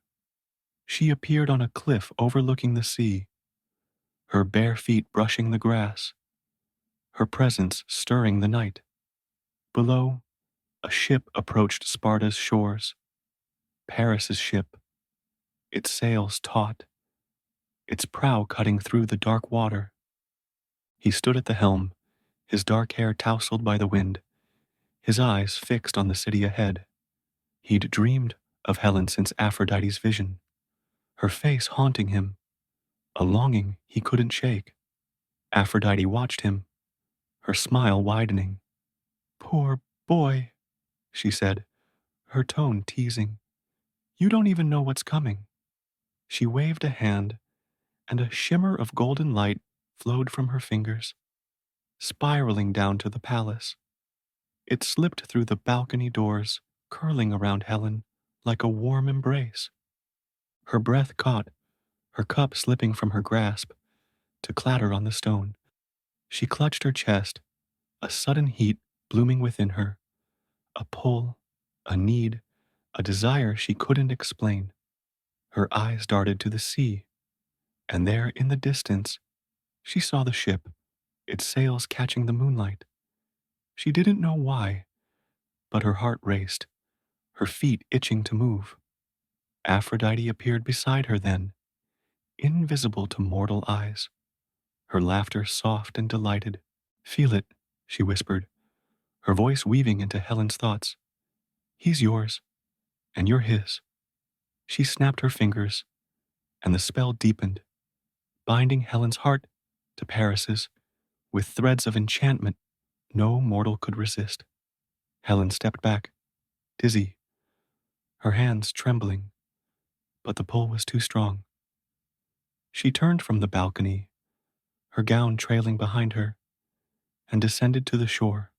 She appeared on a cliff overlooking the sea, her bare feet brushing the grass, her presence stirring the night. Below, a ship approached Sparta's shores, Paris's ship, its sails taut, its prow cutting through the dark water. He stood at the helm, his dark hair tousled by the wind, his eyes fixed on the city ahead. He'd dreamed of Helen since Aphrodite's vision, her face haunting him, a longing he couldn't shake. Aphrodite watched him, her smile widening. "Poor boy," she said, her tone teasing. "You don't even know what's coming." She waved a hand, and a shimmer of golden light flowed from her fingers, spiraling down to the palace. It slipped through the balcony doors, curling around Helen like a warm embrace. Her breath caught, her cup slipping from her grasp to clatter on the stone. She clutched her chest, a sudden heat blooming within her, a pull, a need, a desire she couldn't explain. Her eyes darted to the sea, and there in the distance, she saw the ship, its sails catching the moonlight. She didn't know why, but her heart raced, her feet itching to move. Aphrodite appeared beside her then, invisible to mortal eyes, her laughter soft and delighted. Feel it, she whispered, her voice weaving into Helen's thoughts. He's yours, and you're his. She snapped her fingers, and the spell deepened, binding Helen's heart to Paris's with threads of enchantment no mortal could resist. Helen stepped back, dizzy, her hands trembling, but the pull was too strong. She turned from the balcony, her gown trailing behind her, and descended to the shore,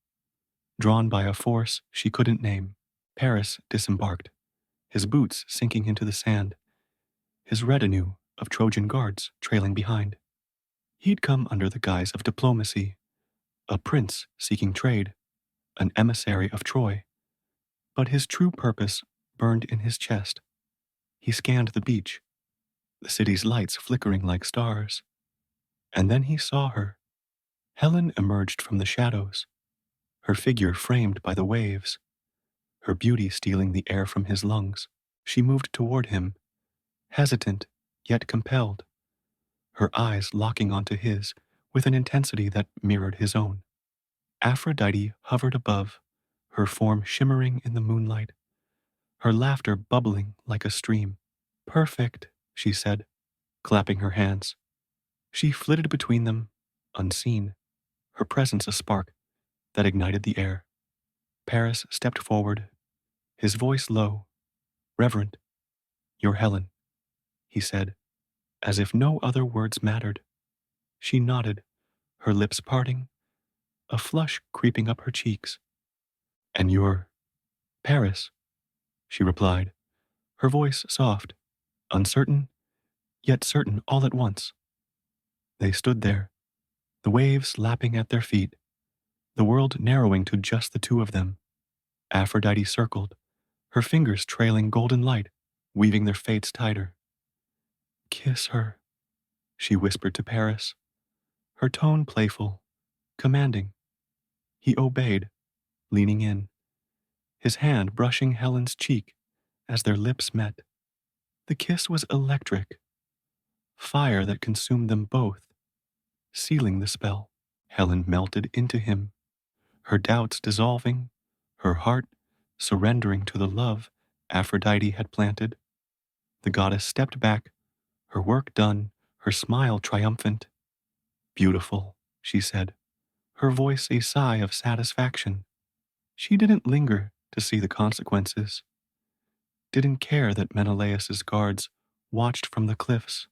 drawn by a force she couldn't name. Paris disembarked, his boots sinking into the sand, his retinue of Trojan guards trailing behind. He'd come under the guise of diplomacy, a prince seeking trade, an emissary of Troy, but his true purpose burned in his chest. He scanned the beach, the city's lights flickering like stars, and then he saw her. Helen emerged from the shadows, her figure framed by the waves, her beauty stealing the air from his lungs. She moved toward him, hesitant yet compelled, her eyes locking onto his with an intensity that mirrored his own. Aphrodite hovered above, her form shimmering in the moonlight, her laughter bubbling like a stream. Perfect, she said, clapping her hands. She flitted between them, unseen, her presence a spark that ignited the air. Paris stepped forward, his voice low, reverent. You're Helen, he said, as if no other words mattered. She nodded, her lips parting, a flush creeping up her cheeks. And you're Paris, she replied, her voice soft, uncertain, yet certain all at once. They stood there, the waves lapping at their feet, the world narrowing to just the two of them. Aphrodite circled, her fingers trailing golden light, weaving their fates tighter. Kiss her, she whispered to Paris, her tone playful, commanding. He obeyed, leaning in, his hand brushing Helen's cheek as their lips met. The kiss was electric, fire that consumed them both, sealing the spell. Helen melted into him, her doubts dissolving, her heart surrendering to the love Aphrodite had planted. The goddess stepped back, her work done, her smile triumphant. Beautiful, she said, her voice a sigh of satisfaction. She didn't linger to see the consequences, didn't care that Menelaus's guards watched from the cliffs,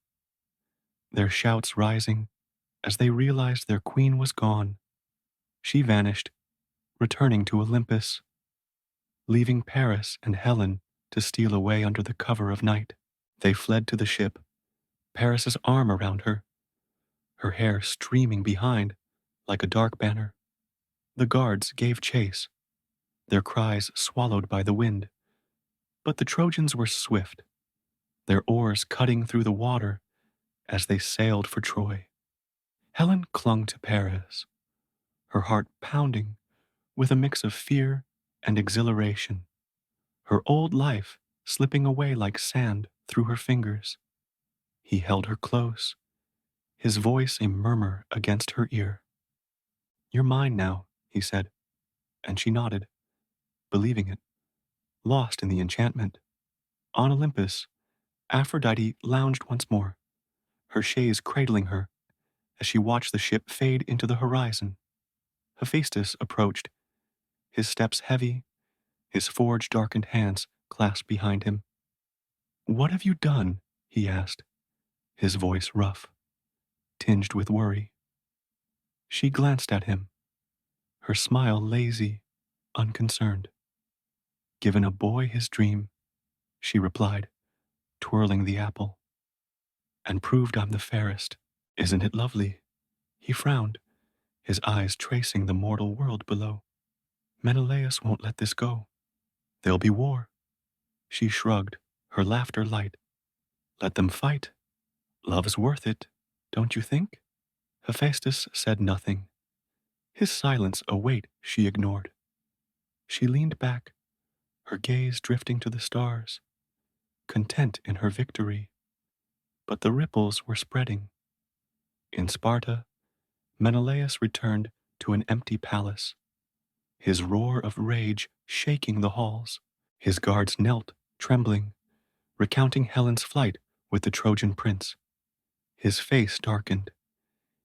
their shouts rising as they realized their queen was gone. She vanished, returning to Olympus, leaving Paris and Helen to steal away under the cover of night. They fled to the ship, Paris's arm around her, her hair streaming behind like a dark banner. The guards gave chase, their cries swallowed by the wind. But the Trojans were swift, their oars cutting through the water as they sailed for Troy. Helen clung to Paris, her heart pounding with a mix of fear and exhilaration, her old life slipping away like sand through her fingers. He held her close, his voice a murmur against her ear. You're mine now, he said, and she nodded, believing it, lost in the enchantment. On Olympus, Aphrodite lounged once more, her chaise cradling her as she watched the ship fade into the horizon. Hephaestus approached, his steps heavy, his forge-darkened hands clasped behind him. What have you done? He asked, his voice rough, tinged with worry. She glanced at him, her smile lazy, unconcerned. Given a boy his dream, she replied, twirling the apple, and proved I'm the fairest. Isn't it lovely? He frowned, his eyes tracing the mortal world below. Menelaus won't let this go. There'll be war. She shrugged, her laughter light. Let them fight. Love's worth it, don't you think? Hephaestus said nothing, his silence a weight she ignored. She leaned back, her gaze drifting to the stars, content in her victory. But the ripples were spreading. In Sparta, Menelaus returned to an empty palace, his roar of rage shaking the halls. His guards knelt, trembling, recounting Helen's flight with the Trojan prince. His face darkened,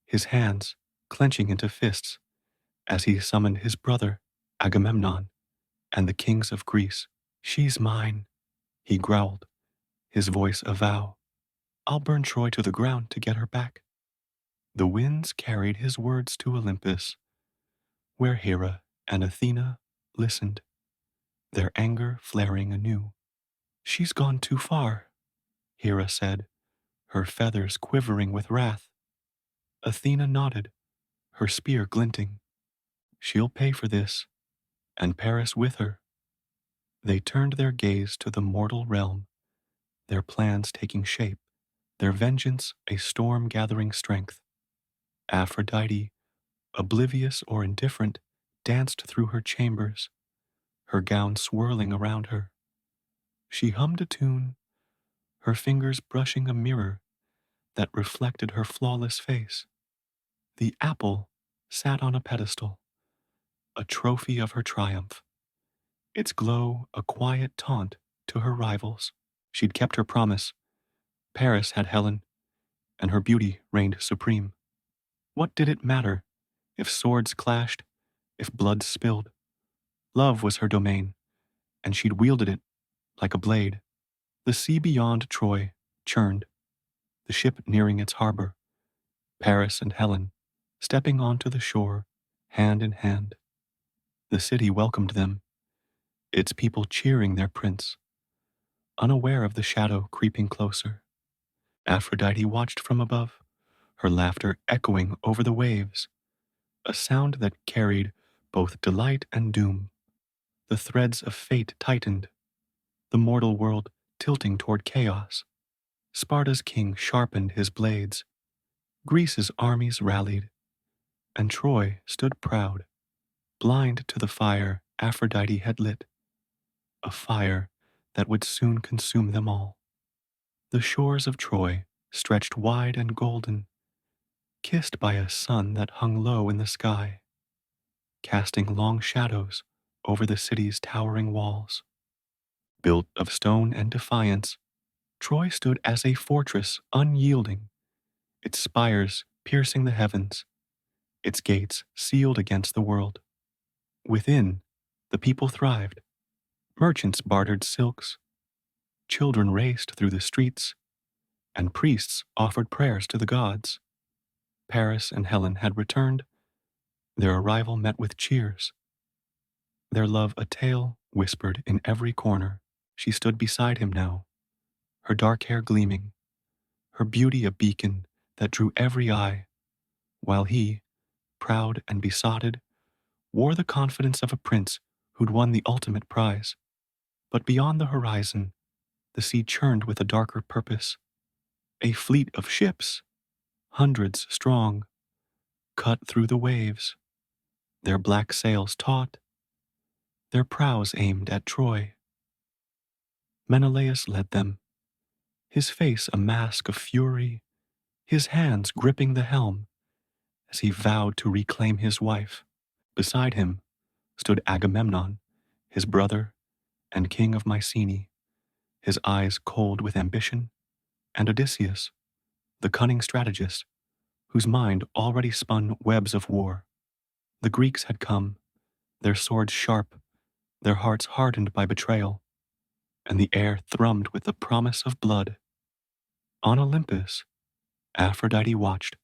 his hands clenching into fists as he summoned his brother, Agamemnon, and the kings of Greece. She's mine, he growled, his voice a vow. I'll burn Troy to the ground to get her back. The winds carried his words to Olympus, where Hera and Athena listened, their anger flaring anew. She's gone too far, Hera said, her feathers quivering with wrath. Athena nodded, her spear glinting. She'll pay for this, and Paris with her. They turned their gaze to the mortal realm, their plans taking shape, their vengeance a storm gathering strength. Aphrodite, oblivious or indifferent, danced through her chambers, her gown swirling around her. She hummed a tune, her fingers brushing a mirror that reflected her flawless face. The apple sat on a pedestal, a trophy of her triumph, its glow a quiet taunt to her rivals. She'd kept her promise. Paris had Helen, and her beauty reigned supreme. What did it matter if swords clashed, if blood spilled? Love was her domain, and she'd wielded it like a blade. The sea beyond Troy churned, the ship nearing its harbor, Paris and Helen stepping onto the shore, hand in hand. The city welcomed them, its people cheering their prince, unaware of the shadow creeping closer. Aphrodite watched from above, her laughter echoing over the waves, a sound that carried both delight and doom. The threads of fate tightened, the mortal world tilting toward chaos. Sparta's king sharpened his blades, Greece's armies rallied, and Troy stood proud, blind to the fire Aphrodite had lit, a fire that would soon consume them all. The shores of Troy stretched wide and golden, kissed by a sun that hung low in the sky, casting long shadows over the city's towering walls. Built of stone and defiance, Troy stood as a fortress unyielding, its spires piercing the heavens, its gates sealed against the world. Within, the people thrived. Merchants bartered silks, children raced through the streets, and priests offered prayers to the gods. Paris and Helen had returned, their arrival met with cheers. Their love a tale whispered in every corner. She stood beside him now, her dark hair gleaming, her beauty a beacon that drew every eye, while he, proud and besotted, wore the confidence of a prince who'd won the ultimate prize. But beyond the horizon, the sea churned with a darker purpose. A fleet of ships, hundreds strong, cut through the waves, their black sails taut, their prows aimed at Troy. Menelaus led them, his face a mask of fury, his hands gripping the helm as he vowed to reclaim his wife. Beside him stood Agamemnon, his brother and king of Mycenae, his eyes cold with ambition, and Odysseus, the cunning strategist, whose mind already spun webs of war. The Greeks had come, their swords sharp, their hearts hardened by betrayal, and the air thrummed with the promise of blood. On Olympus, Aphrodite watched,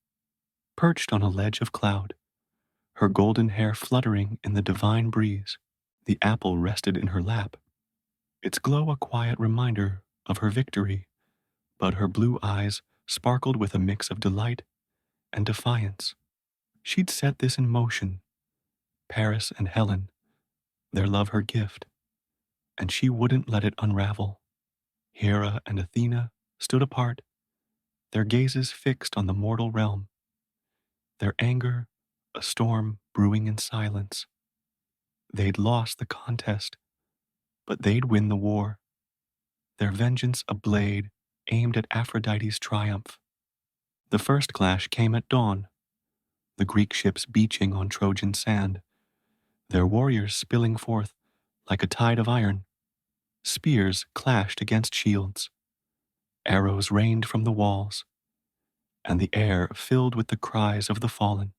perched on a ledge of cloud, her golden hair fluttering in the divine breeze. The apple rested in her lap, its glow a quiet reminder of her victory, but her blue eyes sparkled with a mix of delight and defiance. She'd set this in motion, Paris and Helen, their love her gift, and she wouldn't let it unravel. Hera and Athena stood apart, their gazes fixed on the mortal realm, their anger a storm brewing in silence. They'd lost the contest, but they'd win the war, their vengeance a blade aimed at Aphrodite's triumph. The first clash came at dawn, the Greek ships beaching on Trojan sand, their warriors spilling forth like a tide of iron. Spears clashed against shields, arrows rained from the walls, and the air filled with the cries of the fallen.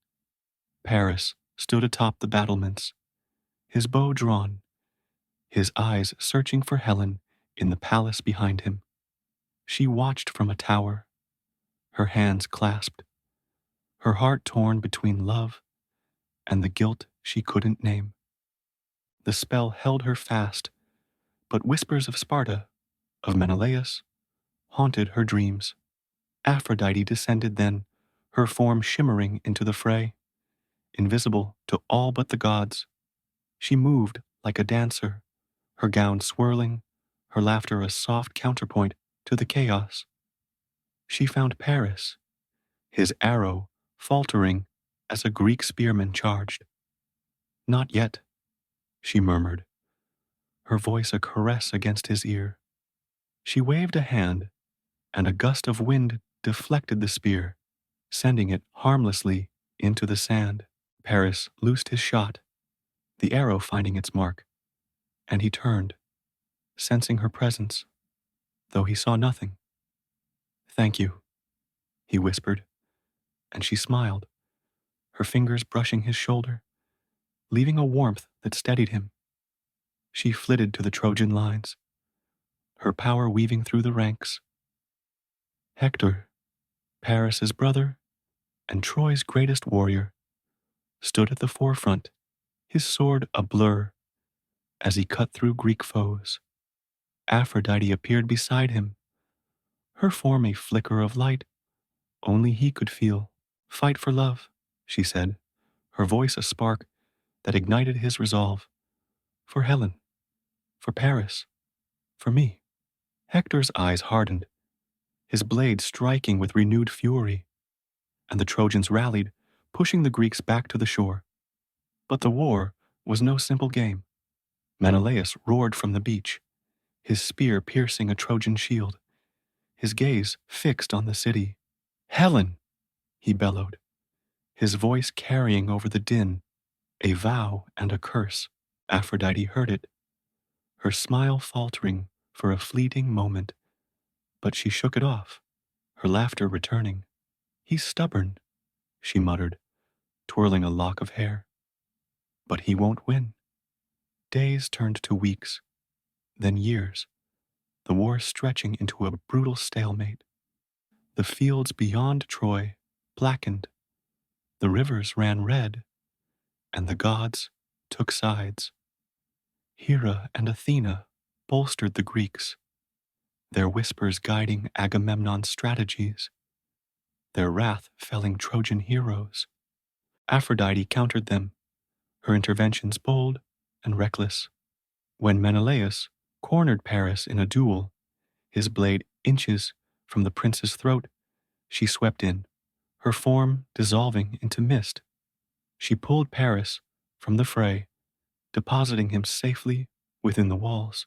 Paris stood atop the battlements, his bow drawn, his eyes searching for Helen in the palace behind him. She watched from a tower, her hands clasped, her heart torn between love and the guilt she couldn't name. The spell held her fast, but whispers of Sparta, of Menelaus, haunted her dreams. Aphrodite descended then, her form shimmering into the fray, invisible to all but the gods. She moved like a dancer, her gown swirling, her laughter a soft counterpoint to the chaos. She found Paris, his arrow faltering as a Greek spearman charged. Not yet, she murmured, her voice a caress against his ear. She waved a hand, and a gust of wind deflected the spear, sending it harmlessly into the sand. Paris loosed his shot, the arrow finding its mark, and he turned, sensing her presence, though he saw nothing. "Thank you," he whispered, and she smiled, her fingers brushing his shoulder, leaving a warmth that steadied him. She flitted to the Trojan lines, her power weaving through the ranks. Hector, Paris's brother and Troy's greatest warrior, stood at the forefront, his sword a blur as he cut through Greek foes. Aphrodite appeared beside him, her form a flicker of light only he could feel. "Fight for love," she said, her voice a spark that ignited his resolve. "For Helen, for Paris, for me." Hector's eyes hardened, his blade striking with renewed fury, and the Trojans rallied, pushing the Greeks back to the shore. But the war was no simple game. Menelaus roared from the beach, his spear piercing a Trojan shield, his gaze fixed on the city. "Helen!" he bellowed, his voice carrying over the din, a vow and a curse. Aphrodite heard it, her smile faltering for a fleeting moment, but she shook it off, her laughter returning. "He's stubborn," she muttered, twirling a lock of hair. "But he won't win." Days turned to weeks, then years, the war stretching into a brutal stalemate. The fields beyond Troy blackened, the rivers ran red, and the gods took sides. Hera and Athena bolstered the Greeks, their whispers guiding Agamemnon's strategies, their wrath felling Trojan heroes. Aphrodite countered them, her interventions bold and reckless. When Menelaus cornered Paris in a duel, his blade inches from the prince's throat, she swept in, her form dissolving into mist. She pulled Paris from the fray, depositing him safely within the walls,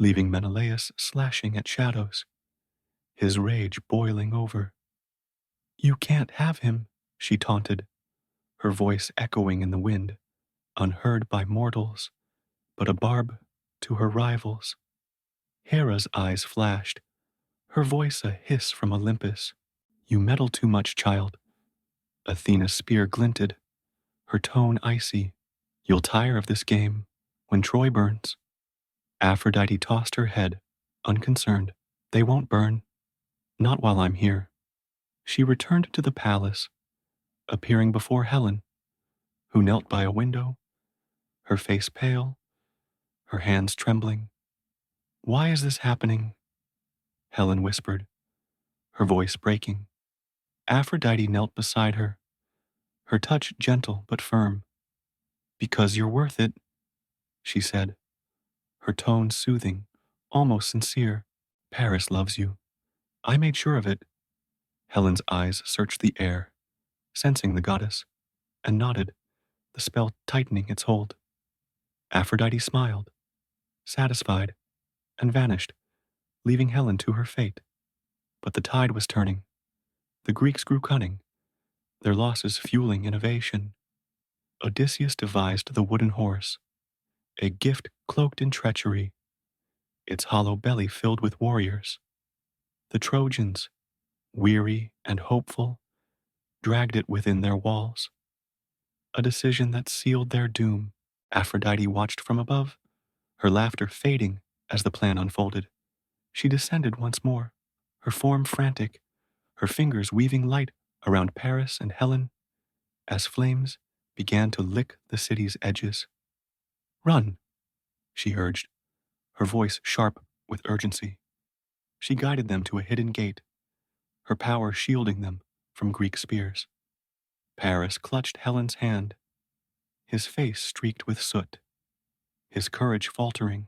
leaving Menelaus slashing at shadows, his rage boiling over. "You can't have him," she taunted, her voice echoing in the wind, unheard by mortals, but a barb to her rivals. Hera's eyes flashed, her voice a hiss from Olympus. "You meddle too much, child." Athena's spear glinted, her tone icy. "You'll tire of this game when Troy burns." Aphrodite tossed her head, unconcerned. "They won't burn. Not while I'm here." She returned to the palace, appearing before Helen, who knelt by a window, her face pale, her hands trembling. "Why is this happening?" Helen whispered, her voice breaking. Aphrodite knelt beside her, her touch gentle but firm. "Because you're worth it," she said, her tone soothing, almost sincere. "Paris loves you. I made sure of it." Helen's eyes searched the air, sensing the goddess, and nodded, the spell tightening its hold. Aphrodite smiled, satisfied, and vanished, leaving Helen to her fate. But the tide was turning. The Greeks grew cunning, their losses fueling innovation. Odysseus devised the wooden horse, a gift cloaked in treachery, its hollow belly filled with warriors. The Trojans, weary and hopeful, dragged it within their walls, a decision that sealed their doom. Aphrodite watched from above, her laughter fading as the plan unfolded. She descended once more, her form frantic, her fingers weaving light around Paris and Helen as flames began to lick the city's edges. Run, she urged, her voice sharp with urgency. She guided them to a hidden gate, her power shielding them from Greek spears. Paris clutched Helen's hand, his face streaked with soot, his courage faltering.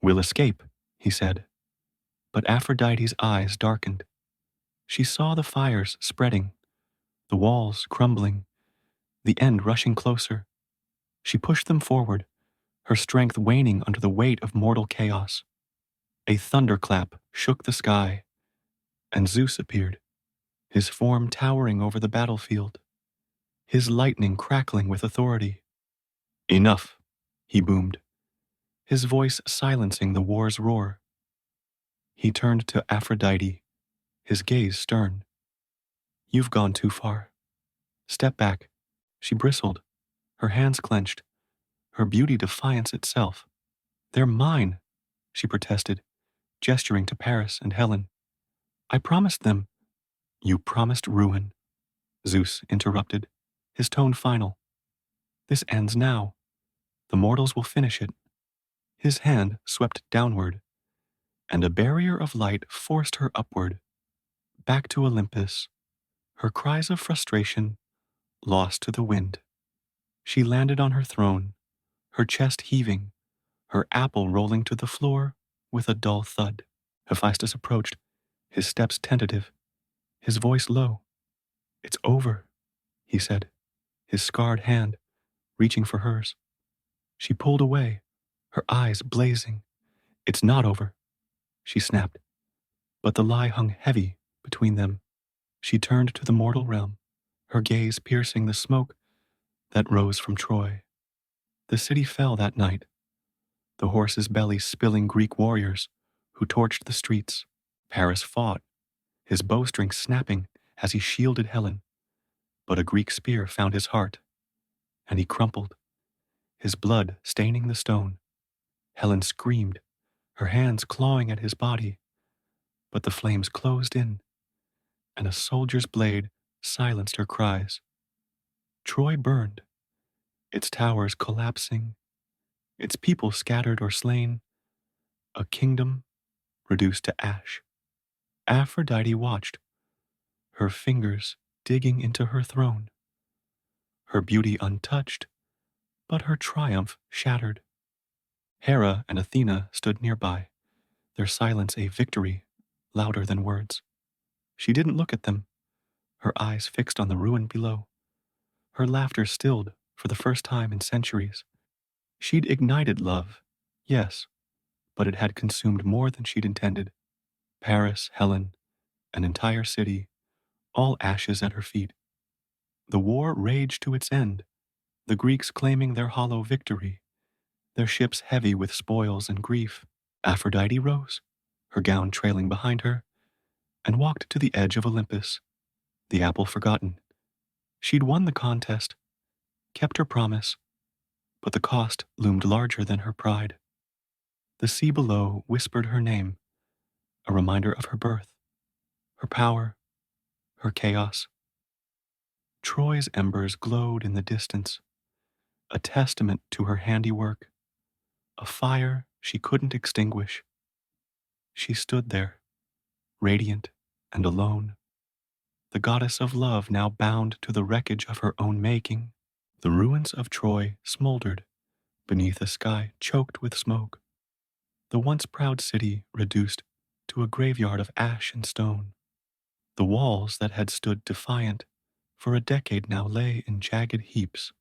We'll escape, he said. But Aphrodite's eyes darkened. She saw the fires spreading, the walls crumbling, the end rushing closer. She pushed them forward, her strength waning under the weight of mortal chaos. A thunderclap shook the sky, and Zeus appeared, his form towering over the battlefield, his lightning crackling with authority. Enough, he boomed, his voice silencing the war's roar. He turned to Aphrodite, his gaze stern. You've gone too far. Step back. She bristled, her hands clenched, her beauty defiance itself. They're mine, she protested, gesturing to Paris and Helen. I promised them. You promised ruin, Zeus interrupted, his tone final. This ends now. The mortals will finish it. His hand swept downward, and a barrier of light forced her upward, back to Olympus, her cries of frustration lost to the wind. She landed on her throne, her chest heaving, her apple rolling to the floor with a dull thud. Hephaestus approached, his steps tentative, his voice low. It's over, he said, his scarred hand reaching for hers. She pulled away, her eyes blazing. It's not over, she snapped, but the lie hung heavy between them. She turned to the mortal realm, her gaze piercing the smoke that rose from Troy. The city fell that night, the horse's belly spilling Greek warriors who torched the streets. Paris fought, his bowstring snapping as he shielded Helen, but a Greek spear found his heart, and he crumpled, his blood staining the stone. Helen screamed, her hands clawing at his body, but the flames closed in, and a soldier's blade silenced her cries. Troy burned, its towers collapsing, its people scattered or slain, a kingdom reduced to ash. Aphrodite watched, her fingers digging into her throne, her beauty untouched, but her triumph shattered. Hera and Athena stood nearby, their silence a victory louder than words. She didn't look at them, her eyes fixed on the ruin below, her laughter stilled for the first time in centuries. She'd ignited love, yes, but it had consumed more than she'd intended. Paris, Helen, an entire city, all ashes at her feet. The war raged to its end, the Greeks claiming their hollow victory, their ships heavy with spoils and grief. Aphrodite rose, her gown trailing behind her, and walked to the edge of Olympus, the apple forgotten. She'd won the contest, kept her promise, but the cost loomed larger than her pride. The sea below whispered her name, a reminder of her birth, her power, her chaos. Troy's embers glowed in the distance, a testament to her handiwork, a fire she couldn't extinguish. She stood there, radiant and alone, the goddess of love now bound to the wreckage of her own making. The ruins of Troy smoldered beneath a sky choked with smoke, the once proud city reduced to a graveyard of ash and stone. The walls that had stood defiant for a decade now lay in jagged heaps,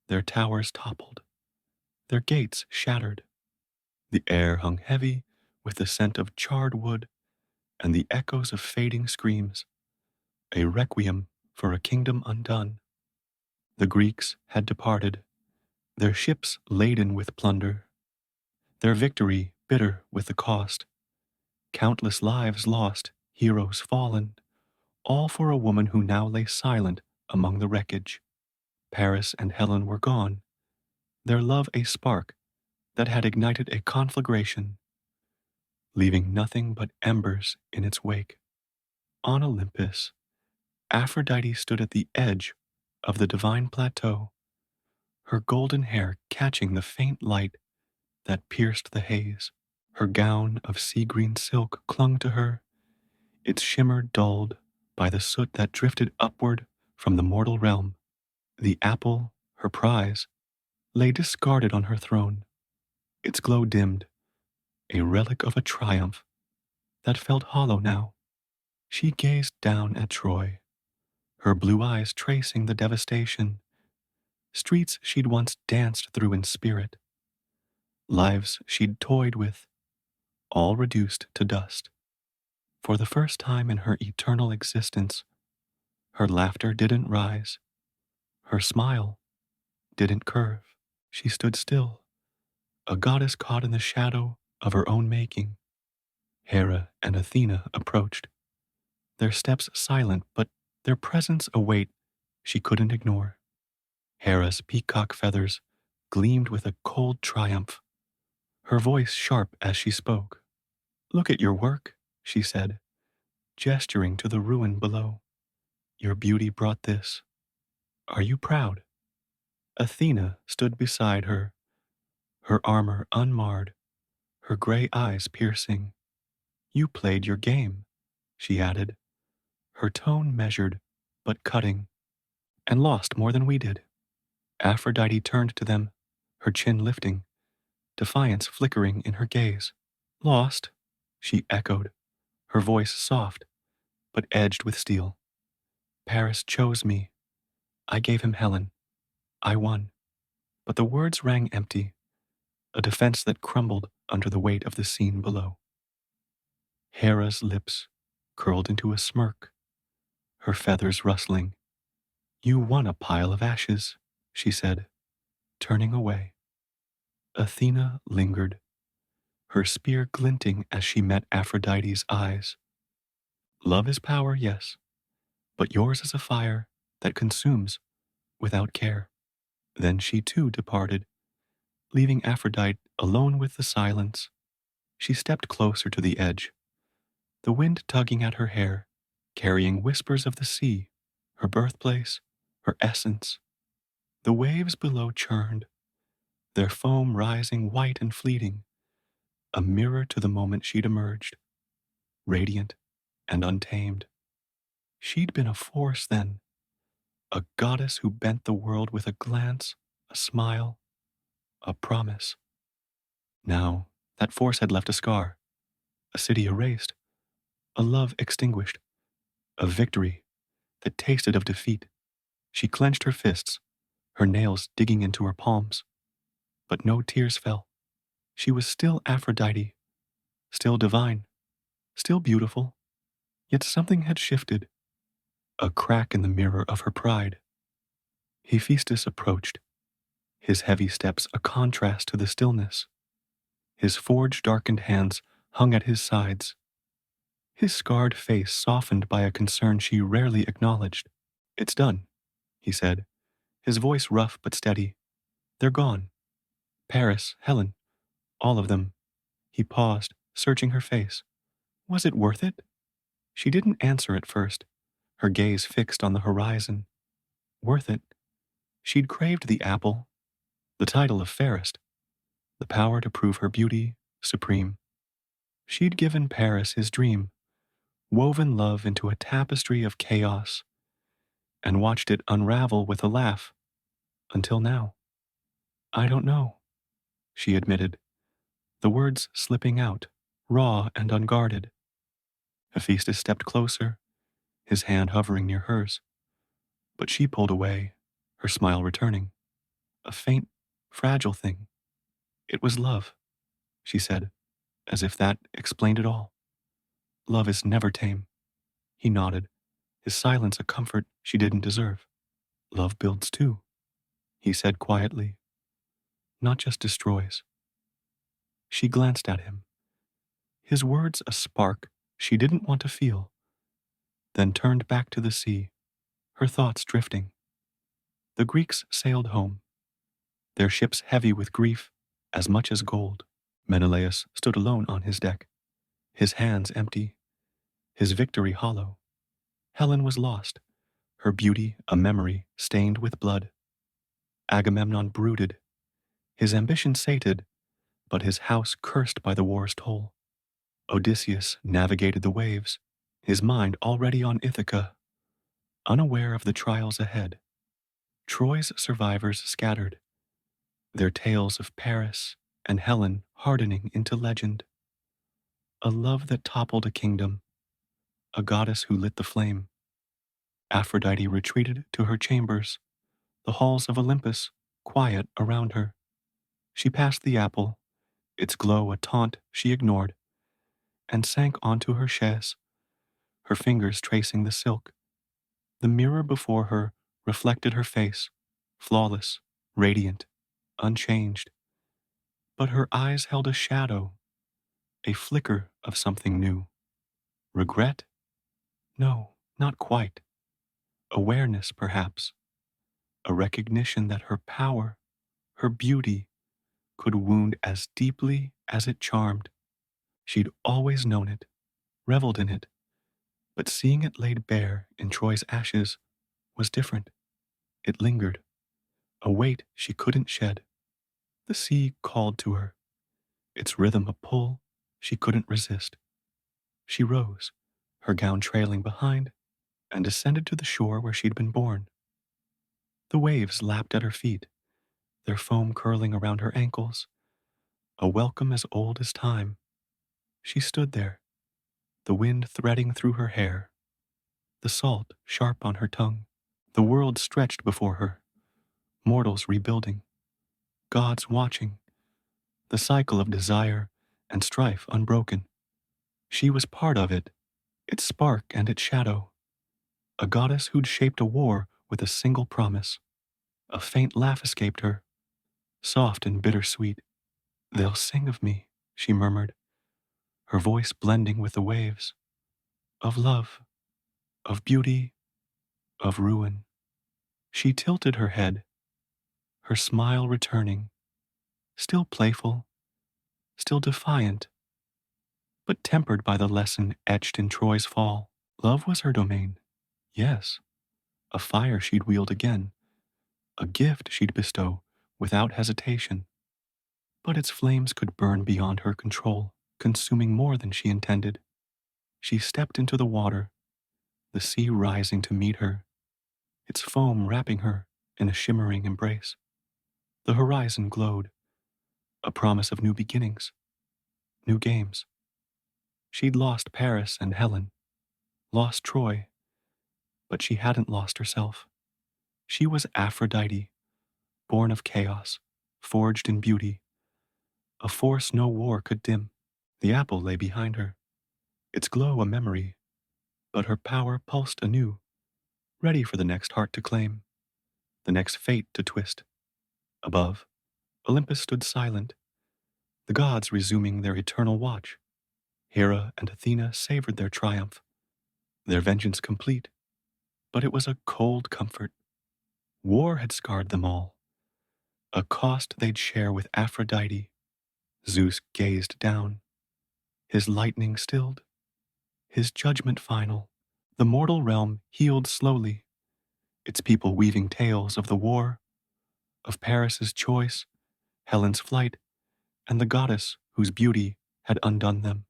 their towers toppled, their gates shattered. The air hung heavy with the scent of charred wood and the echoes of fading screams, a requiem for a kingdom undone. The Greeks had departed, their ships laden with plunder, their victory bitter with the cost, countless lives lost, heroes fallen, all for a woman who now lay silent among the wreckage. Paris and Helen were gone, their love a spark that had ignited a conflagration, leaving nothing but embers in its wake. On Olympus, Aphrodite stood at the edge of the divine plateau, her golden hair catching the faint light that pierced the haze. Her gown of sea green silk clung to her, its shimmer dulled by the soot that drifted upward from the mortal realm. The apple, her prize, lay discarded on her throne, its glow dimmed, a relic of a triumph that felt hollow now. She gazed down at Troy, her blue eyes tracing the devastation, streets she'd once danced through in spirit, lives she'd toyed with, all reduced to dust. For the first time in her eternal existence, her laughter didn't rise, her smile didn't curve. She stood still, a goddess caught in the shadow of her own making. Hera and Athena approached, their steps silent, but their presence a weight she couldn't ignore. Hera's peacock feathers gleamed with a cold triumph, her voice sharp as she spoke. "Look at your work," she said, gesturing to the ruin below. "Your beauty brought this. Are you proud?" Athena stood beside her, her armor unmarred, her gray eyes piercing. "You played your game," she added, her tone measured but cutting, "and lost more than we did." Aphrodite turned to them, her chin lifting, defiance flickering in her gaze. "Lost?" she echoed, her voice soft but edged with steel. "Paris chose me. I gave him Helen. I won." But the words rang empty, a defense that crumbled under the weight of the scene below. Hera's lips curled into a smirk, her feathers rustling. "You won a pile of ashes," she said, turning away. Athena lingered, her spear glinting as she met Aphrodite's eyes. "Love is power, yes, but yours is a fire that consumes without care." Then she too departed, leaving Aphrodite alone with the silence. She stepped closer to the edge, the wind tugging at her hair, carrying whispers of the sea, her birthplace, her essence. The waves below churned, their foam rising white and fleeting, a mirror to the moment she'd emerged, radiant and untamed. She'd been a force then, a goddess who bent the world with a glance, a smile, a promise. Now, that force had left a scar, a city erased, a love extinguished, a victory that tasted of defeat. She clenched her fists, her nails digging into her palms. But no tears fell. She was still Aphrodite, still divine, still beautiful. Yet something had shifted, a crack in the mirror of her pride. Hephaestus approached, his heavy steps a contrast to the stillness. His forge-darkened hands hung at his sides, his scarred face softened by a concern she rarely acknowledged. "It's done," he said, his voice rough but steady. "They're gone. Paris, Helen, all of them." He paused, searching her face. Was it worth it? She didn't answer at first, her gaze fixed on the horizon. Worth it? She'd craved the apple, the title of fairest, the power to prove her beauty supreme. She'd given Paris his dream, woven love into a tapestry of chaos, and watched it unravel with a laugh, until now. "I don't know," she admitted, the words slipping out, raw and unguarded. Hephaestus stepped closer, his hand hovering near hers. But she pulled away, her smile returning. "A faint, fragile thing. It was love," she said, as if that explained it all. "Love is never tame." He nodded, his silence a comfort she didn't deserve. Love builds too, he said quietly, not just destroys. She glanced at him, his words a spark she didn't want to feel, then turned back to the sea, her thoughts drifting. The Greeks sailed home, their ships heavy with grief as much as gold. Menelaus stood alone on his deck, his hands empty, his victory hollow. Helen was lost, her beauty a memory stained with blood. Agamemnon brooded, his ambition sated, but his house cursed by the war's toll. Odysseus navigated the waves, his mind already on Ithaca, unaware of the trials ahead. Troy's survivors scattered, their tales of Paris and Helen hardening into legend. A love that toppled a kingdom, a goddess who lit the flame. Aphrodite retreated to her chambers, the halls of Olympus quiet around her. She passed the apple, its glow a taunt she ignored, and sank onto her chaise, her fingers tracing the silk. The mirror before her reflected her face, flawless, radiant, unchanged. But her eyes held a shadow, a flicker of something new. Regret? No, not quite. Awareness, perhaps. A recognition that her power, her beauty, could wound as deeply as it charmed. She'd always known it, reveled in it, but seeing it laid bare in Troy's ashes was different. It lingered, a weight she couldn't shed. The sea called to her, its rhythm a pull she couldn't resist. She rose, her gown trailing behind, and descended to the shore where she'd been born. The waves lapped at her feet, their foam curling around her ankles, a welcome as old as time. She stood there, the wind threading through her hair, the salt sharp on her tongue. The world stretched before her, mortals rebuilding, gods watching, the cycle of desire and strife unbroken. She was part of it, its spark and its shadow, a goddess who'd shaped a war with a single promise. A faint laugh escaped her, soft and bittersweet. They'll sing of me, she murmured, her voice blending with the waves, of love, of beauty, of ruin. She tilted her head, her smile returning, still playful, still defiant, but tempered by the lesson etched in Troy's fall. Love was her domain, yes, a fire she'd wield again, a gift she'd bestow without hesitation. But its flames could burn beyond her control, consuming more than she intended. She stepped into the water, the sea rising to meet her, its foam wrapping her in a shimmering embrace. The horizon glowed, a promise of new beginnings, new games. She'd lost Paris and Helen, lost Troy, but she hadn't lost herself. She was Aphrodite, born of chaos, forged in beauty, a force no war could dim. The apple lay behind her, its glow a memory, but her power pulsed anew, ready for the next heart to claim, the next fate to twist. Above, Olympus stood silent, the gods resuming their eternal watch. Hera and Athena savored their triumph, their vengeance complete, but it was a cold comfort. War had scarred them all, a cost they'd share with Aphrodite. Zeus gazed down, his lightning stilled, his judgment final. The mortal realm healed slowly, its people weaving tales of the war, of Paris's choice, Helen's flight, and the goddess whose beauty had undone them.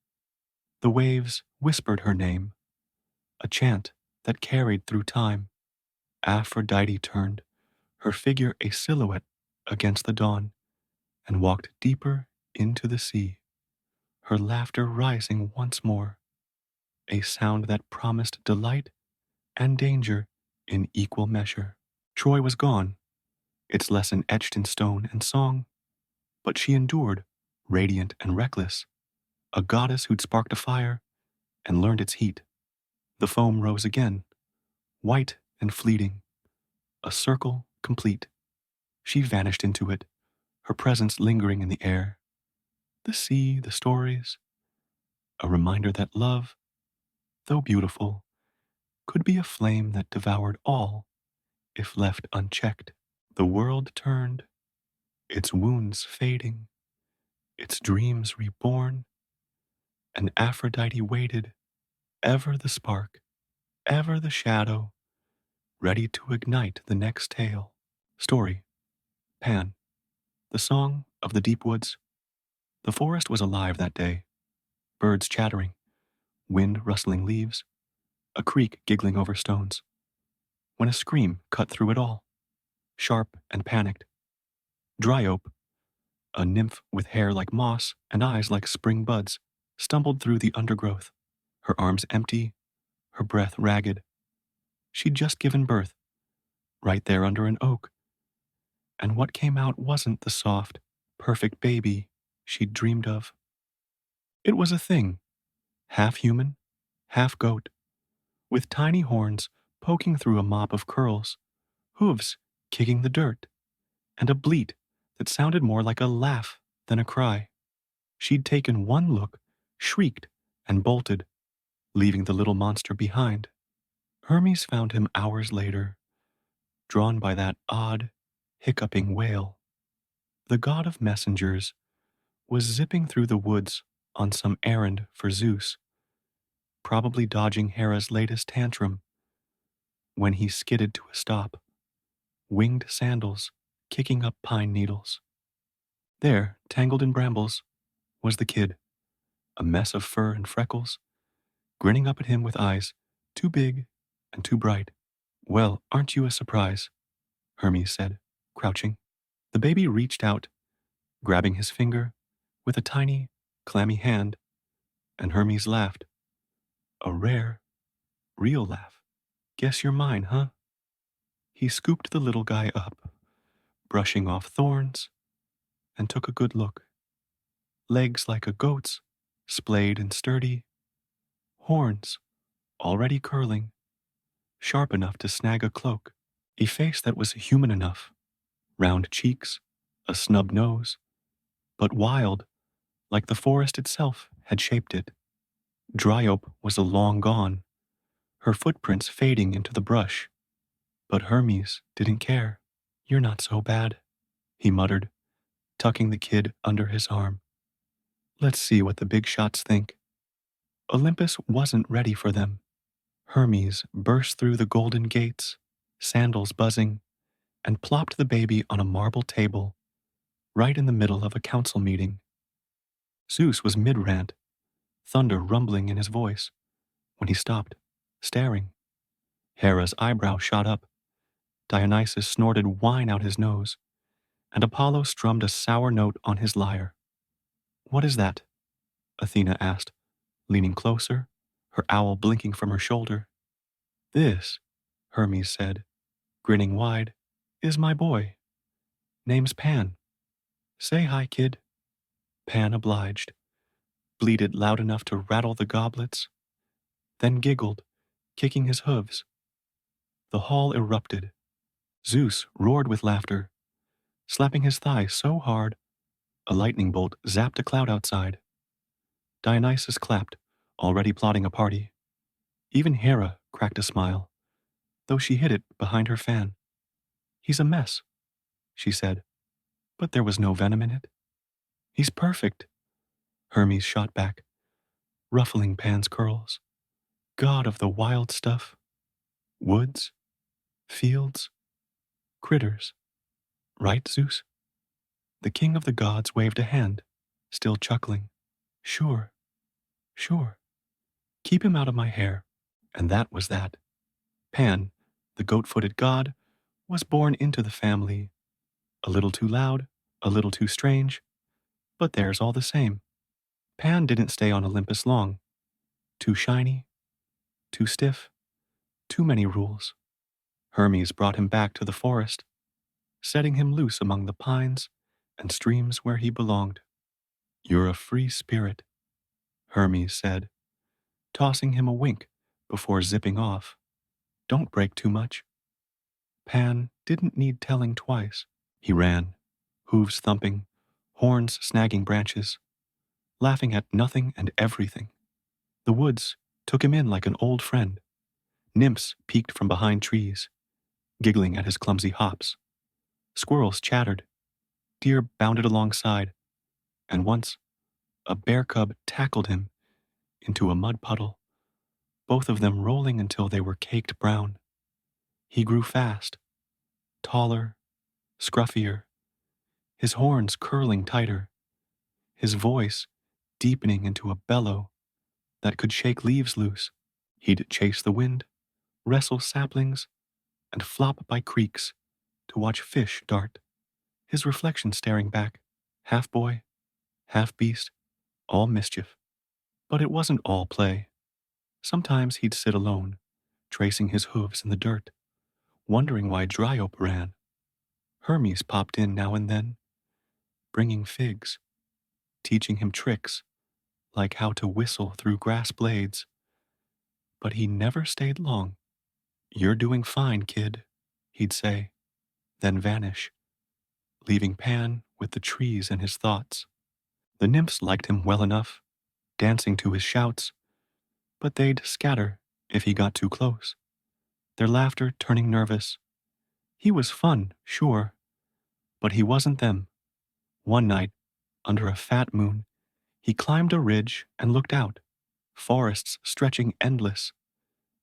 The waves whispered her name, a chant that carried through time. Aphrodite turned, her figure a silhouette against the dawn, and walked deeper into the sea, her laughter rising once more, a sound that promised delight and danger in equal measure. Troy was gone, its lesson etched in stone and song, but she endured, radiant and reckless, a goddess who'd sparked a fire and learned its heat. The foam rose again, white and fleeting, a circle complete. She vanished into it, her presence lingering in the air. The sea, the stories, a reminder that love, though beautiful, could be a flame that devoured all if left unchecked. The world turned, its wounds fading, its dreams reborn, and Aphrodite waited, ever the spark, ever the shadow, ready to ignite the next tale. Story: Pan, the song of the deep woods. The forest was alive that day, birds chattering, wind rustling leaves, a creek giggling over stones, when a scream cut through it all, sharp and panicked. Dryope, a nymph with hair like moss and eyes like spring buds, stumbled through the undergrowth, her arms empty, her breath ragged. She'd just given birth, right there under an oak, and what came out wasn't the soft, perfect baby she'd dreamed of. It was a thing, half human, half goat, with tiny horns poking through a mop of curls, hooves kicking the dirt, and a bleat that sounded more like a laugh than a cry. She'd taken one look, shrieked, and bolted, leaving the little monster behind. Hermes found him hours later, drawn by that odd, hiccuping wail. The god of messengers was zipping through the woods on some errand for Zeus, probably dodging Hera's latest tantrum, when he skidded to a stop, winged sandals kicking up pine needles. There, tangled in brambles, was the kid, a mess of fur and freckles, grinning up at him with eyes too big and too bright. "Well, aren't you a surprise?" Hermes said, crouching. The baby reached out, grabbing his finger with a tiny, clammy hand, and Hermes laughed. A rare, real laugh. "Guess you're mine, huh?" He scooped the little guy up, brushing off thorns, and took a good look. Legs like a goat's, splayed and sturdy. Horns, already curling, sharp enough to snag a cloak. A face that was human enough. Round cheeks, a snub nose, but wild, like the forest itself had shaped it. Dryope was long gone, her footprints fading into the brush. But Hermes didn't care. "You're not so bad," he muttered, tucking the kid under his arm. "Let's see what the big shots think." Olympus wasn't ready for them. Hermes burst through the golden gates, sandals buzzing, and plopped the baby on a marble table, right in the middle of a council meeting. Zeus was mid-rant, thunder rumbling in his voice, when he stopped, staring. Hera's eyebrow shot up, Dionysus snorted wine out his nose, and Apollo strummed a sour note on his lyre. "What is that?" Athena asked, leaning closer, her owl blinking from her shoulder. "This," Hermes said, grinning wide, "is my boy. Name's Pan. Say hi, kid." Pan obliged, bleated loud enough to rattle the goblets, then giggled, kicking his hooves. The hall erupted. Zeus roared with laughter, slapping his thigh so hard a lightning bolt zapped a cloud outside. Dionysus clapped, already plotting a party. Even Hera cracked a smile, though she hid it behind her fan. "He's a mess," she said, but there was no venom in it. "He's perfect," Hermes shot back, ruffling Pan's curls. "God of the wild stuff. Woods, fields, critters. Right, Zeus?" The king of the gods waved a hand, still chuckling. "Sure, sure. Keep him out of my hair." And that was that. Pan, the goat-footed god, was born into the family. A little too loud, a little too strange, but theirs all the same. Pan didn't stay on Olympus long. Too shiny, too stiff, too many rules. Hermes brought him back to the forest, setting him loose among the pines and streams where he belonged. "You're a free spirit," Hermes said, tossing him a wink before zipping off. Don't break too much. Pan didn't need telling twice. He ran, hooves thumping, horns snagging branches, laughing at nothing and everything. The woods took him in like an old friend. Nymphs peeked from behind trees, giggling at his clumsy hops. Squirrels chattered, deer bounded alongside, and once a bear cub tackled him into a mud puddle, both of them rolling until they were caked brown. He grew fast, taller, scruffier, his horns curling tighter, his voice deepening into a bellow that could shake leaves loose. He'd chase the wind, wrestle saplings, and flop by creeks to watch fish dart, his reflection staring back, half boy, half beast, all mischief. But it wasn't all play. Sometimes he'd sit alone, tracing his hooves in the dirt, wondering why Dryope ran. Hermes popped in now and then, bringing figs, teaching him tricks, like how to whistle through grass blades. But he never stayed long. "You're doing fine, kid," he'd say, then vanish, leaving Pan with the trees and his thoughts. The nymphs liked him well enough, dancing to his shouts, but they'd scatter if he got too close, their laughter turning nervous. He was fun, sure, but he wasn't them. One night, under a fat moon, he climbed a ridge and looked out, forests stretching endless,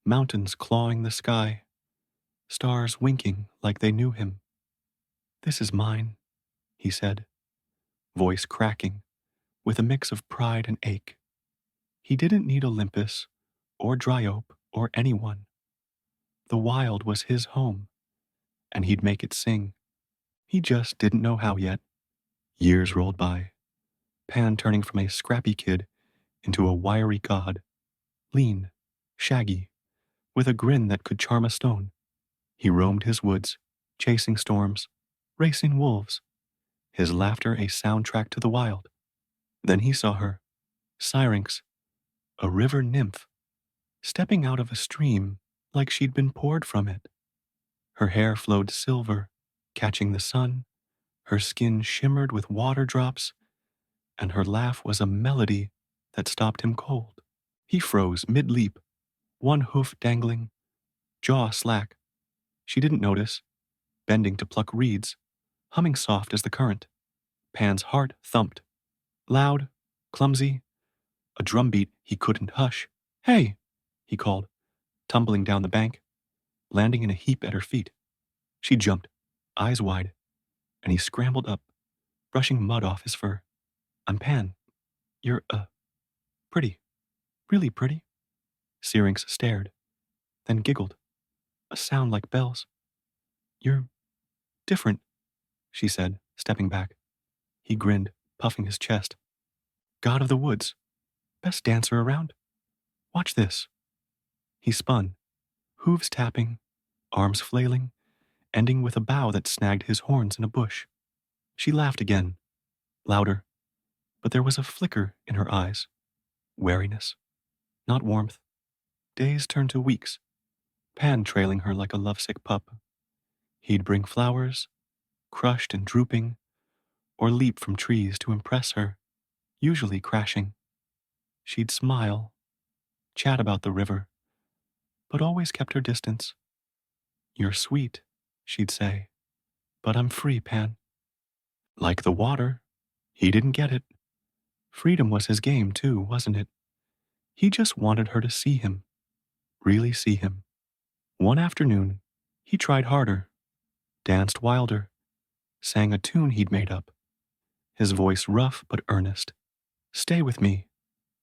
mountains clawing the sky, stars winking like they knew him. "This is mine," he said, voice cracking, with a mix of pride and ache. He didn't need Olympus, or Dryope, or anyone. The wild was his home, and he'd make it sing. He just didn't know how yet. Years rolled by, Pan turning from a scrappy kid into a wiry god, lean, shaggy, with a grin that could charm a stone. He roamed his woods, chasing storms, racing wolves, his laughter a soundtrack to the wild. Then he saw her, Syrinx, a river nymph, stepping out of a stream like she'd been poured from it. Her hair flowed silver, catching the sun, her skin shimmered with water drops, and her laugh was a melody that stopped him cold. He froze mid-leap, one hoof dangling, jaw slack. She didn't notice, bending to pluck reeds, humming soft as the current. Pan's heart thumped, loud, clumsy, a drumbeat he couldn't hush. "Hey!" he called, tumbling down the bank, landing in a heap at her feet. She jumped, eyes wide, and he scrambled up, brushing mud off his fur. "I'm Pan. You're, pretty. Really pretty." Syrinx stared, then giggled, a sound like bells. "You're different," she said, stepping back. He grinned, puffing his chest. "God of the woods. Best dancer around. Watch this." He spun, hooves tapping, arms flailing, ending with a bow that snagged his horns in a bush. She laughed again, louder, but there was a flicker in her eyes. Wariness, not warmth. Days turned to weeks, Pan trailing her like a lovesick pup. He'd bring flowers, crushed and drooping, or leap from trees to impress her, usually crashing. She'd smile, chat about the river, but always kept her distance. "You're sweet," she'd say, "but I'm free, Pan." Like the water, he didn't get it. Freedom was his game too, wasn't it? He just wanted her to see him, really see him. One afternoon, he tried harder, danced wilder, sang a tune he'd made up, his voice rough but earnest. "Stay with me,"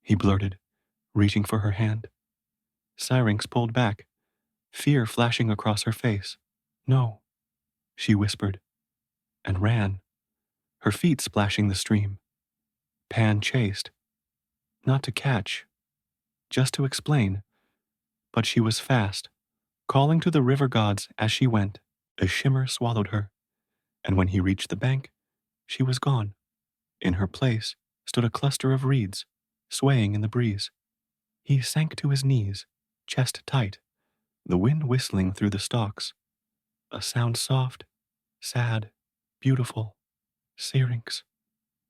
he blurted, reaching for her hand. Syrinx pulled back, fear flashing across her face. "No," she whispered, and ran, her feet splashing the stream. Pan chased, not to catch, just to explain, but she was fast, calling to the river gods as she went. A shimmer swallowed her, and when he reached the bank, she was gone. In her place stood a cluster of reeds, swaying in the breeze. He sank to his knees, chest tight, the wind whistling through the stalks, a sound soft, sad, beautiful. Syrinx,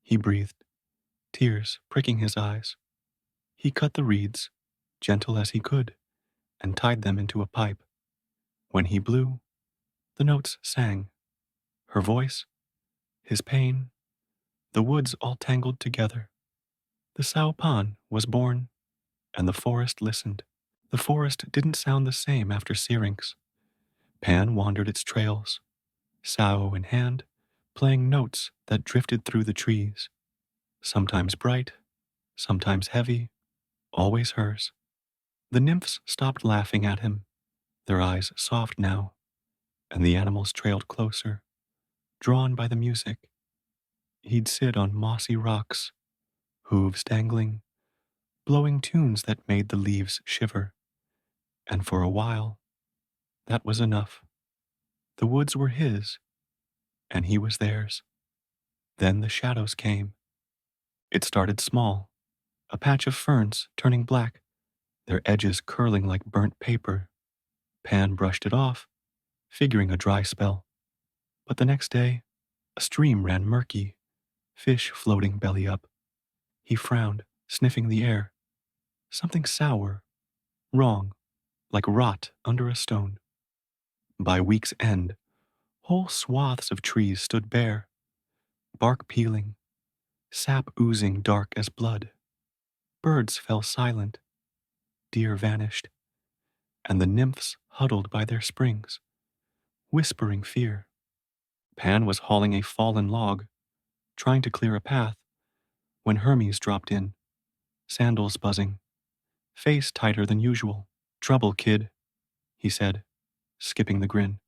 he breathed, tears pricking his eyes. He cut the reeds, gentle as he could, and tied them into a pipe. When he blew, the notes sang. Her voice, his pain, the woods all tangled together. The Saupan was born, and the forest listened. The forest didn't sound the same after Syrinx. Pan wandered its trails, Sao in hand, playing notes that drifted through the trees, sometimes bright, sometimes heavy, always hers. The nymphs stopped laughing at him, their eyes soft now, and the animals trailed closer, drawn by the music. He'd sit on mossy rocks, hooves dangling, blowing tunes that made the leaves shiver. And for a while, that was enough. The woods were his, and he was theirs. Then the shadows came. It started small, a patch of ferns turning black, their edges curling like burnt paper. Pan brushed it off, figuring a dry spell. But the next day, a stream ran murky, fish floating belly up. He frowned, sniffing the air. Something sour, wrong, like rot under a stone. By week's end, whole swaths of trees stood bare, bark peeling, sap oozing dark as blood. Birds fell silent, deer vanished, and the nymphs huddled by their springs, whispering fear. Pan was hauling a fallen log, trying to clear a path, when Hermes dropped in, sandals buzzing, face tighter than usual. Trouble, kid, he said, skipping the grin.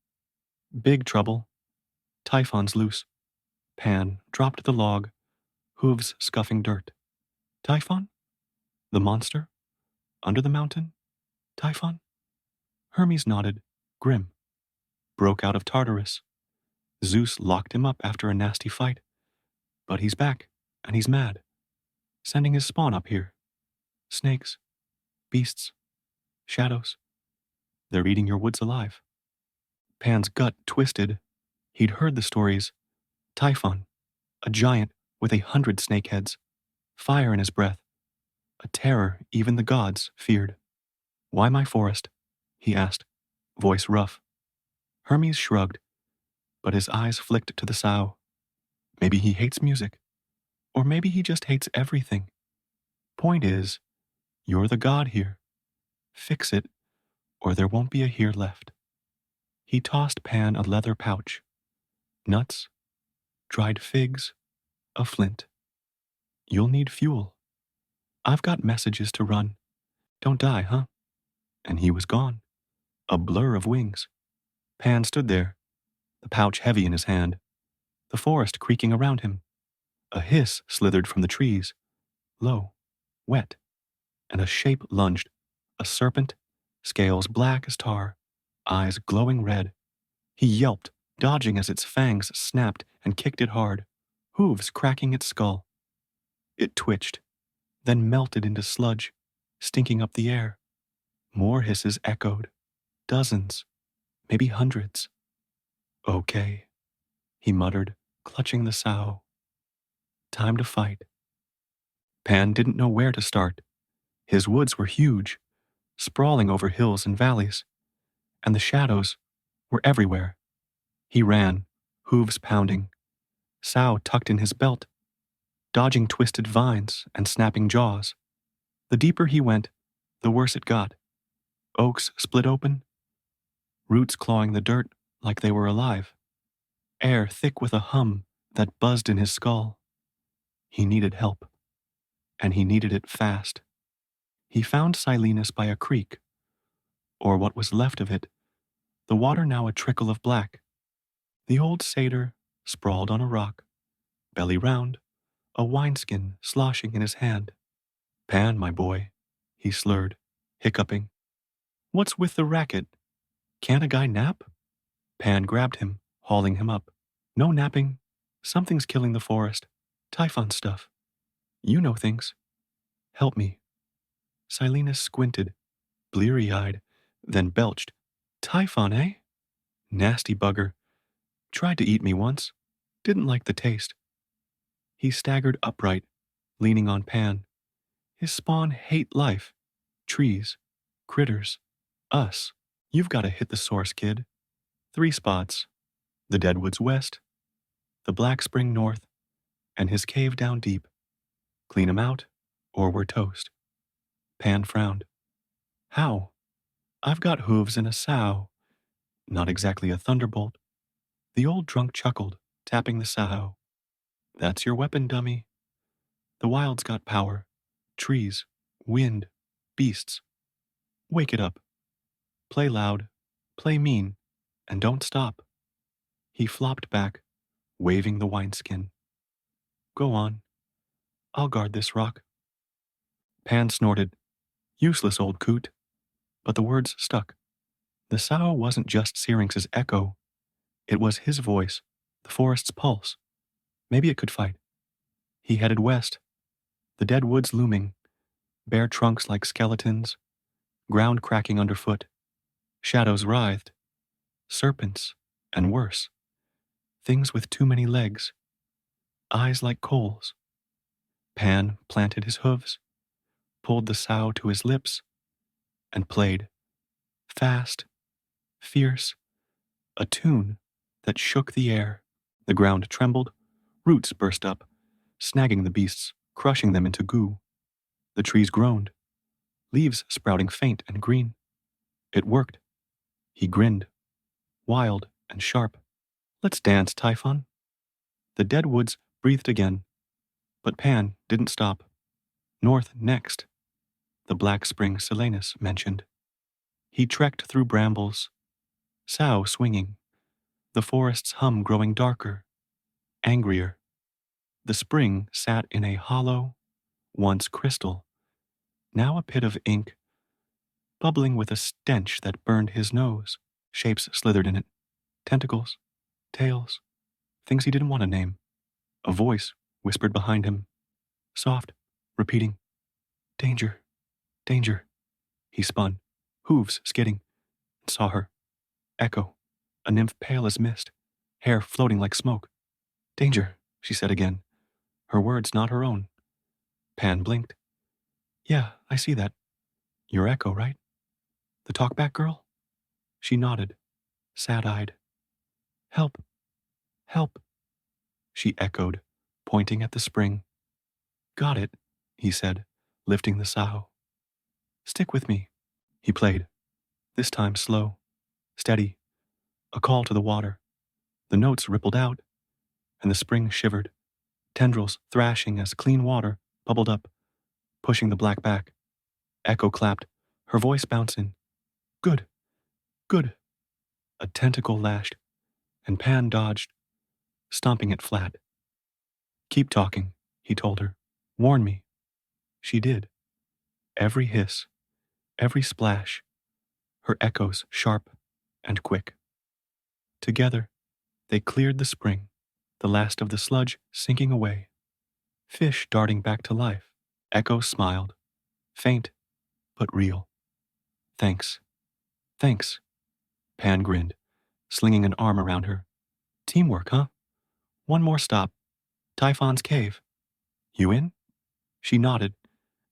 Big trouble. Typhon's loose. Pan dropped the log, hooves scuffing dirt. Typhon? The monster? Under the mountain? Typhon? Hermes nodded, grim. Broke out of Tartarus. Zeus locked him up after a nasty fight. But he's back, and he's mad. Sending his spawn up here. Snakes, beasts, shadows. They're eating your woods alive. Pan's gut twisted. He'd heard the stories. Typhon, a giant with 100 snake heads, fire in his breath, a terror even the gods feared. Why my forest? He asked, voice rough. Hermes shrugged, but his eyes flicked to the sow. Maybe he hates music, or maybe he just hates everything. Point is, you're the god here. Fix it, or there won't be a here left. He tossed Pan a leather pouch. Nuts, dried figs, a flint. You'll need fuel. I've got messages to run. Don't die, huh? And he was gone, a blur of wings. Pan stood there, the pouch heavy in his hand, the forest creaking around him. A hiss slithered from the trees, low, wet, and a shape lunged, a serpent, scales black as tar, eyes glowing red. He yelped, dodging as its fangs snapped and kicked it hard, hooves cracking its skull. It twitched, then melted into sludge, stinking up the air. More hisses echoed, dozens, maybe hundreds. Okay, he muttered, clutching the sow. Time to fight. Pan didn't know where to start. His woods were huge, sprawling over hills and valleys, and the shadows were everywhere. He ran, hooves pounding, sow tucked in his belt, dodging twisted vines and snapping jaws. The deeper he went, the worse it got. Oaks split open, roots clawing the dirt like they were alive, air thick with a hum that buzzed in his skull. He needed help, and he needed it fast. He found Silenus by a creek, or what was left of it, the water now a trickle of black. The old satyr sprawled on a rock, belly round, a wineskin sloshing in his hand. Pan, my boy, he slurred, hiccuping. What's with the racket? Can't a guy nap? Pan grabbed him, hauling him up. No napping. Something's killing the forest. Typhon stuff. You know things. Help me. Silenus squinted, bleary-eyed, then belched Typhon, eh? Nasty bugger. Tried to eat me once. Didn't like the taste. He staggered upright, leaning on Pan. His spawn hate life. Trees. Critters. Us. You've got to hit the source, kid. 3 spots. The Deadwoods west, the Black Spring north, and his cave down deep. Clean 'em out, or we're toast. Pan frowned. How? I've got hooves and a sow. Not exactly a thunderbolt. The old drunk chuckled, tapping the sow. That's your weapon, dummy. The wild's got power. Trees, wind, beasts. Wake it up. Play loud, play mean, and don't stop. He flopped back, waving the wineskin. Go on. I'll guard this rock. Pan snorted. Useless old coot. But the words stuck. The sow wasn't just Syrinx's echo. It was his voice, the forest's pulse. Maybe it could fight. He headed west, the dead woods looming, bare trunks like skeletons, ground cracking underfoot. Shadows writhed. Serpents, and worse. Things with too many legs. Eyes like coals. Pan planted his hooves, pulled the sow to his lips, and played. Fast, fierce, a tune that shook the air. The ground trembled, roots burst up, snagging the beasts, crushing them into goo. The trees groaned, leaves sprouting faint and green. It worked. He grinned, wild and sharp. Let's dance, Typhon. The dead woods breathed again, but Pan didn't stop. North next, the Black Spring Silenus mentioned. He trekked through brambles, sow swinging, the forest's hum growing darker, angrier. The spring sat in a hollow, once crystal, now a pit of ink, bubbling with a stench that burned his nose. Shapes slithered in it, tentacles, tails, things he didn't want to name. A voice whispered behind him, soft, repeating, danger, danger. He spun, hooves skidding, and saw her. Echo, a nymph pale as mist, hair floating like smoke. Danger, she said again, her words not her own. Pan blinked. Yeah, I see that. You're Echo, right? The talkback girl? She nodded, sad-eyed. Help, help, she echoed, pointing at the spring. Got it, he said, lifting the sow. Stick with me, he played, this time slow, steady, a call to the water. The notes rippled out, and the spring shivered, tendrils thrashing as clean water bubbled up, pushing the black back. Echo clapped, her voice bouncing. Good, good. A tentacle lashed, and Pan dodged, stomping it flat. Keep talking, he told her. Warn me. She did. Every hiss, every splash, her echoes sharp and quick. Together, they cleared the spring, the last of the sludge sinking away. Fish darting back to life. Echo smiled, faint but real. Thanks. Thanks. Pan grinned, slinging an arm around her. Teamwork, huh? One more stop. Typhon's cave. You in? She nodded,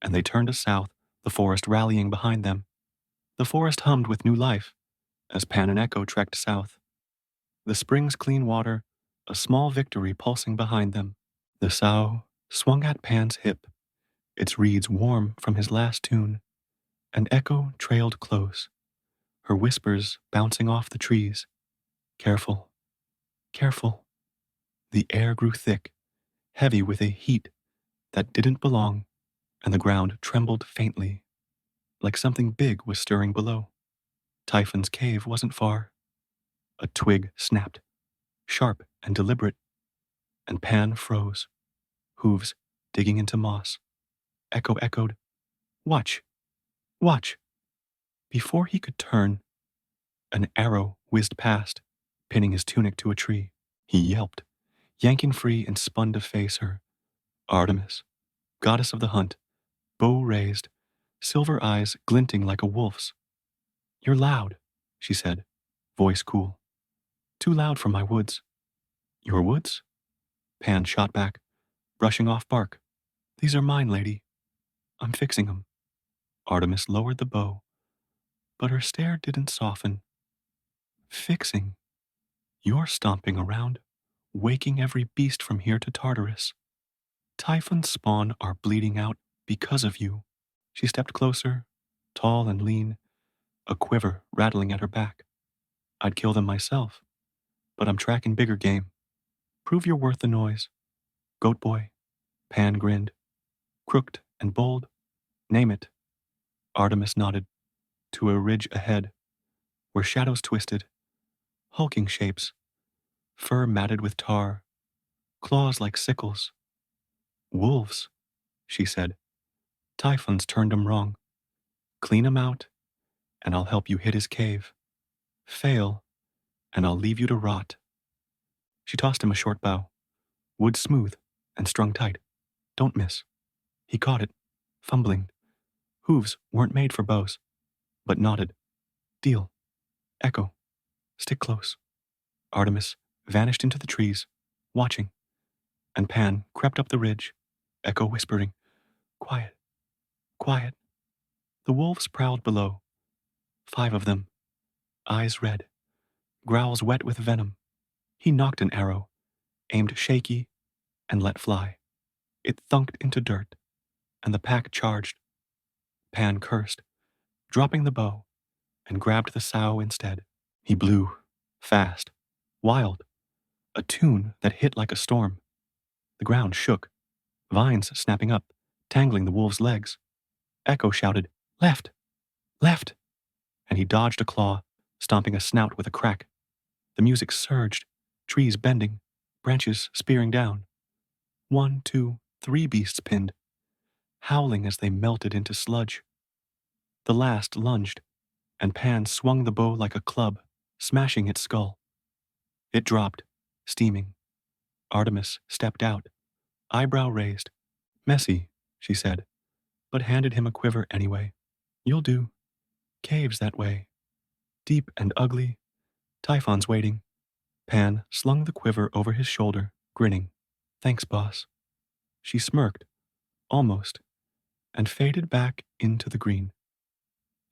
and they turned to south, the forest rallying behind them. The forest hummed with new life as Pan and Echo trekked south. The spring's clean water, a small victory pulsing behind them. The sow swung at Pan's hip, its reeds warm from his last tune, and Echo trailed close, her whispers bouncing off the trees. Careful, careful. The air grew thick, heavy with a heat that didn't belong, and the ground trembled faintly, like something big was stirring below. Typhon's cave wasn't far. A twig snapped, sharp and deliberate, and Pan froze, hooves digging into moss. Echo echoed, Watch, watch. Before he could turn, an arrow whizzed past, pinning his tunic to a tree. He yelped, yanking free and spun to face her. Artemis, goddess of the hunt, bow raised, silver eyes glinting like a wolf's. You're loud, she said, voice cool. Too loud for my woods. Your woods? Pan shot back, brushing off bark. These are mine, lady. I'm fixing 'em. Artemis lowered the bow, but her stare didn't soften. Fixing? You're stomping around, waking every beast from here to Tartarus. Typhon's spawn are bleeding out because of you. She stepped closer, tall and lean, a quiver rattling at her back. I'd kill them myself, but I'm tracking bigger game. Prove you're worth the noise. Goat boy. Pan grinned. Crooked and bold. Name it. Artemis nodded to a ridge ahead, where shadows twisted, hulking shapes, fur matted with tar, claws like sickles. Wolves, she said. Typhon's turned 'em wrong. Clean 'em out, and I'll help you hit his cave. Fail, and I'll leave you to rot. She tossed him a short bow, wood smooth and strung tight. Don't miss. He caught it, fumbling. Hooves weren't made for bows, but nodded. Deal. Echo. Stick close. Artemis vanished into the trees, watching, and Pan crept up the ridge, Echo whispering, Quiet, quiet. The wolves prowled below, 5 of them, eyes red, growls wet with venom. He knocked an arrow, aimed shaky, and let fly. It thunked into dirt, and the pack charged. Pan cursed, dropping the bow, and grabbed the sow instead. He blew, fast, wild, a tune that hit like a storm. The ground shook, vines snapping up, tangling the wolf's legs. Echo shouted, Left! Left! And he dodged a claw, stomping a snout with a crack. The music surged, trees bending, branches spearing down. 1, 2, 3 beasts pinned, howling as they melted into sludge. The last lunged, and Pan swung the bow like a club, smashing its skull. It dropped, steaming. Artemis stepped out, eyebrow raised. Messy, she said, but handed him a quiver anyway. You'll do. Caves that way. Deep and ugly. Typhon's waiting. Pan slung the quiver over his shoulder, grinning. Thanks, boss. She smirked, almost, and faded back into the green.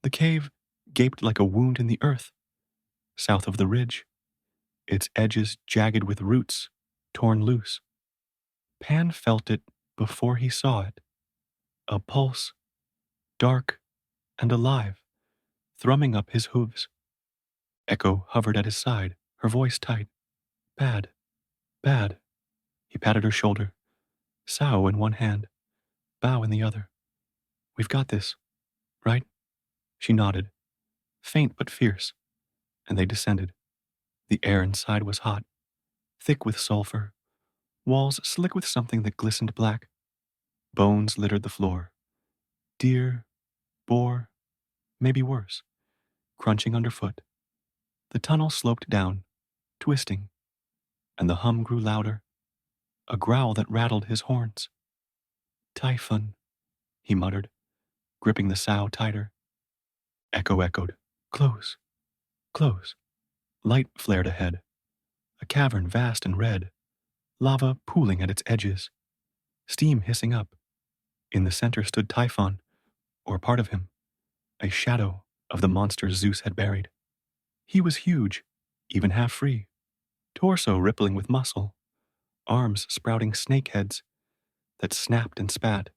The cave gaped like a wound in the earth, south of the ridge, its edges jagged with roots, torn loose. Pan felt it before he saw it. A pulse, dark and alive, thrumming up his hooves. Echo hovered at his side, her voice tight. Bad, bad. He patted her shoulder, sow in one hand, bow in the other. We've got this, right? She nodded, faint but fierce, and they descended. The air inside was hot, thick with sulfur, walls slick with something that glistened black. Bones littered the floor. Deer, boar, maybe worse, crunching underfoot. The tunnel sloped down, twisting, and the hum grew louder, a growl that rattled his horns. Typhon, he muttered, gripping the sow tighter. Echo echoed, Close, close. Light flared ahead, a cavern vast and red, lava pooling at its edges, steam hissing up. In the center stood Typhon, or part of him, a shadow of the monster Zeus had buried. He was huge, even half free, torso rippling with muscle, arms sprouting snake heads that snapped and spat,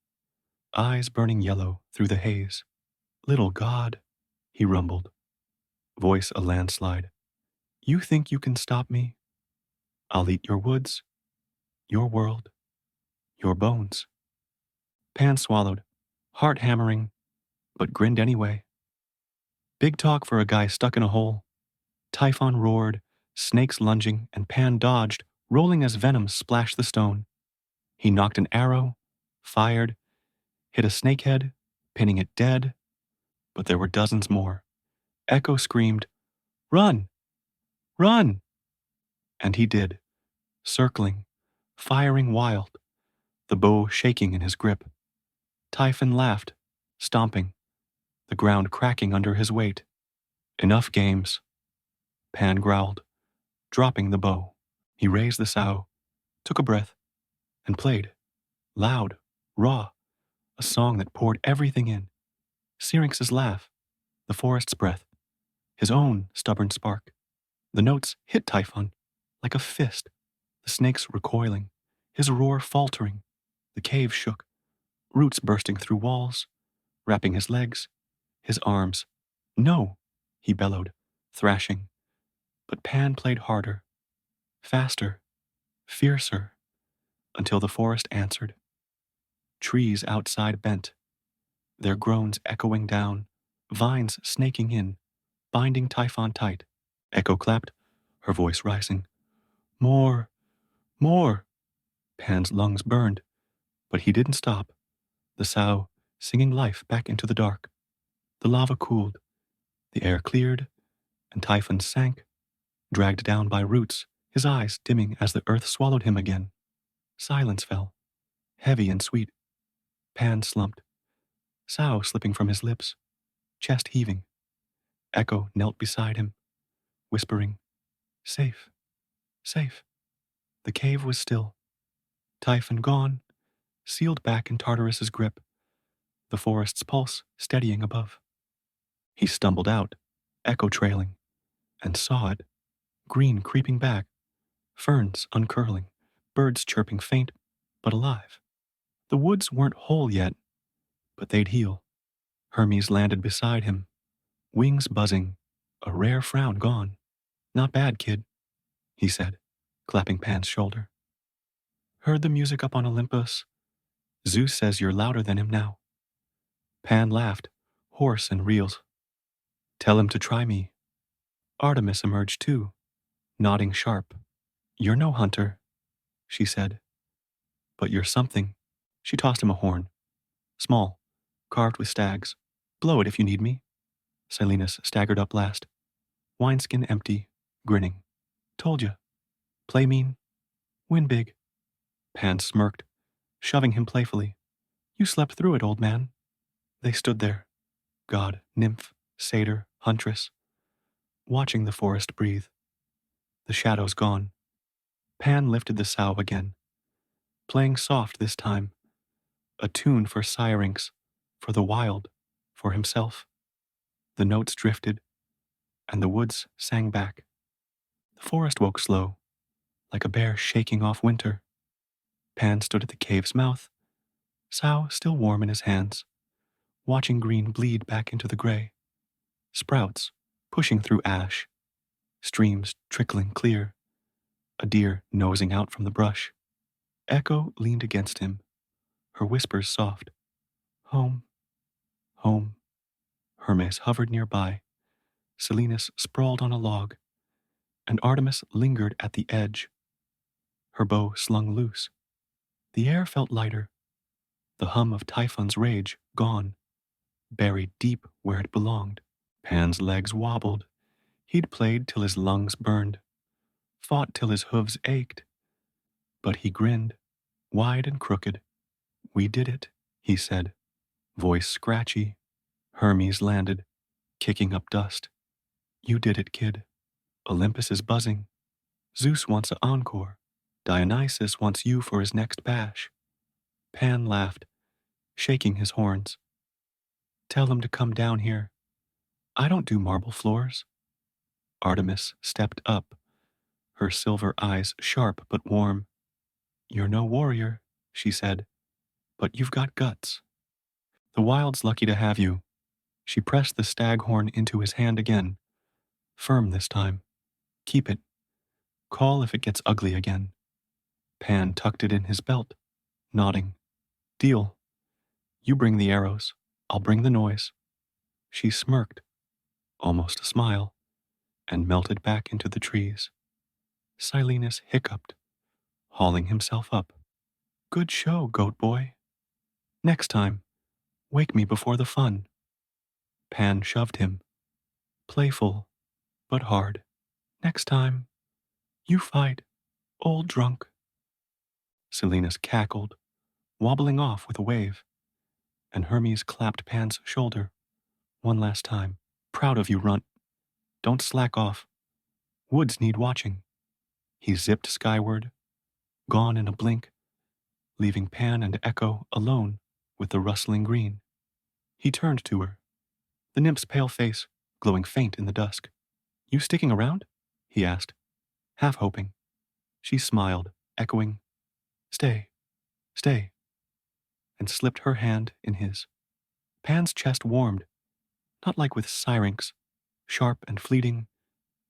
eyes burning yellow through the haze. Little God, he rumbled, voice a landslide. You think you can stop me? I'll eat your woods, your world, your bones. Pan swallowed, heart hammering, but grinned anyway. Big talk for a guy stuck in a hole. Typhon roared, snakes lunging, and Pan dodged, rolling as venom splashed the stone. He knocked an arrow, fired, hit a snakehead, pinning it dead, but there were dozens more. Echo screamed, Run! Run! And he did, circling, firing wild, the bow shaking in his grip. Typhon laughed, stomping, the ground cracking under his weight. Enough games, Pan growled, dropping the bow. He raised the sow, took a breath, and played, loud, raw, a song that poured everything in. Syrinx's laugh, the forest's breath, his own stubborn spark. The notes hit Typhon like a fist, the snakes recoiling, his roar faltering. The cave shook, roots bursting through walls, wrapping his legs, his arms. No, he bellowed, thrashing. But Pan played harder, faster, fiercer, until the forest answered. Trees outside bent, their groans echoing down, vines snaking in, binding Typhon tight. Echo clapped, her voice rising. More, more. Pan's lungs burned, but he didn't stop. The sow singing life back into the dark. The lava cooled, the air cleared, and Typhon sank, dragged down by roots, his eyes dimming as the earth swallowed him again. Silence fell, heavy and sweet. Pan slumped, sow slipping from his lips, chest heaving. Echo knelt beside him, whispering, safe, safe. The cave was still. Typhon gone, sealed back in Tartarus's grip, the forest's pulse steadying above. He stumbled out, Echo trailing, and saw it, green creeping back, ferns uncurling, birds chirping faint but alive. The woods weren't whole yet, but they'd heal. Hermes landed beside him, wings buzzing, a rare frown gone. Not bad, kid, he said, clapping Pan's shoulder. Heard the music up on Olympus? Zeus says you're louder than him now. Pan laughed, hoarse and reels. Tell him to try me. Artemis emerged too, nodding sharp. You're no hunter, she said. But you're something. She tossed him a horn. Small, carved with stags. Blow it if you need me. Silenus staggered up last, wineskin empty, grinning. Told ya. Play mean, win big. Pan smirked, shoving him playfully. You slept through it, old man. They stood there, god, nymph, satyr, huntress, watching the forest breathe. The shadows gone. Pan lifted the sow again, playing soft this time, a tune for Syrinx, for the wild, for himself. The notes drifted, and the woods sang back. The forest woke slow, like a bear shaking off winter. Pan stood at the cave's mouth, sow still warm in his hands, watching green bleed back into the gray. Sprouts pushing through ash, streams trickling clear, a deer nosing out from the brush. Echo leaned against him, her whispers soft. Home, home. Hermes hovered nearby. Silenus sprawled on a log, and Artemis lingered at the edge, her bow slung loose. The air felt lighter, the hum of Typhon's rage gone, buried deep where it belonged. Pan's legs wobbled. He'd played till his lungs burned, fought till his hooves ached. But he grinned, wide and crooked. We did it, he said, voice scratchy. Hermes landed, kicking up dust. You did it, kid. Olympus is buzzing. Zeus wants an encore. Dionysus wants you for his next bash. Pan laughed, shaking his horns. Tell him to come down here. I don't do marble floors. Artemis stepped up, her silver eyes sharp but warm. You're no warrior, she said, but you've got guts. The wild's lucky to have you. She pressed the staghorn into his hand again, firm this time. Keep it. Call if it gets ugly again. Pan tucked it in his belt, nodding. Deal. You bring the arrows. I'll bring the noise. She smirked, almost a smile, and melted back into the trees. Silenus hiccuped, hauling himself up. Good show, goat boy. Next time, wake me before the fun. Pan shoved him, playful, but hard. Next time, you fight, old drunk. Silenus cackled, wobbling off with a wave, and Hermes clapped Pan's shoulder one last time. Proud of you, runt. Don't slack off. Woods need watching. He zipped skyward, gone in a blink, leaving Pan and Echo alone with the rustling green. He turned to her, the nymph's pale face glowing faint in the dusk. You sticking around? He asked, half hoping. She smiled, echoing, Stay, stay, and slipped her hand in his. Pan's chest warmed, not like with syrinx, sharp and fleeting,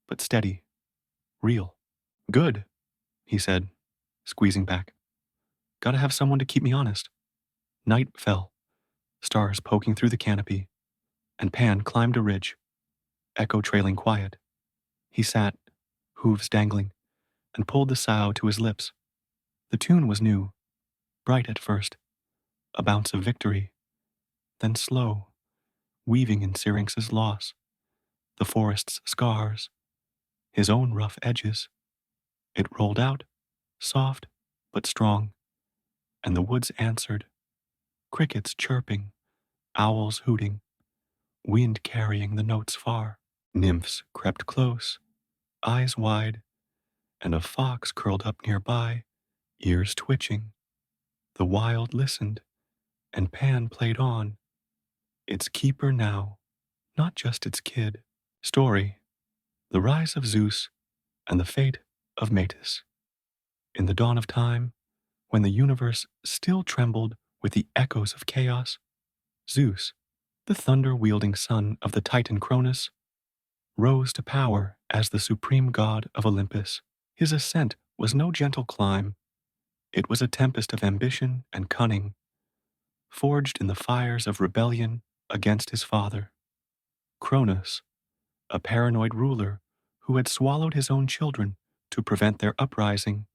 but steady, real. Good, he said, squeezing back. Gotta have someone to keep me honest. Night fell, stars poking through the canopy, and Pan climbed a ridge, Echo trailing quiet. He sat, hooves dangling, and pulled the sow to his lips. The tune was new, bright at first, a bounce of victory, then slow, weaving in Syrinx's loss, the forest's scars, his own rough edges. It rolled out, soft but strong, and the woods answered, crickets chirping, owls hooting, wind carrying the notes far. Nymphs crept close, eyes wide, and a fox curled up nearby, ears twitching. The wild listened, and Pan played on, its keeper now, not just its kid. Story, the rise of Zeus and the fate of Metis. In the dawn of time, when the universe still trembled with the echoes of chaos, Zeus, the thunder-wielding son of the Titan Cronus, rose to power as the supreme god of Olympus. His ascent was no gentle climb. It was a tempest of ambition and cunning, forged in the fires of rebellion against his father. Cronus, a paranoid ruler who had swallowed his own children to prevent their uprising,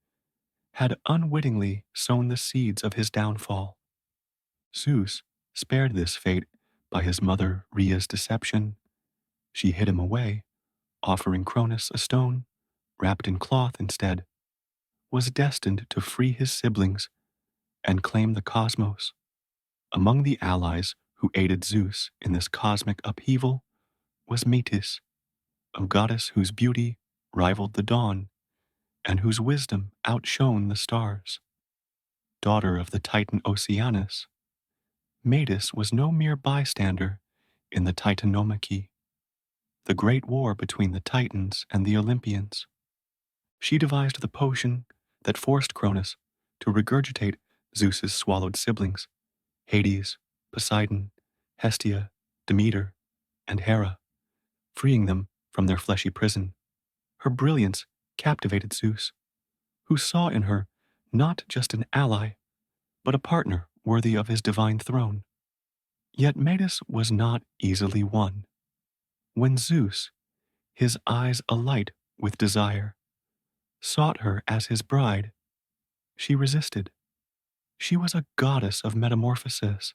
had unwittingly sown the seeds of his downfall. Zeus spared this fate by his mother Rhea's deception. She hid him away, offering Cronus a stone, wrapped in cloth instead, was destined to free his siblings and claim the cosmos. Among the allies who aided Zeus in this cosmic upheaval was Metis, a goddess whose beauty rivaled the dawn and whose wisdom outshone the stars. Daughter of the Titan Oceanus, Metis was no mere bystander in the Titanomachy, the great war between the Titans and the Olympians. She devised the potion that forced Cronus to regurgitate Zeus's swallowed siblings, Hades, Poseidon, Hestia, Demeter, and Hera, freeing them from their fleshy prison. Her brilliance captivated Zeus, who saw in her not just an ally, but a partner worthy of his divine throne. Yet Metis was not easily won. When Zeus, his eyes alight with desire, sought her as his bride, she resisted. She was a goddess of metamorphosis,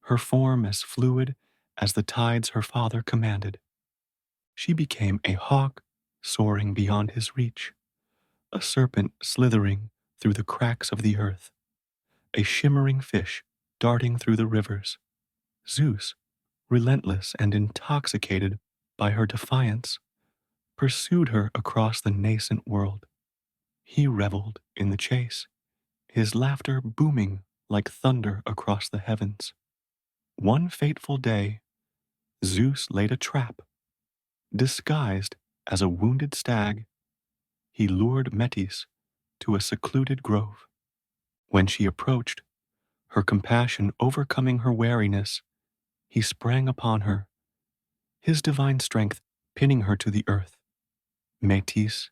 her form as fluid as the tides her father commanded. She became a hawk soaring beyond his reach, a serpent slithering through the cracks of the earth, a shimmering fish darting through the rivers. Zeus, relentless and intoxicated by her defiance, pursued her across the nascent world. He reveled in the chase, his laughter booming like thunder across the heavens. One fateful day, Zeus laid a trap. Disguised as a wounded stag, he lured Metis to a secluded grove. When she approached, her compassion overcoming her wariness, he sprang upon her, his divine strength pinning her to the earth. Metis,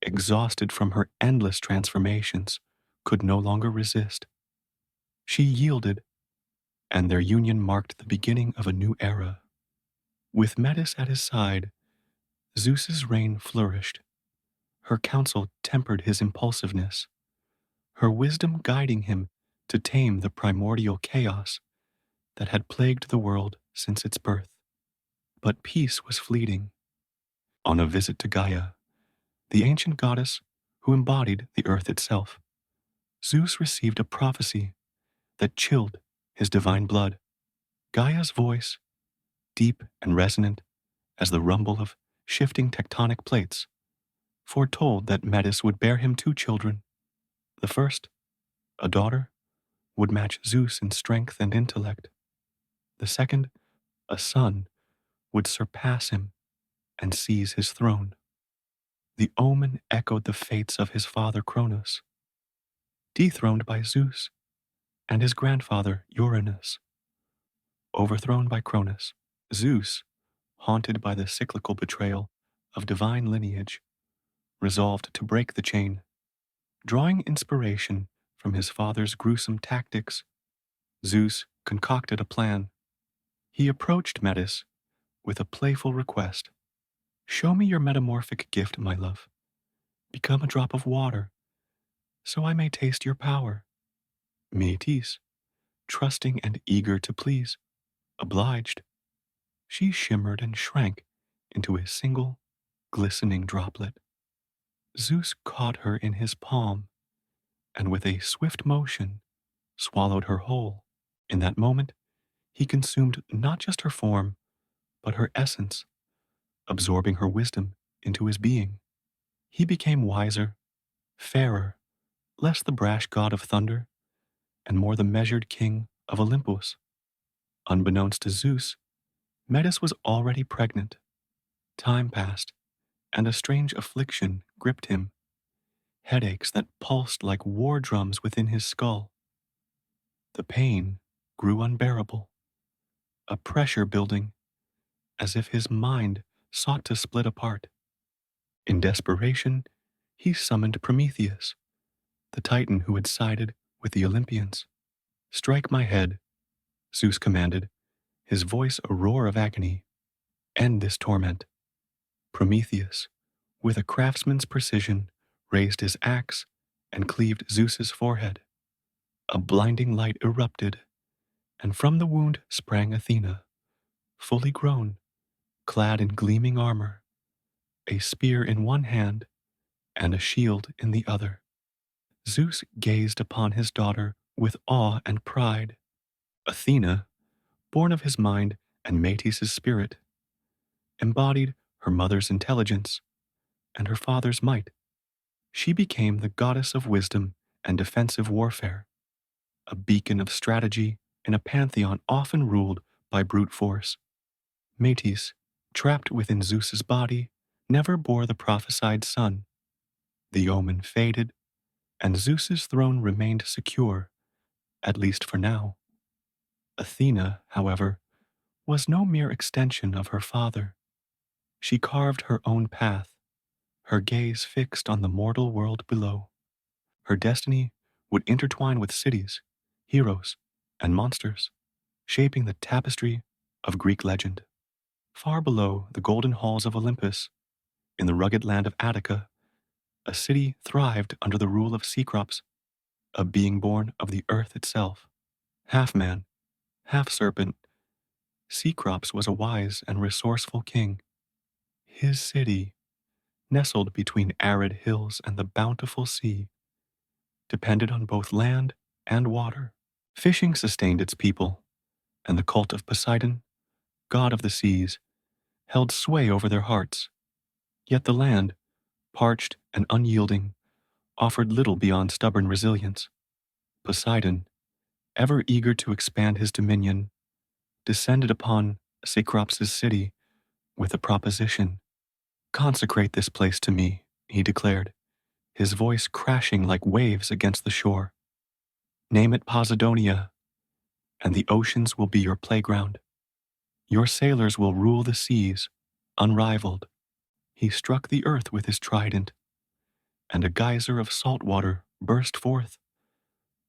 exhausted from her endless transformations, could no longer resist. She yielded, and their union marked the beginning of a new era. With Metis at his side, Zeus's reign flourished. Her counsel tempered his impulsiveness, her wisdom guiding him to tame the primordial chaos that had plagued the world since its birth. But peace was fleeting. On a visit to Gaia, the ancient goddess who embodied the earth itself, Zeus received a prophecy that chilled his divine blood. Gaia's voice, deep and resonant as the rumble of shifting tectonic plates, foretold that Metis would bear him two children. The first, a daughter, would match Zeus in strength and intellect. The second, a son, would surpass him and seize his throne. The omen echoed the fates of his father Cronos, dethroned by Zeus, and his grandfather Uranus, overthrown by Cronus. Zeus, haunted by the cyclical betrayal of divine lineage, resolved to break the chain. Drawing inspiration from his father's gruesome tactics, Zeus concocted a plan. He approached Metis with a playful request. Show me your metamorphic gift, my love. Become a drop of water, so I may taste your power. Metis, trusting and eager to please, obliged. She shimmered and shrank into a single, glistening droplet. Zeus caught her in his palm, and with a swift motion, swallowed her whole. In that moment, he consumed not just her form, but her essence, absorbing her wisdom into his being. He became wiser, fairer, less the brash god of thunder, and more the measured king of Olympus. Unbeknownst to Zeus, Metis was already pregnant. Time passed, and a strange affliction gripped him, headaches that pulsed like war drums within his skull. The pain grew unbearable, a pressure building, as if his mind sought to split apart. In desperation, he summoned Prometheus, the Titan who had sided with the Olympians. Strike my head, Zeus commanded, his voice a roar of agony. End this torment. Prometheus, with a craftsman's precision, raised his axe and cleaved Zeus's forehead. A blinding light erupted, and from the wound sprang Athena, fully grown, clad in gleaming armor, a spear in one hand and a shield in the other. Zeus gazed upon his daughter with awe and pride. Athena, born of his mind and Metis' spirit, embodied her mother's intelligence and her father's might. She became the goddess of wisdom and defensive warfare, a beacon of strategy in a pantheon often ruled by brute force. Metis, trapped within Zeus's body, never bore the prophesied son. The omen faded, and Zeus's throne remained secure, at least for now. Athena, however, was no mere extension of her father. She carved her own path, her gaze fixed on the mortal world below. Her destiny would intertwine with cities, heroes, and monsters, shaping the tapestry of Greek legend. Far below the golden halls of Olympus, in the rugged land of Attica, a city thrived under the rule of Cecrops, a being born of the earth itself. Half man, half serpent, Cecrops was a wise and resourceful king. His city, nestled between arid hills and the bountiful sea, depended on both land and water. Fishing sustained its people, and the cult of Poseidon, god of the seas, held sway over their hearts. Yet the land, parched and unyielding, offered little beyond stubborn resilience. Poseidon, ever eager to expand his dominion, descended upon Cecrops' city with a proposition. Consecrate this place to me, he declared, his voice crashing like waves against the shore. Name it Posidonia, and the oceans will be your playground. Your sailors will rule the seas, unrivaled. He struck the earth with his trident, and a geyser of salt water burst forth,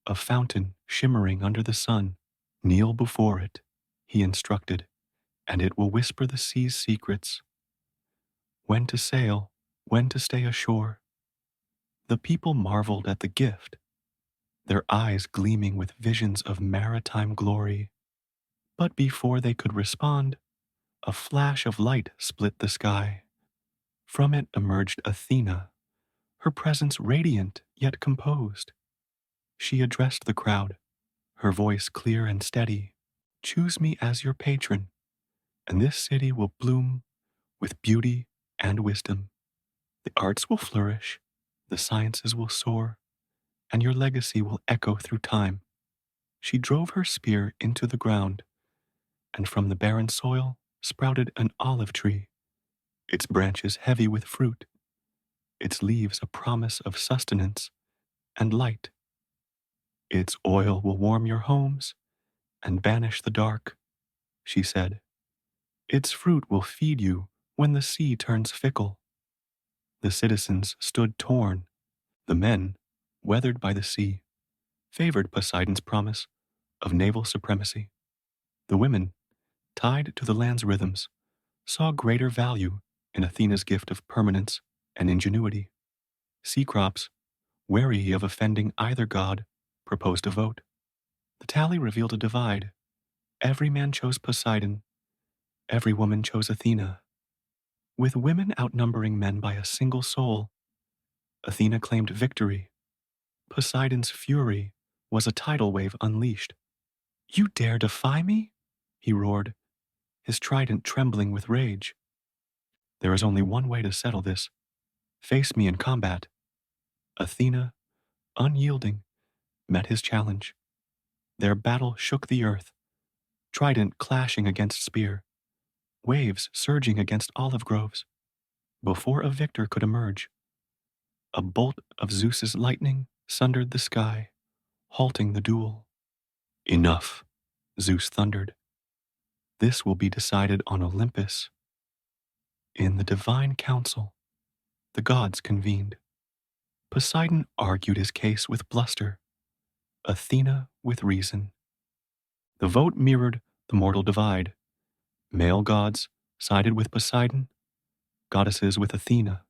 a fountain shimmering under the sun. Kneel before it, he instructed, and it will whisper the sea's secrets. When to sail, when to stay ashore. The people marveled at the gift, their eyes gleaming with visions of maritime glory. But before they could respond, a flash of light split the sky. From it emerged Athena, her presence radiant yet composed. She addressed the crowd, her voice clear and steady. Choose me as your patron, and this city will bloom with beauty and wisdom. The arts will flourish, the sciences will soar, and your legacy will echo through time. She drove her spear into the ground, and from the barren soil sprouted an olive tree, its branches heavy with fruit, its leaves a promise of sustenance and light. Its oil will warm your homes and banish the dark, she said. Its fruit will feed you when the sea turns fickle. The citizens stood torn. The men, weathered by the sea, favored Poseidon's promise of naval supremacy. The women, tied to the land's rhythms, saw greater value in Athena's gift of permanence and ingenuity. Sea crops, wary of offending either god, proposed a vote. The tally revealed a divide. Every man chose Poseidon, every woman chose Athena. With women outnumbering men by a single soul, Athena claimed victory. Poseidon's fury was a tidal wave unleashed. You dare defy me? He roared, his trident trembling with rage. There is only one way to settle this. Face me in combat. Athena, unyielding, met his challenge. Their battle shook the earth, trident clashing against spear, waves surging against olive groves. Before a victor could emerge, a bolt of Zeus's lightning sundered the sky, halting the duel. Enough, Zeus thundered. This will be decided on Olympus. In the divine council, the gods convened. Poseidon argued his case with bluster, Athena with reason. The vote mirrored the mortal divide. Male gods sided with Poseidon, goddesses with Athena.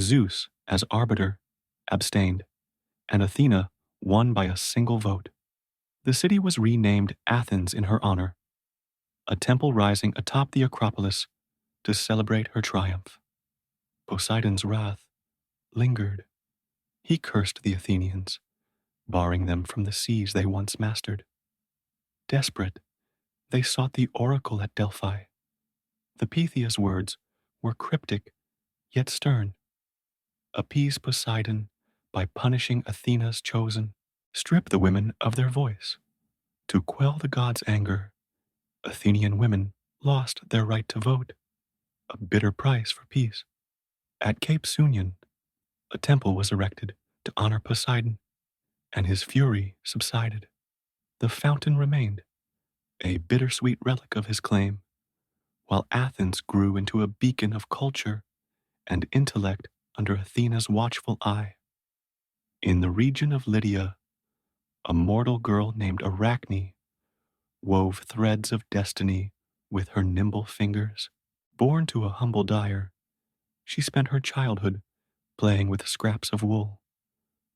Zeus, as arbiter, abstained, and Athena won by a single vote. The city was renamed Athens in her honor, a temple rising atop the Acropolis to celebrate her triumph. Poseidon's wrath lingered. He cursed the Athenians, barring them from the seas they once mastered. Desperate, they sought the oracle at Delphi. The Pythia's words were cryptic yet stern. Appease Poseidon by punishing Athena's chosen. Strip the women of their voice. To quell the god's anger, Athenian women lost their right to vote, a bitter price for peace. At Cape Sunion, a temple was erected to honor Poseidon, and his fury subsided. The fountain remained, a bittersweet relic of his claim, while Athens grew into a beacon of culture and intellect under Athena's watchful eye. In the region of Lydia, a mortal girl named Arachne wove threads of destiny with her nimble fingers. Born to a humble dyer, she spent her childhood playing with scraps of wool,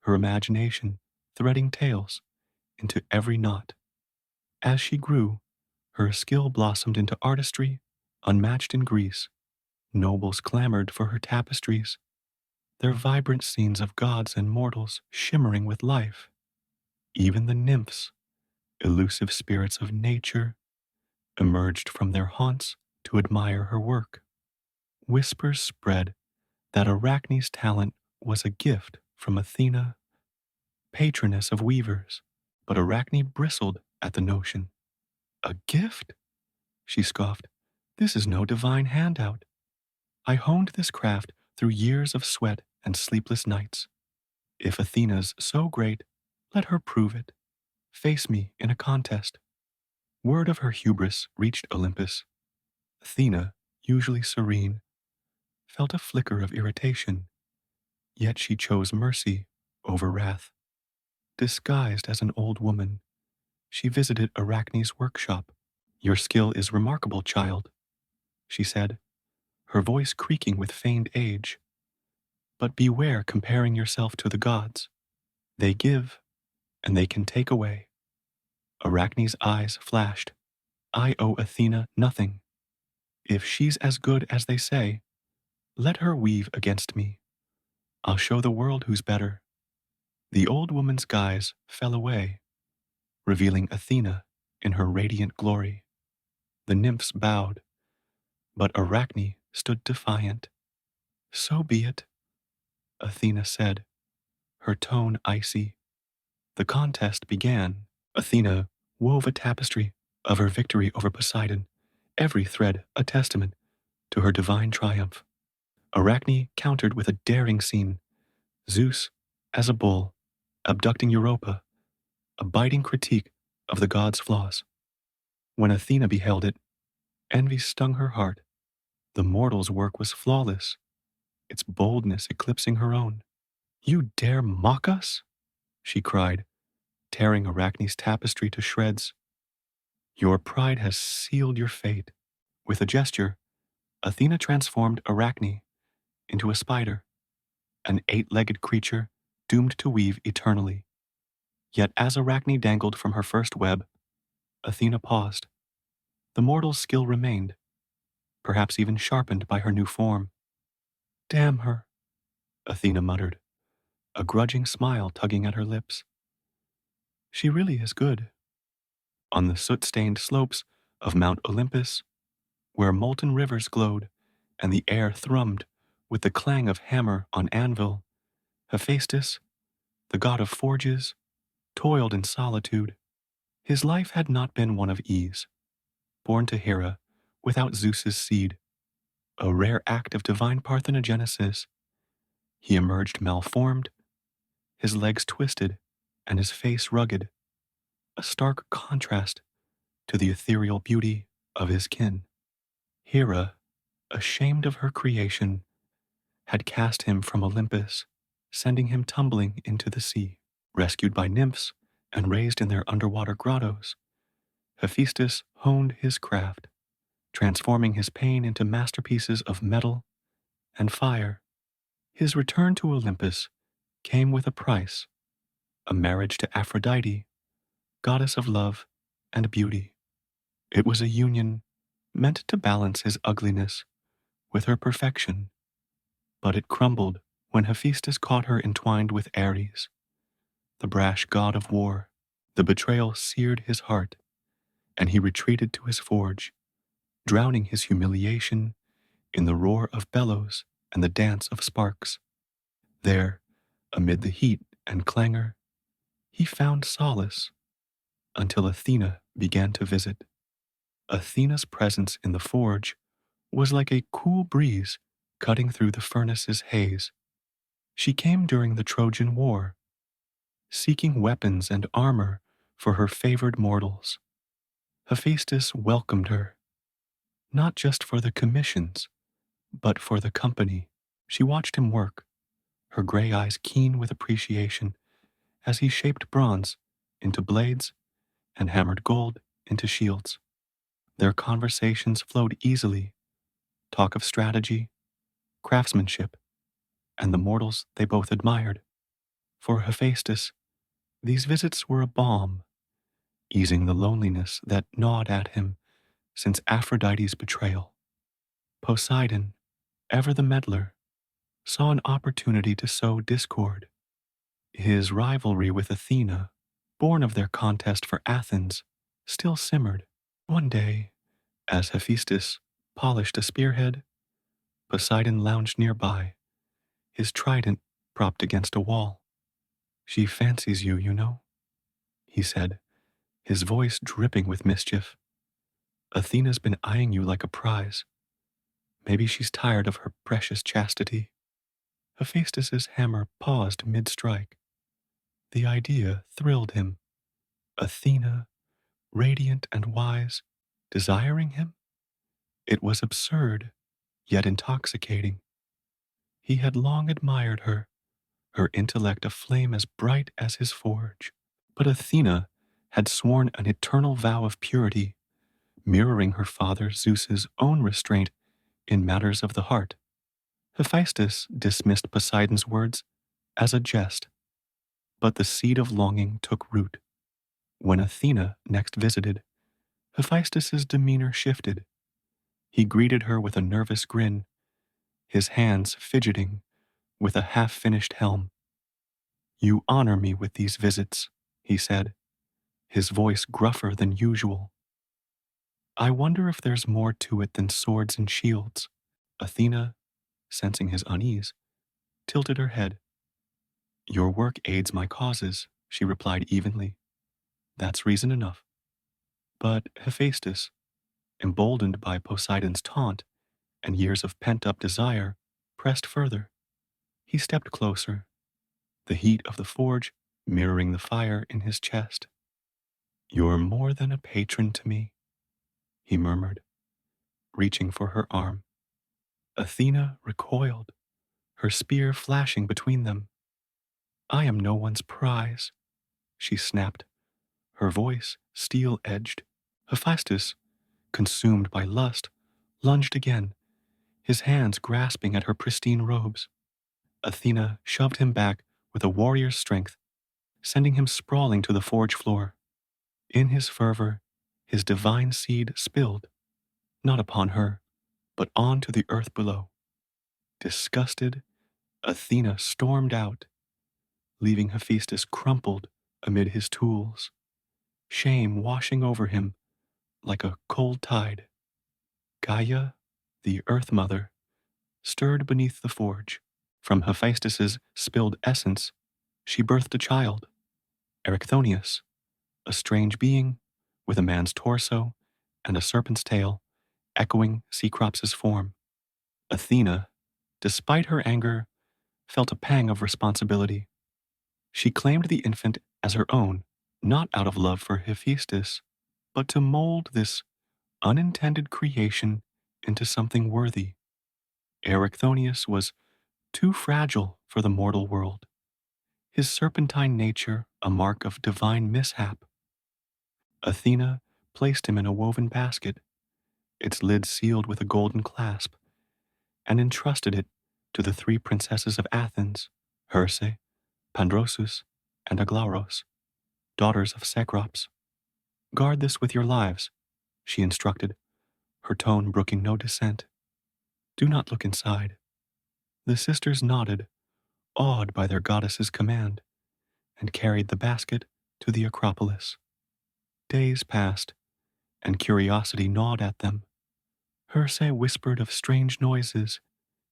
her imagination threading tales into every knot. As she grew, her skill blossomed into artistry unmatched in Greece. Nobles clamored for her tapestries, their vibrant scenes of gods and mortals shimmering with life. Even the nymphs, elusive spirits of nature, emerged from their haunts to admire her work. Whispers spread that Arachne's talent was a gift from Athena, patroness of weavers, but Arachne bristled at the notion. A gift? She scoffed. This is no divine handout. I honed this craft through years of sweat and sleepless nights. If Athena's so great, let her prove it. Face me in a contest. Word of her hubris reached Olympus. Athena, usually serene, felt a flicker of irritation, yet she chose mercy over wrath. Disguised as an old woman, she visited Arachne's workshop. Your skill is remarkable, child, she said, her voice creaking with feigned age. But beware comparing yourself to the gods. They give, and they can take away. Arachne's eyes flashed. I owe Athena nothing. If she's as good as they say, let her weave against me. I'll show the world who's better. The old woman's guise fell away, revealing Athena in her radiant glory. The nymphs bowed, but Arachne stood defiant. So be it, Athena said, her tone icy. The contest began. Athena wove a tapestry of her victory over Poseidon, every thread a testament to her divine triumph. Arachne countered with a daring scene, Zeus as a bull, abducting Europa, a biting critique of the god's flaws. When Athena beheld it, envy stung her heart. The mortal's work was flawless, its boldness eclipsing her own. You dare mock us? She cried, tearing Arachne's tapestry to shreds. Your pride has sealed your fate. With a gesture, Athena transformed Arachne into a spider, an eight-legged creature doomed to weave eternally. Yet as Arachne dangled from her first web, Athena paused. The mortal's skill remained, perhaps even sharpened by her new form. Damn her, Athena muttered, a grudging smile tugging at her lips. She really is good. On the soot-stained slopes of Mount Olympus, where molten rivers glowed and the air thrummed with the clang of hammer on anvil, Hephaestus, the god of forges, toiled in solitude. His life had not been one of ease. Born to Hera without Zeus's seed, a rare act of divine parthenogenesis, he emerged malformed, his legs twisted and his face rugged, a stark contrast to the ethereal beauty of his kin. Hera, ashamed of her creation, had cast him from Olympus, sending him tumbling into the sea. Rescued by nymphs and raised in their underwater grottos, Hephaestus honed his craft, transforming his pain into masterpieces of metal and fire. His return to Olympus came with a price, a marriage to Aphrodite, goddess of love and beauty. It was a union meant to balance his ugliness with her perfection, but it crumbled when Hephaestus caught her entwined with Ares, the brash god of war. The betrayal seared his heart, and he retreated to his forge, drowning his humiliation in the roar of bellows and the dance of sparks. There, amid the heat and clangor, he found solace until Athena began to visit. Athena's presence in the forge was like a cool breeze cutting through the furnace's haze. She came during the Trojan War, seeking weapons and armor for her favored mortals. Hephaestus welcomed her, not just for the commissions, but for the company. She watched him work, her gray eyes keen with appreciation as he shaped bronze into blades and hammered gold into shields. Their conversations flowed easily, talk of strategy, craftsmanship, and the mortals they both admired. For Hephaestus, these visits were a balm, easing the loneliness that gnawed at him since Aphrodite's betrayal. Poseidon, ever the meddler, saw an opportunity to sow discord. His rivalry with Athena, born of their contest for Athens, still simmered. One day, as Hephaestus polished a spearhead, Poseidon lounged nearby, his trident propped against a wall. She fancies you, you know, he said, his voice dripping with mischief. Athena's been eyeing you like a prize. Maybe she's tired of her precious chastity. Hephaestus's hammer paused mid-strike. The idea thrilled him. Athena, radiant and wise, desiring him? It was absurd, yet intoxicating. He had long admired her, her intellect a flame as bright as his forge. But Athena had sworn an eternal vow of purity, mirroring her father Zeus's own restraint in matters of the heart. Hephaestus dismissed Poseidon's words as a jest, but the seed of longing took root. When Athena next visited, Hephaestus's demeanor shifted. He greeted her with a nervous grin, his hands fidgeting with a half-finished helm. You honor me with these visits, he said, his voice gruffer than usual. I wonder if there's more to it than swords and shields. Athena sensing his unease, tilted her head. Your work aids my causes, she replied evenly. That's reason enough. But Hephaestus, emboldened by Poseidon's taunt and years of pent-up desire, pressed further. He stepped closer, the heat of the forge mirroring the fire in his chest. You're more than a patron to me, he murmured, reaching for her arm. Athena recoiled, her spear flashing between them. I am no one's prize, she snapped, her voice steel-edged. Hephaestus, consumed by lust, lunged again, his hands grasping at her pristine robes. Athena shoved him back with a warrior's strength, sending him sprawling to the forge floor. In his fervor, his divine seed spilled, not upon her, but onto the earth below. Disgusted, Athena stormed out, leaving Hephaestus crumpled amid his tools, shame washing over him like a cold tide. Gaia, the Earth Mother, stirred beneath the forge. From Hephaestus's spilled essence, she birthed a child, Erichthonius, a strange being with a man's torso and a serpent's tail, echoing Cecrops's form. Athena, despite her anger, felt a pang of responsibility. She claimed the infant as her own, not out of love for Hephaestus, but to mold this unintended creation into something worthy. Erichthonius was too fragile for the mortal world, his serpentine nature a mark of divine mishap. Athena placed him in a woven basket, its lid sealed with a golden clasp, and entrusted it to the three princesses of Athens, Herse, Pandrosus, and Aglauros, daughters of Cecrops. Guard this with your lives, she instructed, her tone brooking no dissent. Do not look inside. The sisters nodded, awed by their goddess's command, and carried the basket to the Acropolis. Days passed, and curiosity gnawed at them. Herse whispered of strange noises,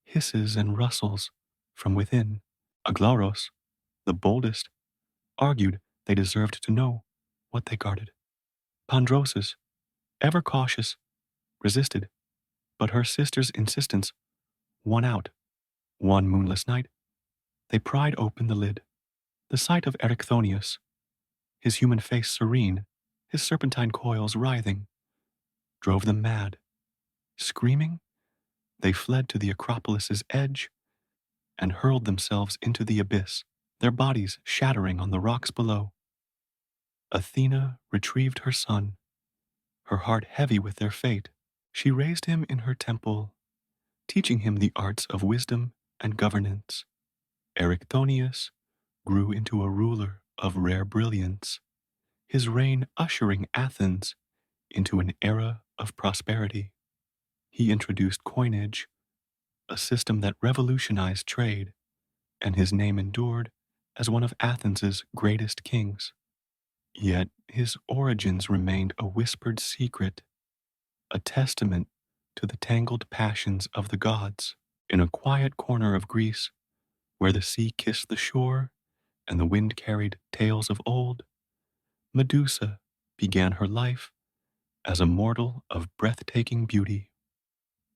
hisses and rustles from within. Aglauros, the boldest, argued they deserved to know what they guarded. Pandrosus, ever cautious, resisted, but her sister's insistence won out. One moonless night, they pried open the lid. The sight of Erichthonius, his human face serene, his serpentine coils writhing, drove them mad. Screaming, they fled to the Acropolis's edge and hurled themselves into the abyss, their bodies shattering on the rocks below. Athena retrieved her son, her heart heavy with their fate. She raised him in her temple, teaching him the arts of wisdom and governance. Erichthonius grew into a ruler of rare brilliance, his reign ushering Athens into an era of prosperity. He introduced coinage, a system that revolutionized trade, and his name endured as one of Athens's greatest kings. Yet his origins remained a whispered secret, a testament to the tangled passions of the gods. In a quiet corner of Greece, where the sea kissed the shore and the wind carried tales of old, Medusa began her life as a mortal of breathtaking beauty.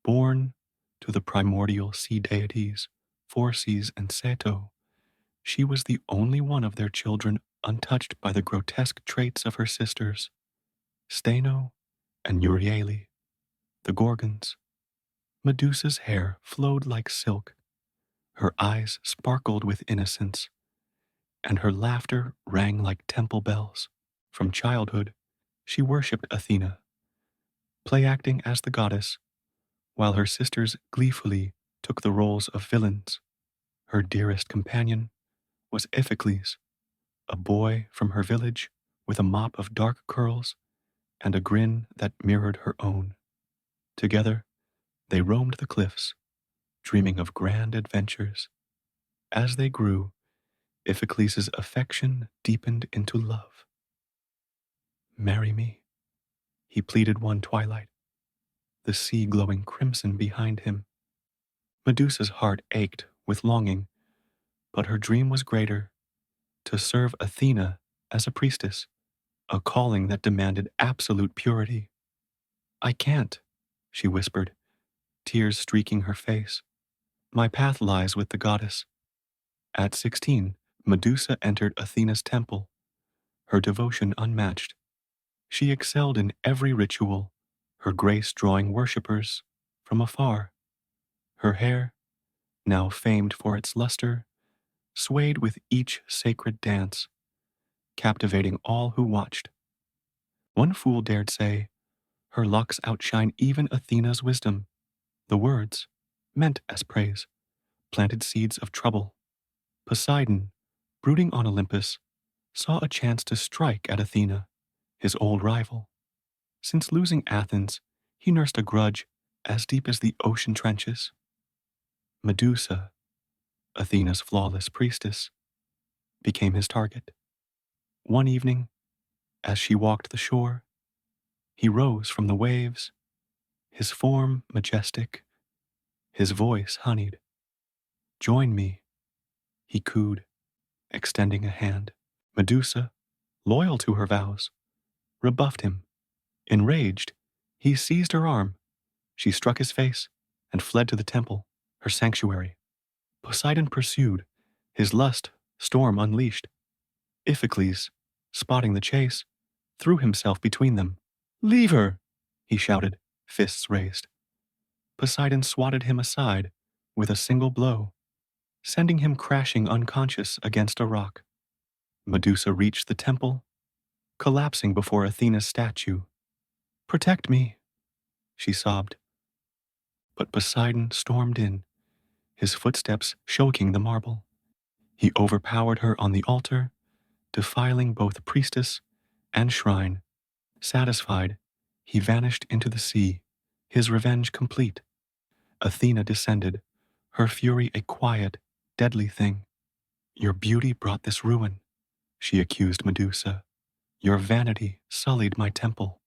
Born to the primordial sea deities, Phorcys and Ceto, she was the only one of their children untouched by the grotesque traits of her sisters, Steno and Euryale, the Gorgons. Medusa's hair flowed like silk, her eyes sparkled with innocence, and her laughter rang like temple bells. From childhood, she worshipped Athena, play-acting as the goddess, while her sisters gleefully took the roles of villains. Her dearest companion was Iphicles, a boy from her village with a mop of dark curls and a grin that mirrored her own. Together, they roamed the cliffs, dreaming of grand adventures. As they grew, Iphicles' affection deepened into love. Marry me, he pleaded one twilight, the sea glowing crimson behind him. Medusa's heart ached with longing, but her dream was greater, to serve Athena as a priestess, a calling that demanded absolute purity. I can't, she whispered, tears streaking her face. My path lies with the goddess. At 16, Medusa entered Athena's temple, her devotion unmatched. She excelled in every ritual, her grace drawing worshippers from afar. Her hair, now famed for its luster, swayed with each sacred dance, captivating all who watched. One fool dared say, her locks outshine even Athena's wisdom. The words, meant as praise, planted seeds of trouble. Poseidon, brooding on Olympus, saw a chance to strike at Athena, his old rival. Since losing Athens, he nursed a grudge as deep as the ocean trenches. Medusa, Athena's flawless priestess, became his target. One evening, as she walked the shore, he rose from the waves, his form majestic, his voice honeyed. Join me, he cooed, extending a hand. Medusa, loyal to her vows, rebuffed him. Enraged, he seized her arm. She struck his face and fled to the temple, her sanctuary. Poseidon pursued, his lust storm unleashed. Iphicles, spotting the chase, threw himself between them. Leave her, he shouted, fists raised. Poseidon swatted him aside with a single blow, sending him crashing unconscious against a rock. Medusa reached the temple, collapsing before Athena's statue. Protect me, she sobbed. But Poseidon stormed in, his footsteps choking the marble. He overpowered her on the altar, defiling both priestess and shrine. Satisfied, he vanished into the sea, his revenge complete. Athena descended, her fury a quiet, deadly thing. Your beauty brought this ruin, she accused Medusa. Your vanity sullied my temple.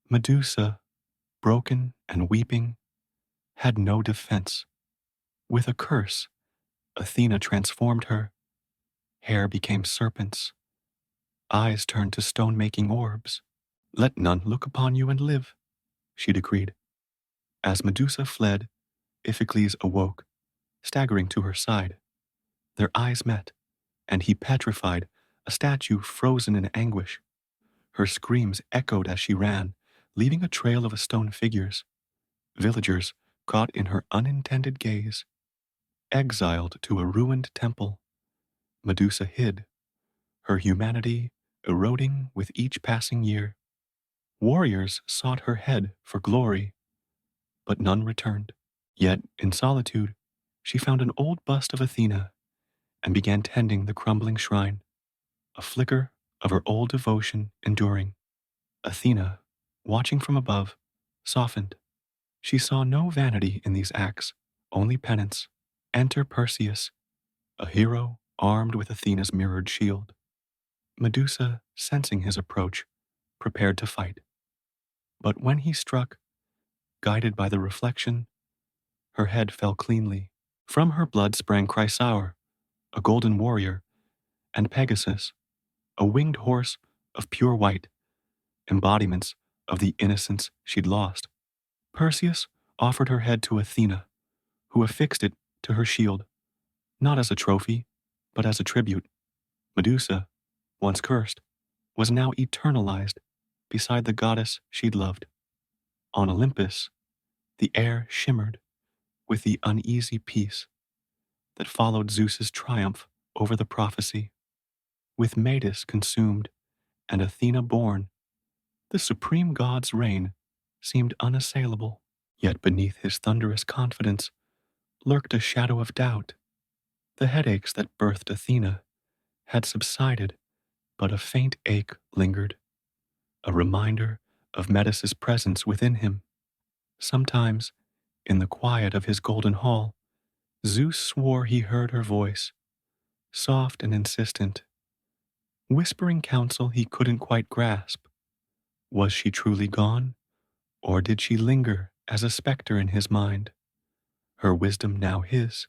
Medusa, broken and weeping, had no defense. With a curse, Athena transformed her. Hair became serpents. Eyes turned to stone-making orbs. Let none look upon you and live, she decreed. As Medusa fled, Iphicles awoke, staggering to her side. Their eyes met, and he petrified, a statue frozen in anguish. Her screams echoed as she ran, leaving a trail of stone figures. Villagers caught in her unintended gaze. Exiled to a ruined temple, Medusa hid, her humanity eroding with each passing year. Warriors sought her head for glory, but none returned. Yet, in solitude, she found an old bust of Athena and began tending the crumbling shrine, a flicker of her old devotion enduring. Athena, watching from above, softened. She saw no vanity in these acts, only penance. Enter Perseus, a hero armed with Athena's mirrored shield. Medusa, sensing his approach, prepared to fight. But when he struck, guided by the reflection, her head fell cleanly. From her blood sprang Chrysaor, a golden warrior, and Pegasus, a winged horse of pure white, embodiments of the innocence she'd lost. Perseus offered her head to Athena, who affixed it to her shield, not as a trophy, but as a tribute. Medusa, once cursed, was now eternalized beside the goddess she'd loved. On Olympus, the air shimmered with the uneasy peace that followed Zeus's triumph over the prophecy. With Metis consumed and Athena born, the supreme god's reign seemed unassailable. Yet beneath his thunderous confidence lurked a shadow of doubt. The headaches that birthed Athena had subsided, but a faint ache lingered, a reminder of Metis's presence within him. Sometimes, in the quiet of his golden hall, Zeus swore he heard her voice, soft and insistent, whispering counsel he couldn't quite grasp. Was she truly gone, or did she linger as a specter in his mind, her wisdom now his,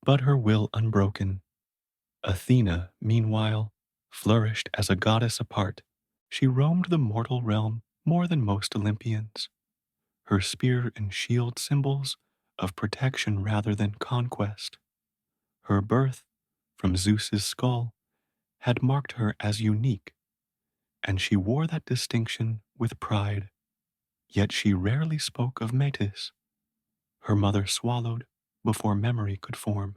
but her will unbroken. Athena, meanwhile, flourished as a goddess apart. She roamed the mortal realm more than most Olympians, her spear and shield symbols of protection rather than conquest. Her birth, from Zeus's skull, had marked her as unique, and she wore that distinction with pride. Yet she rarely spoke of Metis, her mother swallowed before memory could form.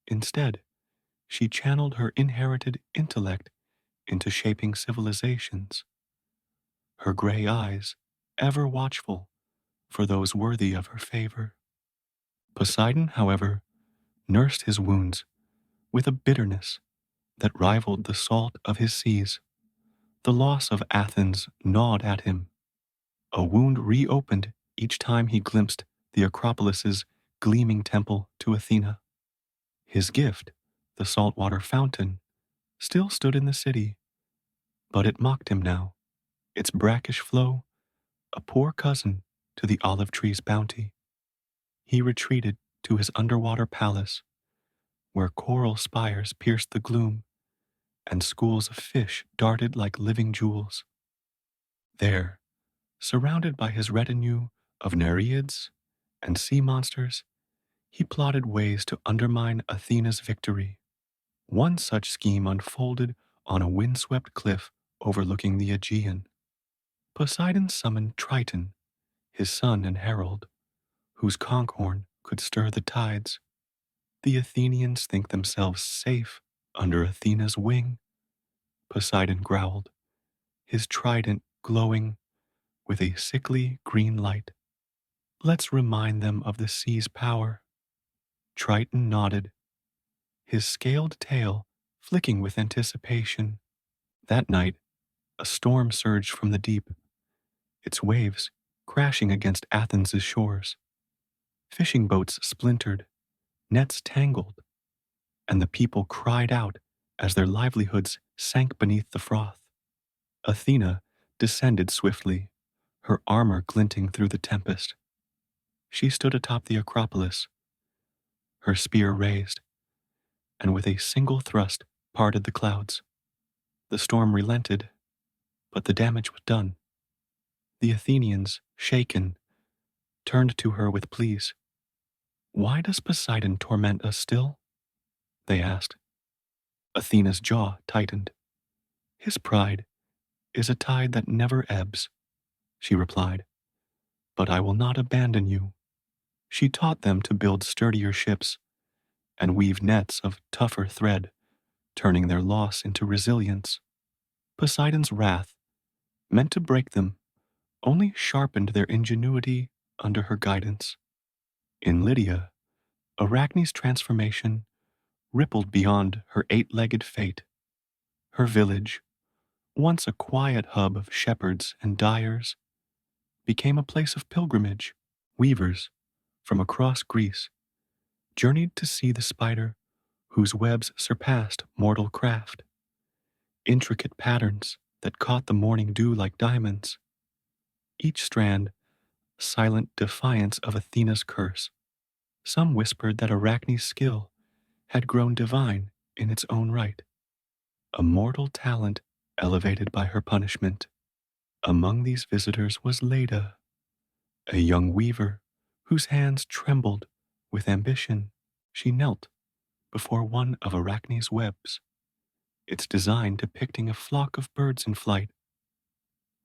Instead, she channeled her inherited intellect into shaping civilizations, her gray eyes ever watchful for those worthy of her favor. Poseidon, however, nursed his wounds with a bitterness that rivaled the salt of his seas. The loss of Athens gnawed at him, a wound reopened each time he glimpsed the Acropolis's gleaming temple to Athena. His gift, the saltwater fountain, still stood in the city, but it mocked him now, its brackish flow a poor cousin to the olive tree's bounty. He retreated to his underwater palace, where coral spires pierced the gloom and schools of fish darted like living jewels. There, surrounded by his retinue of nereids and sea monsters, he plotted ways to undermine Athena's victory. One such scheme unfolded on a windswept cliff overlooking the Aegean. Poseidon summoned Triton, his son and herald, whose conch-horn could stir the tides. The Athenians think themselves safe under Athena's wing, Poseidon growled, his trident glowing with a sickly green light. Let's remind them of the sea's power. Triton nodded, his scaled tail flicking with anticipation. That night, a storm surged from the deep, its waves crashing against Athens' shores. Fishing boats splintered, nets tangled, and the people cried out as their livelihoods sank beneath the froth. Athena descended swiftly, her armor glinting through the tempest. She stood atop the Acropolis, her spear raised, and with a single thrust parted the clouds. The storm relented, but the damage was done. The Athenians, shaken, turned to her with pleas. Why does Poseidon torment us still? They asked. Athena's jaw tightened. His pride is a tide that never ebbs, she replied. But I will not abandon you. She taught them to build sturdier ships and weave nets of tougher thread, turning their loss into resilience. Poseidon's wrath, meant to break them, only sharpened their ingenuity under her guidance. In Lydia, Arachne's transformation rippled beyond her eight-legged fate. Her village, once a quiet hub of shepherds and dyers, became a place of pilgrimage. Weavers from across Greece journeyed to see the spider whose webs surpassed mortal craft. Intricate patterns that caught the morning dew like diamonds. Each strand silent defiance of Athena's curse. Some whispered that Arachne's skill had grown divine in its own right, a mortal talent elevated by her punishment. Among these visitors was Leda, a young weaver whose hands trembled with ambition. She knelt before one of Arachne's webs, its design depicting a flock of birds in flight,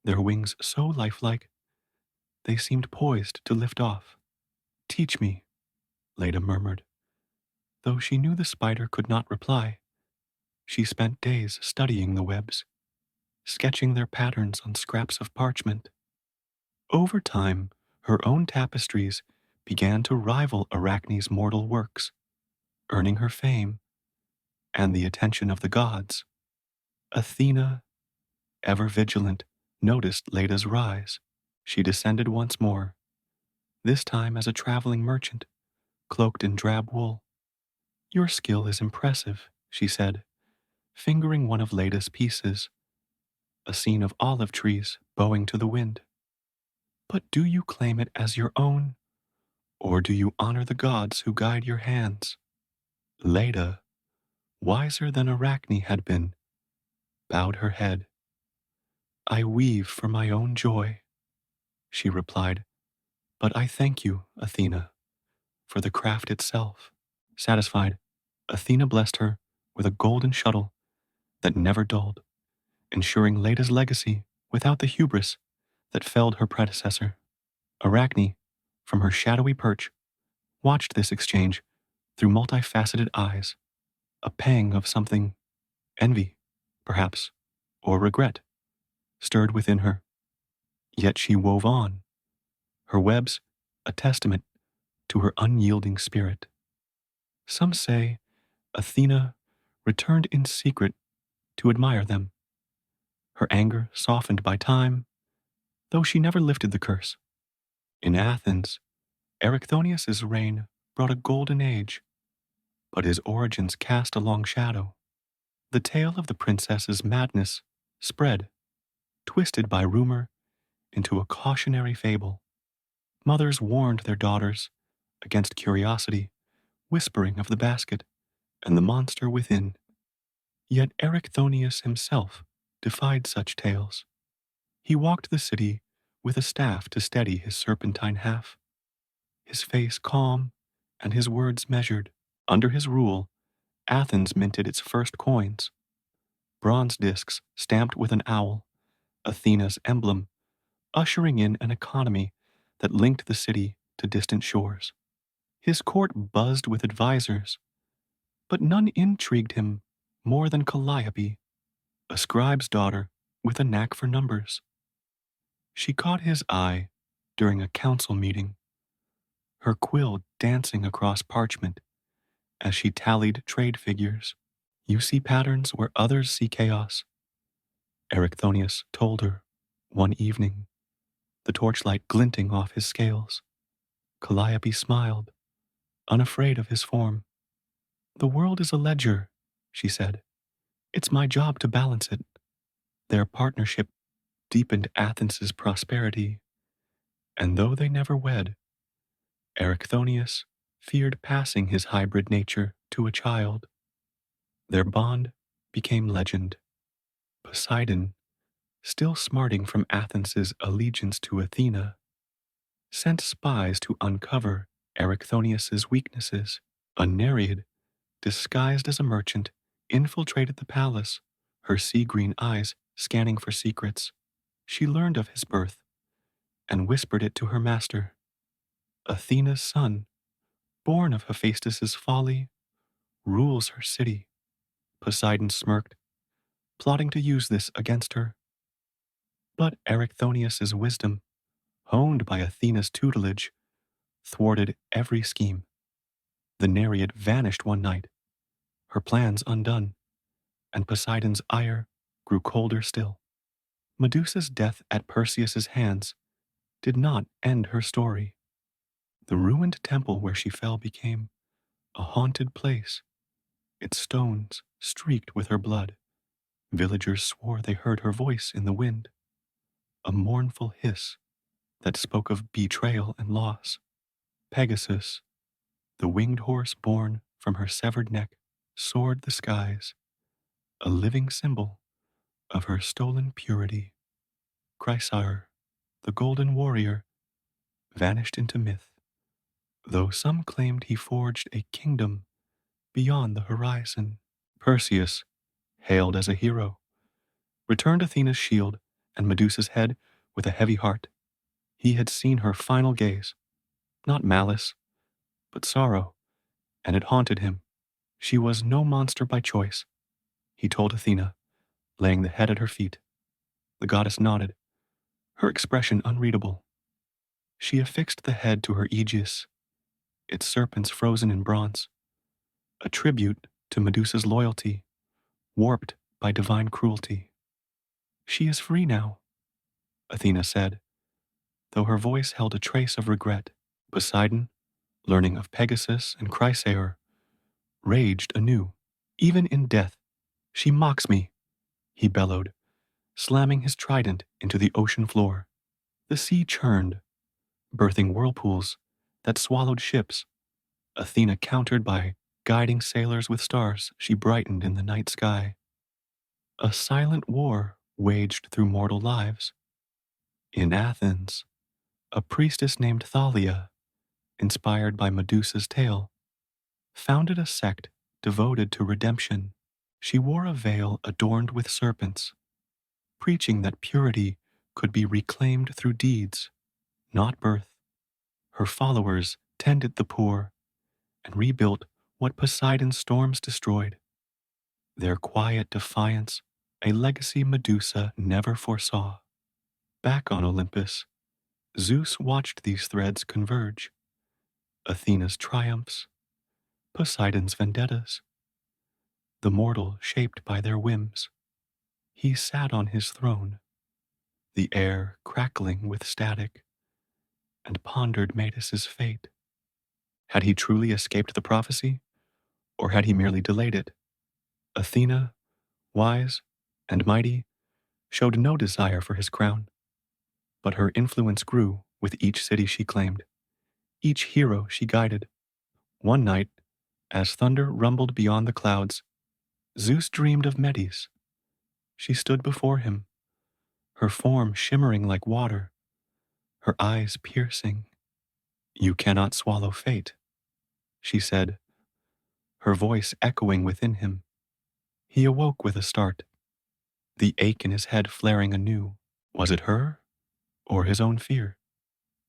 their wings so lifelike they seemed poised to lift off. Teach me, Leda murmured. Though she knew the spider could not reply, she spent days studying the webs, sketching their patterns on scraps of parchment. Over time, her own tapestries began to rival Arachne's mortal works, earning her fame and the attention of the gods. Athena, ever vigilant, noticed Leda's rise. She descended once more, this time as a traveling merchant, cloaked in drab wool. Your skill is impressive, she said, fingering one of Leda's pieces, a scene of olive trees bowing to the wind. But do you claim it as your own, Or do you honor the gods who guide your hands? Leda, wiser than Arachne had been, bowed her head. I weave for my own joy, she replied, but I thank you, Athena, for the craft itself. Satisfied, Athena blessed her with a golden shuttle that never dulled, ensuring Leda's legacy without the hubris that felled her predecessor. Arachne, from her shadowy perch, watched this exchange through multifaceted eyes, a pang of something, envy, perhaps, or regret, stirred within her. Yet she wove on, her webs a testament to her unyielding spirit. Some say Athena returned in secret to admire them, her anger softened by time, though she never lifted the curse. In Athens, Erichthonius's reign brought a golden age, but his origins cast a long shadow. The tale of the princess's madness spread, twisted by rumor, into a cautionary fable. Mothers warned their daughters against curiosity, whispering of the basket and the monster within. Yet Erichthonius himself defied such tales. He walked the city with a staff to steady his serpentine half, his face calm and his words measured. Under his rule, Athens minted its first coins, bronze discs stamped with an owl, Athena's emblem, ushering in an economy that linked the city to distant shores. His court buzzed with advisors, but none intrigued him more than Calliope, a scribe's daughter with a knack for numbers. She caught his eye during a council meeting, her quill dancing across parchment as she tallied trade figures. You see patterns where others see chaos, Erichthonius told her one evening, the torchlight glinting off his scales. Calliope smiled, unafraid of his form. The world is a ledger, she said. It's my job to balance it. Their partnership deepened Athens's prosperity, and though they never wed, Erichthonius feared passing his hybrid nature to a child. Their bond became legend. Poseidon, still smarting from Athens's allegiance to Athena, sent spies to uncover Erichthonius's weaknesses. A Nereid, disguised as a merchant, infiltrated the palace, her sea-green eyes scanning for secrets. She learned of his birth and whispered it to her master. Athena's son, born of Hephaestus's folly, rules her city. Poseidon smirked, plotting to use this against her. But Erichthonius's wisdom, honed by Athena's tutelage, thwarted every scheme. The Nereid vanished one night, her plans undone, and Poseidon's ire grew colder still. Medusa's death at Perseus's hands did not end her story. The ruined temple where she fell became a haunted place, its stones streaked with her blood. Villagers swore they heard her voice in the wind, a mournful hiss that spoke of betrayal and loss. Pegasus, the winged horse born from her severed neck, soared the skies, a living symbol of her stolen purity. Chrysaor, the golden warrior, vanished into myth, though some claimed he forged a kingdom beyond the horizon. Perseus, hailed as a hero, returned Athena's shield and Medusa's head with a heavy heart. He had seen her final gaze, not malice, but sorrow, and it haunted him. She was no monster by choice, he told Athena, laying the head at her feet. The goddess nodded, her expression unreadable. She affixed the head to her aegis, its serpents frozen in bronze, a tribute to Medusa's loyalty, warped by divine cruelty. She is free now, Athena said, though her voice held a trace of regret. Poseidon, learning of Pegasus and Chrysaor, raged anew. Even in death, she mocks me, he bellowed, slamming his trident into the ocean floor. The sea churned, birthing whirlpools that swallowed ships. Athena countered by guiding sailors with stars she brightened in the night sky. A silent war waged through mortal lives. In Athens, a priestess named Thalia, inspired by Medusa's tale, founded a sect devoted to redemption. She wore a veil adorned with serpents, preaching that purity could be reclaimed through deeds, not birth. Her followers tended the poor and rebuilt what Poseidon's storms destroyed. Their quiet defiance, a legacy Medusa never foresaw. Back on Olympus, Zeus watched these threads converge: Athena's triumphs, Poseidon's vendettas, the mortal shaped by their whims. He sat on his throne, the air crackling with static, and pondered Metis's fate. Had he truly escaped the prophecy, or had he merely delayed it? Athena, wise and mighty, showed no desire for his crown, but her influence grew with each city she claimed, each hero she guided. One night, as thunder rumbled beyond the clouds, Zeus dreamed of Metis. She stood before him, her form shimmering like water, her eyes piercing. "You cannot swallow fate," she said, her voice echoing within him. He awoke with a start, the ache in his head flaring anew. Was it her, or his own fear?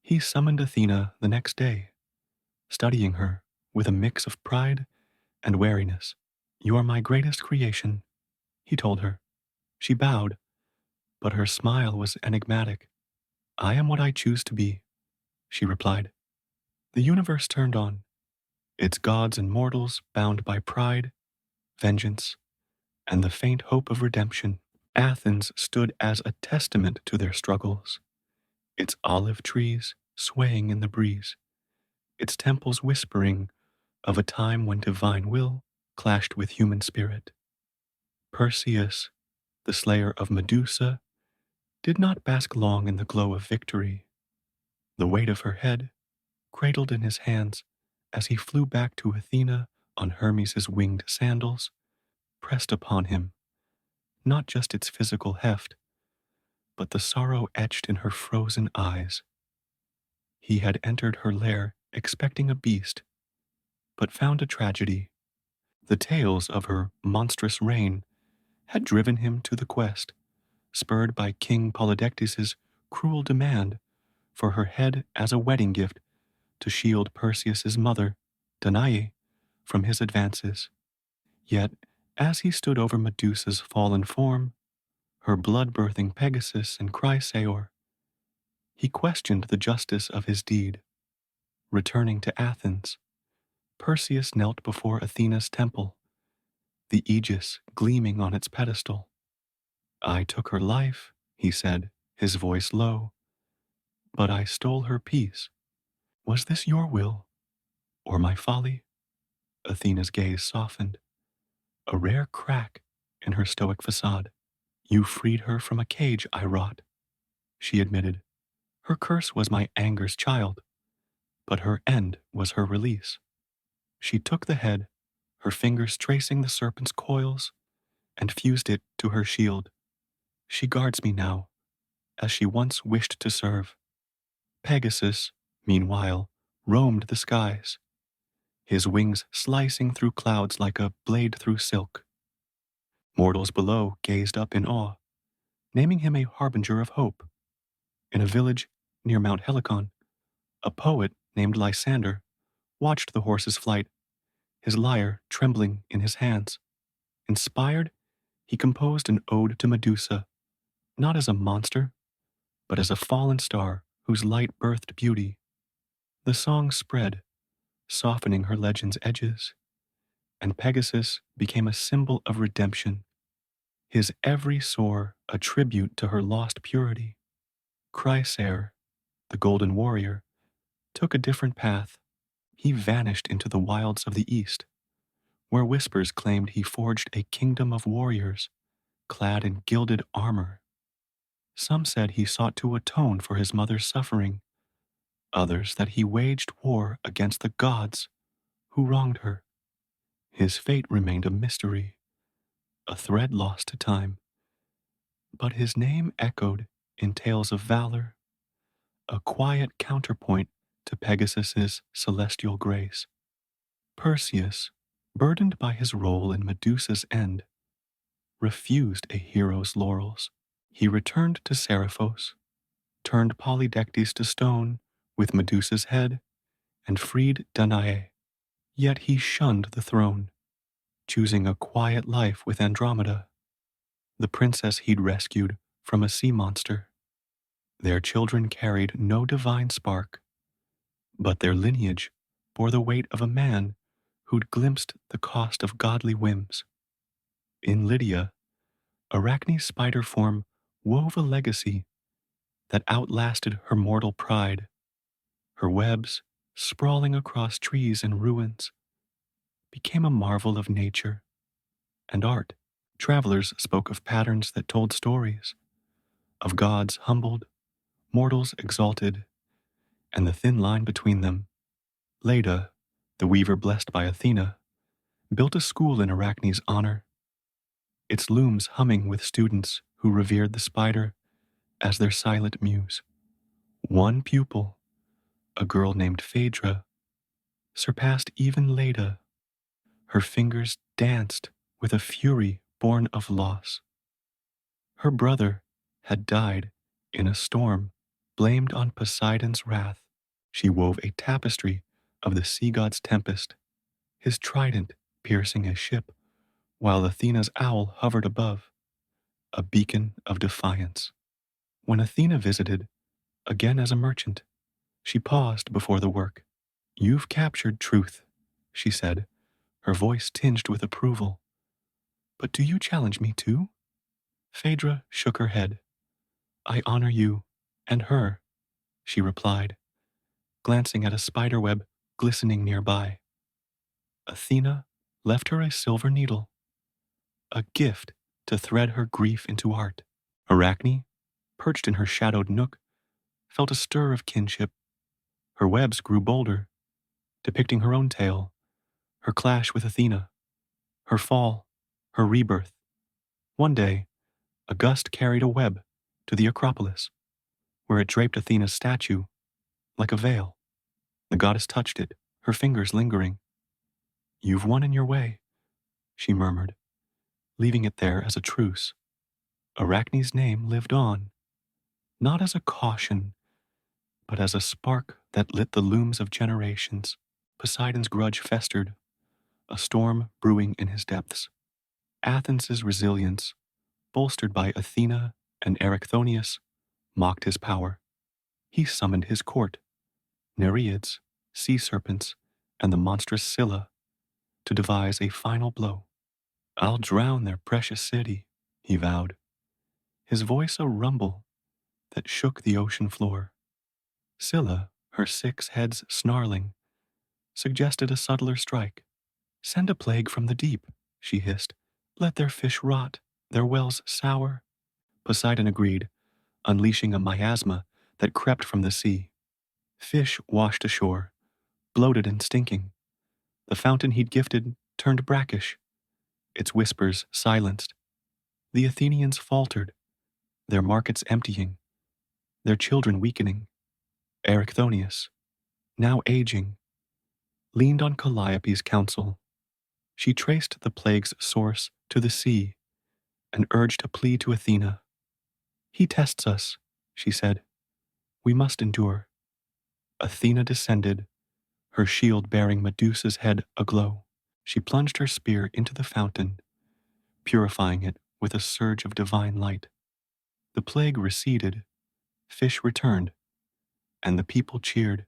He summoned Athena the next day, studying her with a mix of pride and wariness. "You are my greatest creation," he told her. She bowed, but her smile was enigmatic. "I am what I choose to be," she replied. The universe turned on, its gods and mortals bound by pride, vengeance, and the faint hope of redemption. Athens stood as a testament to their struggles, its olive trees swaying in the breeze, its temples whispering of a time when divine will clashed with human spirit. Perseus, the slayer of Medusa, did not bask long in the glow of victory. The weight of her head, cradled in his hands as he flew back to Athena on Hermes' winged sandals, pressed upon him not just its physical heft, but the sorrow etched in her frozen eyes. He had entered her lair expecting a beast, but found a tragedy. The tales of her monstrous reign had driven him to the quest, spurred by King Polydectes' cruel demand for her head as a wedding gift to shield Perseus' mother, Danae, from his advances. Yet, as he stood over Medusa's fallen form, her blood-birthing Pegasus and Chrysaor, he questioned the justice of his deed. Returning to Athens, Perseus knelt before Athena's temple, the aegis gleaming on its pedestal. "I took her life," he said, his voice low, "but I stole her peace. Was this your will, or my folly?" Athena's gaze softened, a rare crack in her stoic facade. "You freed her from a cage I wrought," she admitted. "Her curse was my anger's child, but her end was her release." She took the head, her fingers tracing the serpent's coils, and fused it to her shield. "She guards me now, as she once wished to serve." Pegasus, meanwhile, roamed the skies, his wings slicing through clouds like a blade through silk. Mortals below gazed up in awe, naming him a harbinger of hope. In a village near Mount Helicon, a poet named Lysander watched the horse's flight, his lyre trembling in his hands. Inspired, he composed an ode to Medusa, not as a monster, but as a fallen star whose light birthed beauty. The song spread, softening her legend's edges, and Pegasus became a symbol of redemption, his every soar a tribute to her lost purity. Chrysaor, the golden warrior, took a different path. He vanished into the wilds of the east, where whispers claimed he forged a kingdom of warriors, clad in gilded armor. Some said he sought to atone for his mother's suffering. others that he waged war against the gods who wronged her. His fate remained a mystery, a thread lost to time, but his name echoed in tales of valor, a quiet counterpoint to Pegasus's celestial grace. Perseus, burdened by his role in Medusa's end, refused a hero's laurels. He returned to Seriphos, turned Polydectes to stone with Medusa's head, and freed Danae. Yet he shunned the throne, choosing a quiet life with Andromeda, the princess he'd rescued from a sea monster. Their children carried no divine spark, but their lineage bore the weight of a man who'd glimpsed the cost of godly whims. In Lydia, Arachne's spider form wove a legacy that outlasted her mortal pride. Her webs, sprawling across trees and ruins, became a marvel of nature and art. Travelers spoke of patterns that told stories, of gods humbled, mortals exalted, and the thin line between them. Leda, the weaver blessed by Athena, built a school in Arachne's honor, its looms humming with students who revered the spider as their silent muse. One pupil, a girl named Phaedra, surpassed even Leda. Her fingers danced with a fury born of loss. Her brother had died in a storm blamed on Poseidon's wrath. She wove a tapestry of the sea god's tempest, his trident piercing a ship, while Athena's owl hovered above, a beacon of defiance. When Athena visited, again as a merchant, she paused before the work. "You've captured truth," she said, her voice tinged with approval. "But do you challenge me too?" Phaedra shook her head. "I honor you and her," she replied, glancing at a spiderweb glistening nearby. Athena left her a silver needle, a gift to thread her grief into art. Arachne, perched in her shadowed nook, felt a stir of kinship. Her webs grew bolder, depicting her own tale, her clash with Athena, her fall, her rebirth. One day, a gust carried a web to the Acropolis, where it draped Athena's statue like a veil. The goddess touched it, her fingers lingering. "You've won in your way," she murmured, leaving it there as a truce. Arachne's name lived on, not as a caution, but as a spark that lit the looms of generations. Poseidon's grudge festered, a storm brewing in his depths. Athens' resilience, bolstered by Athena and Erichthonius, mocked his power. He summoned his court, Nereids, sea serpents, and the monstrous Scylla, to devise a final blow. "I'll drown their precious city," he vowed, his voice a rumble that shook the ocean floor. Scylla, her 6 heads snarling, suggested a subtler strike. "Send a plague from the deep," she hissed. "Let their fish rot, their wells sour." Poseidon agreed, unleashing a miasma that crept from the sea. Fish washed ashore, bloated and stinking. The fountain he'd gifted turned brackish, its whispers silenced. The Athenians faltered, their markets emptying, their children weakening. Erichthonius, now aging, leaned on Calliope's counsel. She traced the plague's source to the sea and urged a plea to Athena. "He tests us," she said. "We must endure." Athena descended, her shield bearing Medusa's head aglow. She plunged her spear into the fountain, purifying it with a surge of divine light. The plague receded, fish returned, and the people cheered.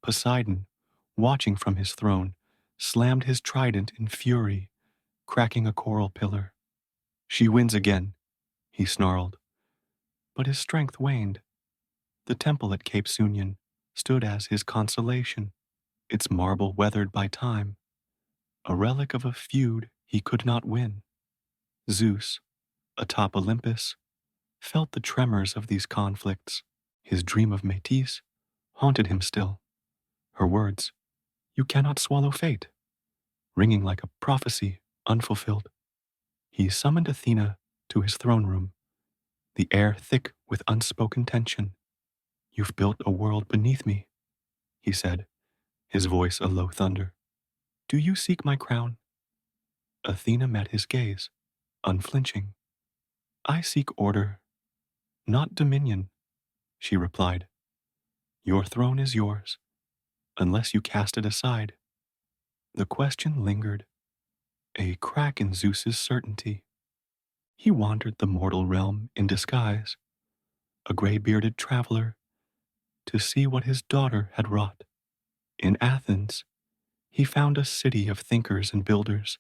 Poseidon, watching from his throne, slammed his trident in fury, cracking a coral pillar. "She wins again," he snarled. But his strength waned. The temple at Cape Sunion stood as his consolation, its marble weathered by time, a relic of a feud he could not win. Zeus, atop Olympus, felt the tremors of these conflicts. His dream of Métis haunted him still. Her words, "You cannot swallow fate," ringing like a prophecy unfulfilled. He summoned Athena to his throne room, the air thick with unspoken tension. "You've built a world beneath me," he said, his voice a low thunder. "Do you seek my crown?" Athena met his gaze, unflinching. "I seek order, not dominion," she replied. "Your throne is yours, unless you cast it aside." The question lingered, a crack in Zeus's certainty. He wandered the mortal realm in disguise, a gray-bearded traveler, to see what his daughter had wrought. In Athens, he found a city of thinkers and builders,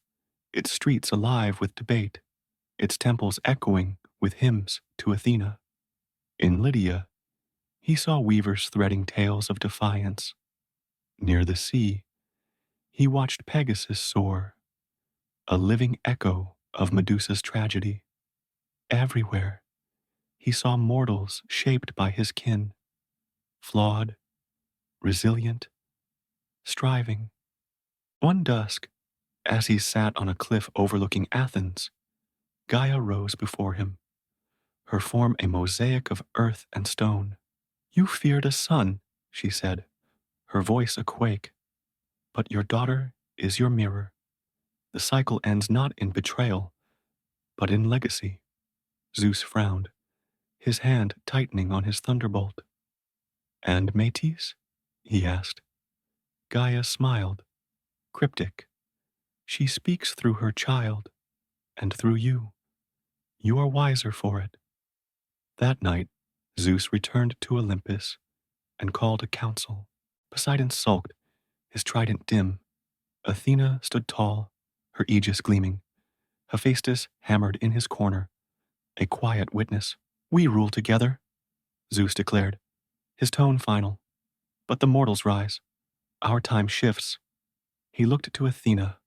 its streets alive with debate, its temples echoing with hymns to Athena. In Lydia, he saw weavers threading tales of defiance. Near the sea, he watched Pegasus soar, a living echo of Medusa's tragedy. Everywhere, he saw mortals shaped by his kin, flawed, resilient, striving. One dusk, as he sat on a cliff overlooking Athens, Gaia rose before him, her form a mosaic of earth and stone. "You feared a son," she said, her voice a quake, "but your daughter is your mirror. The cycle ends not in betrayal, but in legacy." Zeus frowned, his hand tightening on his thunderbolt. "And Metis?" he asked. Gaia smiled, cryptic. "She speaks through her child, and through you. You are wiser for it." That night, Zeus returned to Olympus and called a council. Poseidon sulked, his trident dim. Athena stood tall, her aegis gleaming. Hephaestus hammered in his corner, a quiet witness. "We rule together," Zeus declared, his tone final. "But the mortals rise. Our time shifts." He looked to Athena,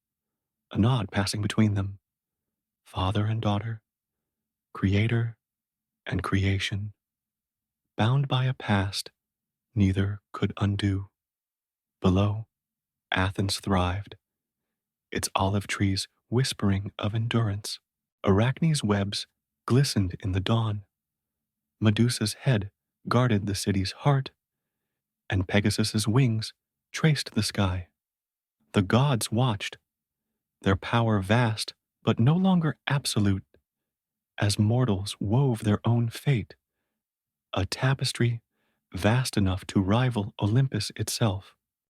a nod passing between them. Father and daughter, creator and creation, bound by a past neither could undo. Below, Athens thrived, its olive trees whispering of endurance. Arachne's webs glistened in the dawn. Medusa's head guarded the city's heart, and Pegasus's wings traced the sky. The gods watched, their power vast but no longer absolute, as mortals wove their own fate, a tapestry vast enough to rival Olympus itself.